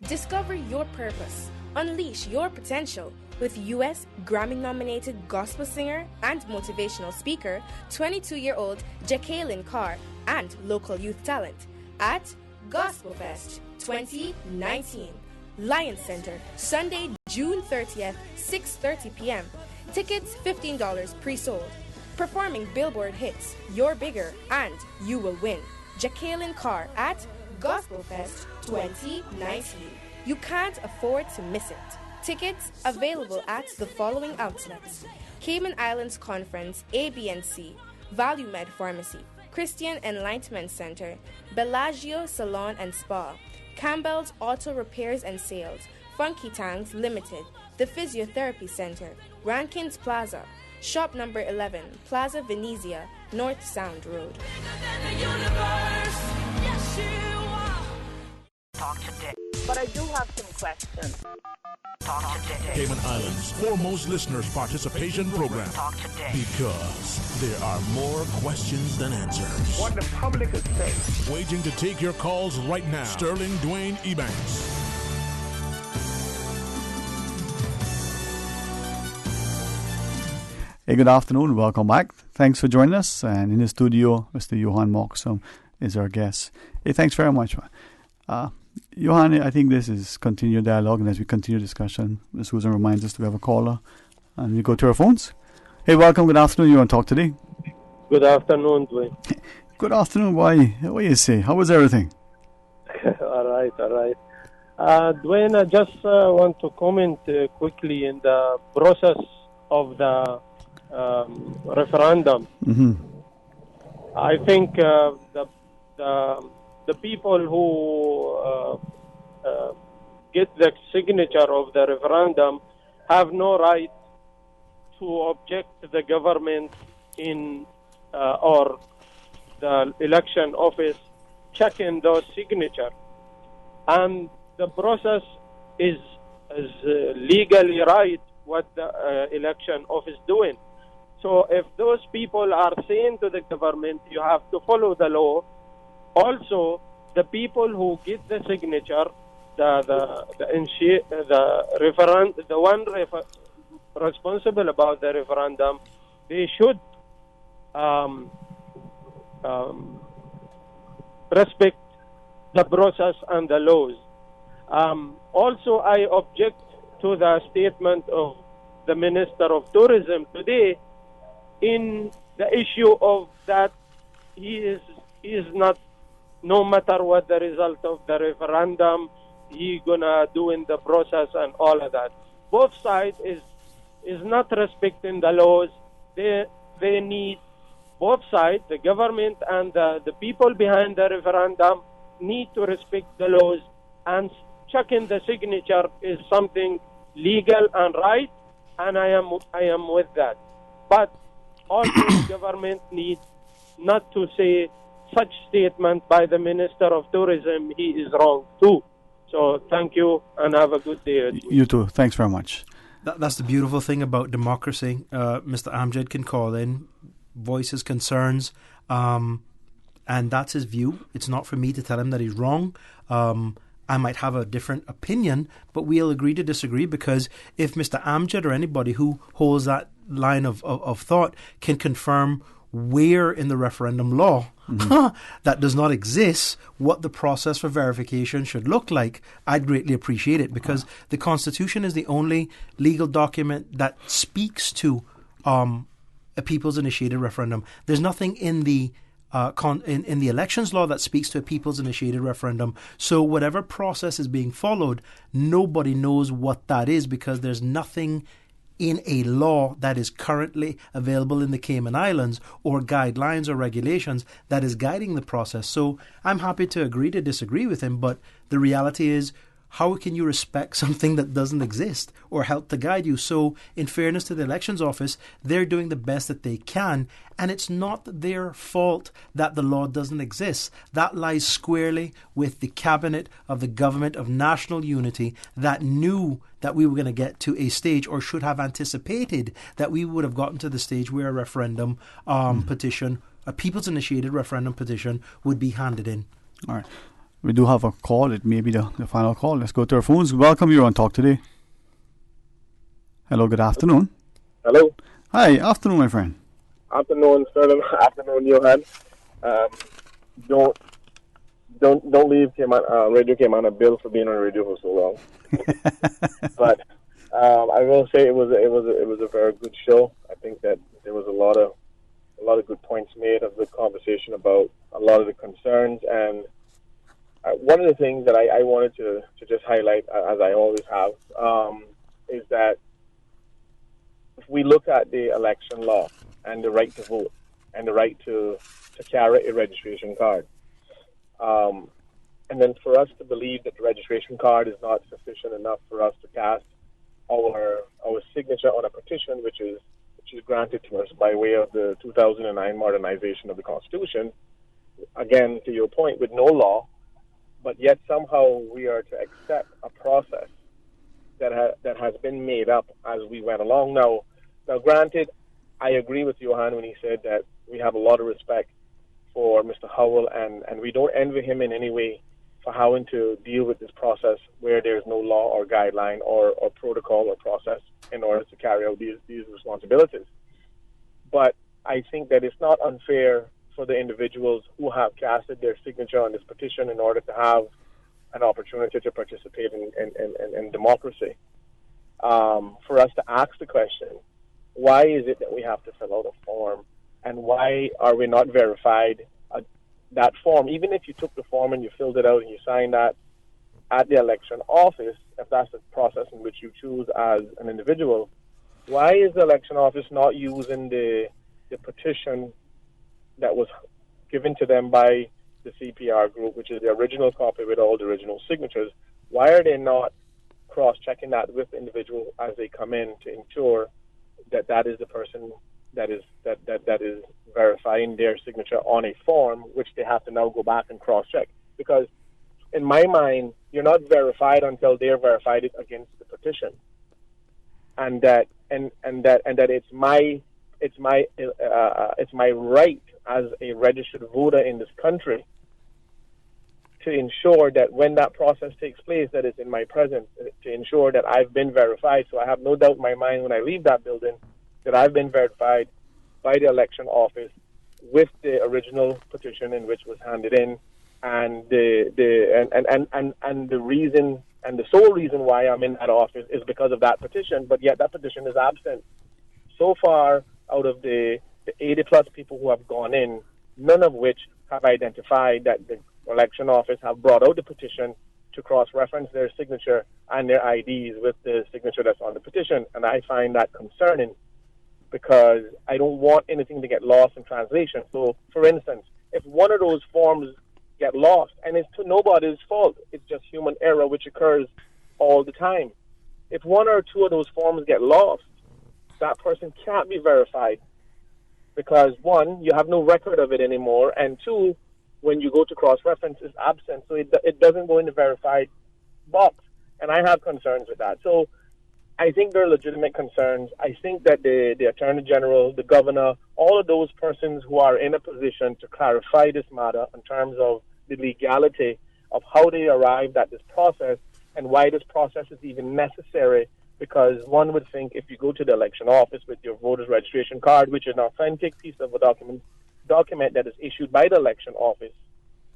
Discover your purpose. Unleash your potential with U.S. Grammy-nominated gospel singer and motivational speaker, 22-year-old Jacqueline Carr, and local youth talent at Gospel Fest 2019. Lion Center, Sunday, June 30th, 6:30 p.m. Tickets $15 pre-sold. Performing Billboard hits, You're Bigger and You Will Win. Jacqueline Carr at Gospel Fest 2019. You can't afford to miss it. Tickets available at the following outlets: Cayman Islands Conference, ABNC, ValueMed Pharmacy, Christian Enlightenment Center, Bellagio Salon and Spa, Campbell's Auto Repairs and Sales, Funky Tanks Limited, the Physiotherapy Center, Rankins Plaza, Shop number 11, Plaza Venezia, North Sound Road. Talk today. But I do have some questions. Talk today. Cayman Islands' foremost listeners' participation program. Talk today. Because there are more questions than answers. What the public is saying. Waiting to take your calls right now. Sterling Dwayne Ebanks. Hey, good afternoon. Welcome back. Thanks for joining us. And in the studio, Mr. Johan Moxham is our guest. Hey, thanks very much. Johan, I think this is continued dialogue, and as we continue discussion, Ms. Susan reminds us to have a caller, and we go to our phones. Hey, welcome. Good afternoon. You want to talk today? Good afternoon, Dwayne. Good afternoon, boy. What do you say? How was everything? All right. Dwayne, I just want to comment quickly in the process of the referendum. Mm-hmm. I think the people who get the signature of the referendum have no right to object to the government in or the election office checking those signatures. And the process is legally right what the election office doing. So if those people are saying to the government, you have to follow the law, also the people who get the signature, responsible about the referendum, they should respect the process and the laws. Also, I object to the statement of the Minister of Tourism today in the issue of that he is not, no matter what the result of the referendum, he gonna do in the process and all of that. Both sides is not respecting the laws. They need both sides, the government and the people behind the referendum, need to respect the laws, and checking the signature is something legal and right, and I am with that. But also the government needs not to say such statement by the Minister of Tourism. He is wrong too. So thank you and have a good day. You too. Thanks very much. That's the beautiful thing about democracy. Mr. Amjad can call in, voice his concerns, and that's his view. It's not for me to tell him that he's wrong. I might have a different opinion, but we'll agree to disagree, because if Mr. Amjad or anybody who holds that line of thought can confirm where in the referendum law that does not exist what the process for verification should look like, I'd greatly appreciate it, because the Constitution is the only legal document that speaks to a people's initiated referendum. There's nothing in the in the elections law that speaks to a people's initiated referendum. So whatever process is being followed, nobody knows what that is, because there's nothing in a law that is currently available in the Cayman Islands, or guidelines or regulations that is guiding the process. So I'm happy to agree to disagree with him, but the reality is, how can you respect something that doesn't exist or help to guide you? So in fairness to the elections office, they're doing the best that they can, and it's not their fault that the law doesn't exist. That lies squarely with the cabinet of the government of national unity that knew that we were going to get to a stage, or should have anticipated that we would have gotten to the stage where a referendum petition, a people's initiated referendum petition, would be handed in. All right. We do have a call. It may be the final call. Let's go to our phones. Welcome, you're on Talk Today. Hello, good afternoon. Hello. Hi, afternoon, my friend. Afternoon, Sterling. Afternoon, Johan. Don't leave Radio Cayman a bill for being on radio for so long. But I will say it was a very good show. I think that there was a lot of good points made, of good conversation about a lot of the concerns. And one of the things that I wanted to just highlight, as I always have, is that if we look at the election law and the right to vote and the right to carry a registration card, and then for us to believe that the registration card is not sufficient enough for us to cast our signature on a petition, which is granted to us by way of the 2009 modernization of the Constitution, again, to your point, with no law, but yet somehow we are to accept a process that has been made up as we went along. Now, granted, I agree with Johan when he said that we have a lot of respect for Mr. Howell, and we don't envy him in any way for having to deal with this process where there's no law or guideline or protocol or process in order to carry out these responsibilities. But I think that it's not unfair for the individuals who have casted their signature on this petition in order to have an opportunity to participate in democracy. For us to ask the question, why is it that we have to fill out a form, and why are we not verified that form? Even if you took the form and you filled it out and you signed that at the election office, if that's the process in which you choose as an individual, why is the election office not using the petition that was given to them by the CPR group, which is the original copy with all the original signatures? Why are they not cross-checking that with the individual as they come in to ensure that that is the person that is verifying their signature on a form, which they have to now go back and cross-check? Because in my mind, you're not verified until they're verified it against the petition, and that it's my it's my right as a registered voter in this country to ensure that when that process takes place, that it's in my presence, to ensure that I've been verified. So I have no doubt in my mind when I leave that building that I've been verified by the election office with the original petition in which was handed in, and the reason and the sole reason why I'm in that office is because of that petition. But yet that petition is absent. So far, out of the 80 plus people who have gone in, none of which have identified that the election office have brought out the petition to cross-reference their signature and their IDs with the signature that's on the petition. And I find that concerning because I don't want anything to get lost in translation. So, for instance, if one of those forms get lost, and it's to nobody's fault, it's just human error which occurs all the time. If one or two of those forms get lost, that person can't be verified because, one, you have no record of it anymore, and two, when you go to cross-reference, it's absent, so it doesn't go in the verified box. And I have concerns with that. So I think there are legitimate concerns. I think that the Attorney General, the Governor, all of those persons who are in a position to clarify this matter in terms of the legality of how they arrived at this process and why this process is even necessary, because one would think if you go to the election office with your voter's registration card, which is an authentic piece of a document that is issued by the election office,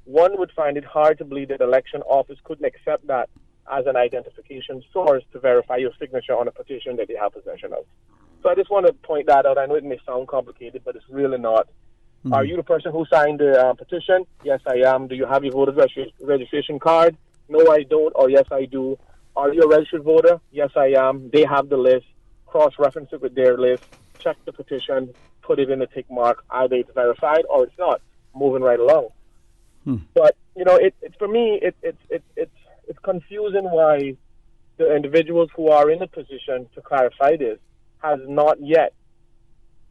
one would find it hard to believe that the election office couldn't accept that as an identification source to verify your signature on a petition that they have possession of. So I just want to point that out. I know it may sound complicated, but it's really not. Mm-hmm. Are you the person who signed the petition? Yes, I am. Do you have your voter's registration card? No, I don't. Or yes, I do. Are you a registered voter? Yes, I am. They have the list. Cross-reference it with their list. Check the petition. Put it in a tick mark. Either it's verified or it's not. Moving right along. But it's for me, it's confusing why the individuals who are in a position to clarify this has not yet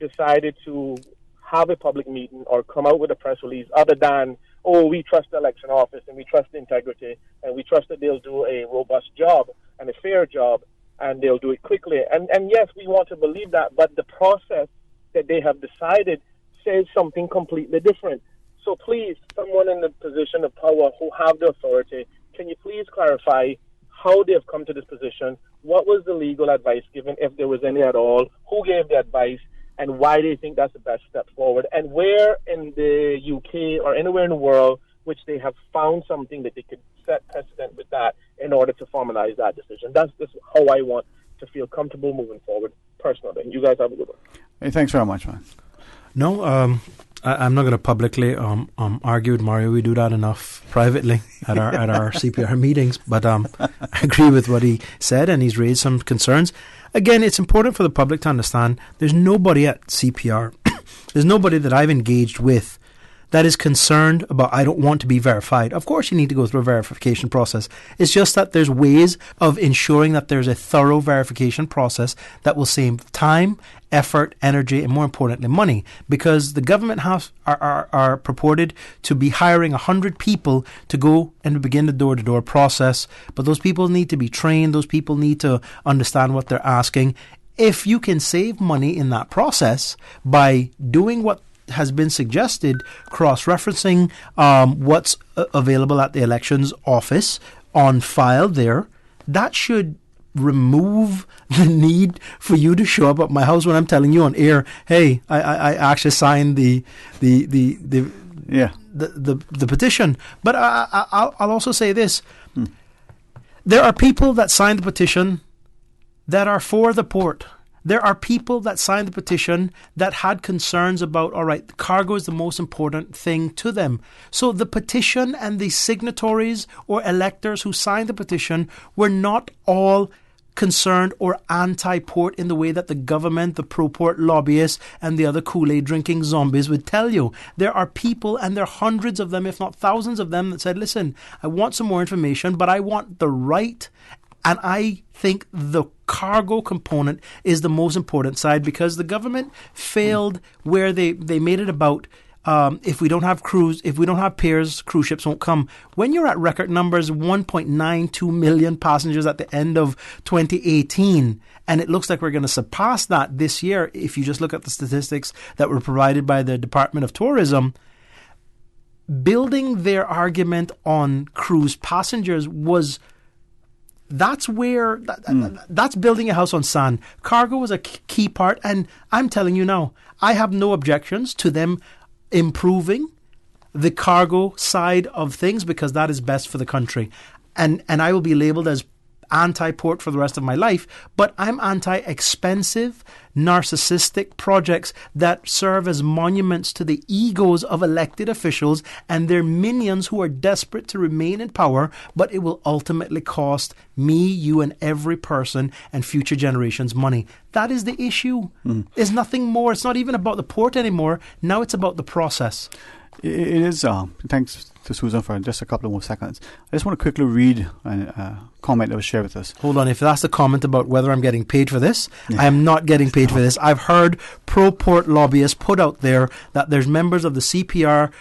decided to have a public meeting or come out with a press release other than, oh, we trust the election office and we trust the integrity and we trust that they'll do a robust job and a fair job and they'll do it quickly. And yes, we want to believe that, but the process that they have decided says something completely different. So please, someone in the position of power who have the authority, can you please clarify how they have come to this position? What was the legal advice given, if there was any at all? Who gave the advice? And why do you think that's the best step forward? And where in the UK or anywhere in the world which they have found something that they could set precedent with that in order to formalize that decision? That's just how I want to feel comfortable moving forward personally. You guys have a good one. Hey, thanks very much, man. No, I'm not going to publicly argue with Mario. We do that enough privately at our CPR meetings. But I agree with what he said, and he's raised some concerns. Again, it's important for the public to understand there's nobody at CPR, there's nobody that I've engaged with that is concerned about, I don't want to be verified. Of course you need to go through a verification process. It's just that there's ways of ensuring that there's a thorough verification process that will save time, effort, energy, and more importantly, money. Because the government are purported to be hiring 100 people to go and begin the door-to-door process. But those people need to be trained. Those people need to understand what they're asking. If you can save money in that process by doing what has been suggested, cross-referencing what's available at the elections office on file there, that should remove the need for you to show up at my house when I'm telling you on air, hey, I actually signed the petition. But I'll also say this. There are people that signed the petition that are for the port. There are people that signed the petition that had concerns about, all right, cargo is the most important thing to them. So the petition and the signatories or electors who signed the petition were not all concerned or anti-port in the way that the government, the pro-port lobbyists, and the other Kool-Aid drinking zombies would tell you. There are people, and there are hundreds of them, if not thousands of them, that said, listen, I want some more information, but I want the right. And I think the cargo component is the most important side, because the government failed where they made it about if we don't have piers, cruise ships won't come. When you're at record numbers, 1.92 million passengers at the end of 2018, and it looks like we're going to surpass that this year, if you just look at the statistics that were provided by the Department of Tourism, building their argument on cruise passengers that's building a house on sand. Cargo was a key part, and I'm telling you now, I have no objections to them improving the cargo side of things, because that is best for the country. And I will be labeled as anti-port for the rest of my life, but I'm anti-expensive, narcissistic projects that serve as monuments to the egos of elected officials and their minions who are desperate to remain in power, but it will ultimately cost me, you, and every person and future generations money. That is the issue. There's nothing more. It's not even about the port anymore. Now it's about the process. It is. Thanks to Susan for just a couple of more seconds. I just want to quickly read a comment that was shared with us. Hold on. If that's the comment about whether I'm getting paid for this, I am not getting paid for this. I've heard pro-port lobbyists put out there that there's members of the CPR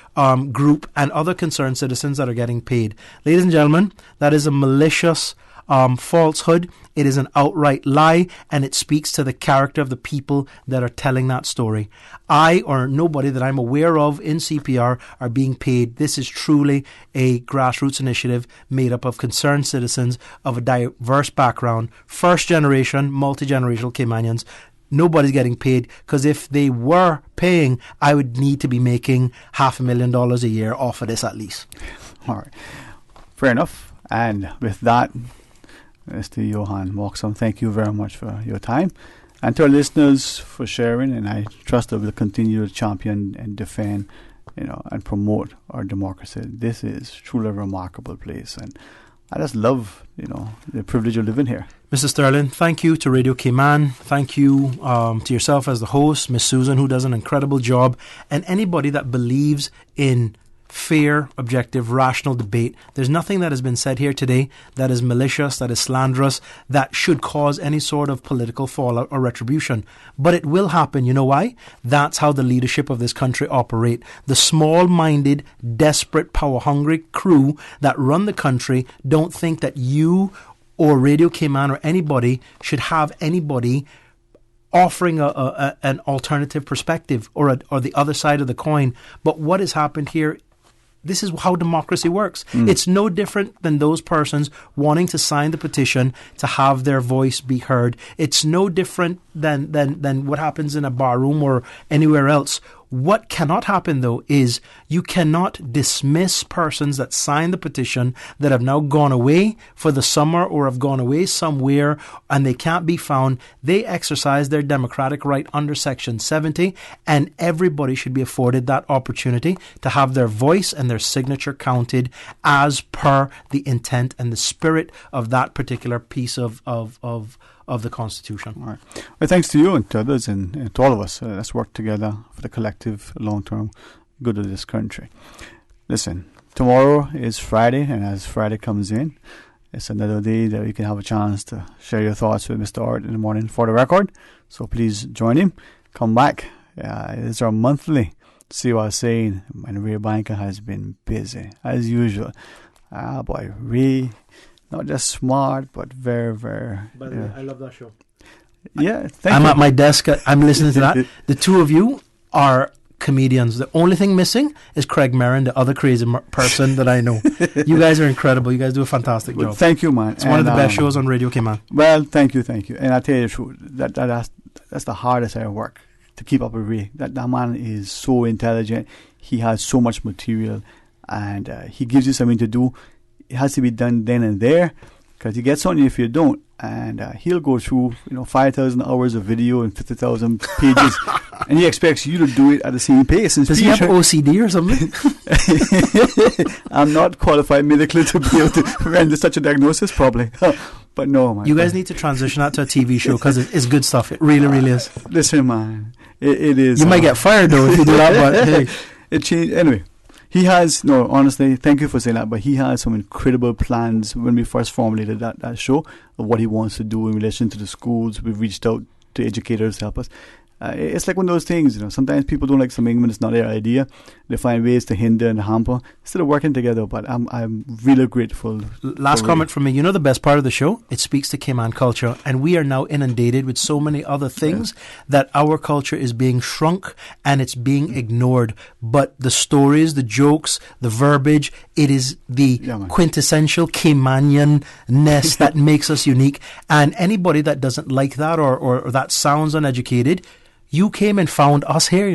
group and other concerned citizens that are getting paid. Ladies and gentlemen, that is a malicious falsehood. It is an outright lie, and it speaks to the character of the people that are telling that story. I or nobody that I'm aware of in CPR are being paid. This is truly a grassroots initiative made up of concerned citizens of a diverse background, first generation, multi-generational Caymanians. Nobody's getting paid, because if they were paying, I would need to be making $500,000 a year off of this at least. All right. Fair enough. And with that, Mr. Johan Moxham, thank you very much for your time. And to our listeners for sharing, and I trust that we'll continue to champion and defend, and promote our democracy. This is truly a remarkable place, and I just love, the privilege of living here. Mr. Sterling, thank you to Radio Cayman. Thank you to yourself as the host, Miss Susan, who does an incredible job, and anybody that believes in fair, objective, rational debate. There's nothing that has been said here today that is malicious, that is slanderous, that should cause any sort of political fallout or retribution. But it will happen. You know why? That's how the leadership of this country operate. The small-minded, desperate, power-hungry crew that run the country don't think that you or Radio Cayman or anybody should have anybody offering an alternative perspective or the other side of the coin. But what has happened here, this is how democracy works. It's no different than those persons wanting to sign the petition to have their voice be heard. It's no different than what happens in a bar room or anywhere else. What cannot happen, though, is you cannot dismiss persons that sign the petition that have now gone away for the summer or have gone away somewhere and they can't be found. They exercise their democratic right under Section 70, and everybody should be afforded that opportunity to have their voice and their signature counted as per the intent and the spirit of that particular piece of the Constitution. All right. Well, thanks to you and to others and to all of us. Let's work together for the collective long-term good of this country. Listen, tomorrow is Friday, and as Friday comes in, it's another day that you can have a chance to share your thoughts with Mr. Art in the morning for the record. So please join him. Come back. It's our monthly See What I was saying. And Ray Banker has been busy, as usual. Boy, Ray... not just smart, but very, very... By the way, I love that show. Yeah, I'm at my desk. I'm listening to that. The two of you are comedians. The only thing missing is Craig Merrin, the other crazy person that I know. You guys are incredible. You guys do a fantastic job. Thank you, man. It's one of the best shows on Radio Cayman. Well, thank you. And I tell you the truth, that's the hardest I work, to keep up with Ray. That man is so intelligent. He has so much material, and he gives you something to do. It has to be done then and there, because you get something if you don't, and he'll go through 5,000 hours of video and 50,000 pages, and he expects you to do it at the same pace. Does he have OCD or something? I'm not qualified medically to be able to render such a diagnosis, probably. But no, man. You guys need to transition that to a TV show, because it's good stuff. It really, really is. Listen, man, it is. You might get fired though if you do that, but hey, it changed anyway. He has, honestly, thank you for saying that, but he has some incredible plans when we first formulated that show of what he wants to do in relation to the schools. We've reached out to educators to help us. It's like one of those things, sometimes people don't like something when it's not their idea. They find ways to hinder and hamper instead of working together. But I'm really grateful. Last comment from me. The best part of the show? It speaks to Cayman culture, and we are now inundated with so many other things that our culture is being shrunk and it's being ignored. But the stories, the jokes, the verbiage, it is the quintessential Caymanian-ness that makes us unique. And anybody that doesn't like that or that sounds uneducated, you came and found us here,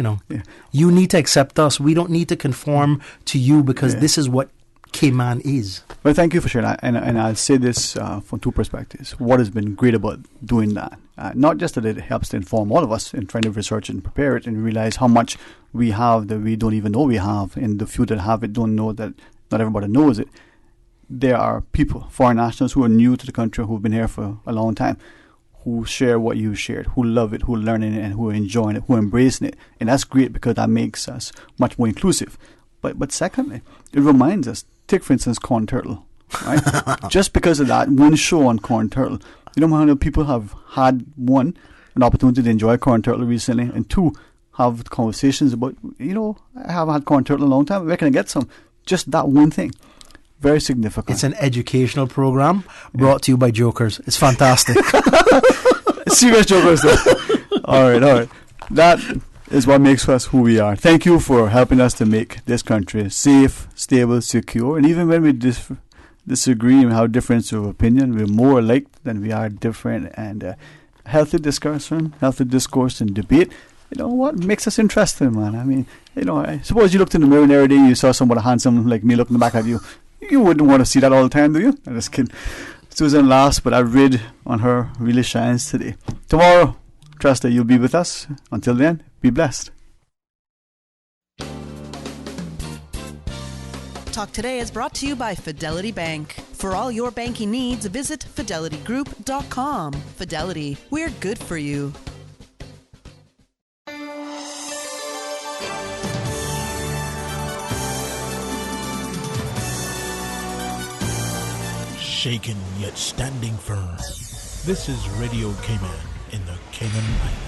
You need to accept us. We don't need to conform to you because this is what Cayman is. Well, thank you for sharing that. And I'll say this from two perspectives. What has been great about doing that, not just that it helps to inform all of us in trying to research and prepare it and realize how much we have that we don't even know we have, and the few that have it don't know that not everybody knows it. There are people, foreign nationals who are new to the country, who've been here for a long time, who share what you shared, who love it, who are learning it, and who are enjoying it, who are embracing it. And that's great because that makes us much more inclusive. But secondly, it reminds us, take for instance Corn Turtle, right? Just because of that one show on Corn Turtle, how many people have had, one, an opportunity to enjoy Corn Turtle recently, and two, have conversations about, I haven't had Corn Turtle in a long time, where can I get some? Just that one thing. Very significant. It's an educational program brought to you by Jokers. It's fantastic. Serious Jokers though. All right. That is what makes us who we are. Thank you for helping us to make this country safe, stable, secure. And even when we disagree and have difference of opinion, we're more alike than we are different. And healthy discussion, healthy discourse and debate, what makes us interesting, man. I mean, I suppose you looked in the mirror every day, you saw somebody handsome like me looking back at you. You wouldn't want to see that all the time, do you? I'm just kidding. Susan laughs, but I read on her really shines today. Tomorrow, trust that you'll be with us. Until then, be blessed. Talk Today is brought to you by Fidelity Bank. For all your banking needs, visit fidelitygroup.com. Fidelity, we're good for you. Shaken yet standing firm. This is Radio Cayman in the Cayman Islands.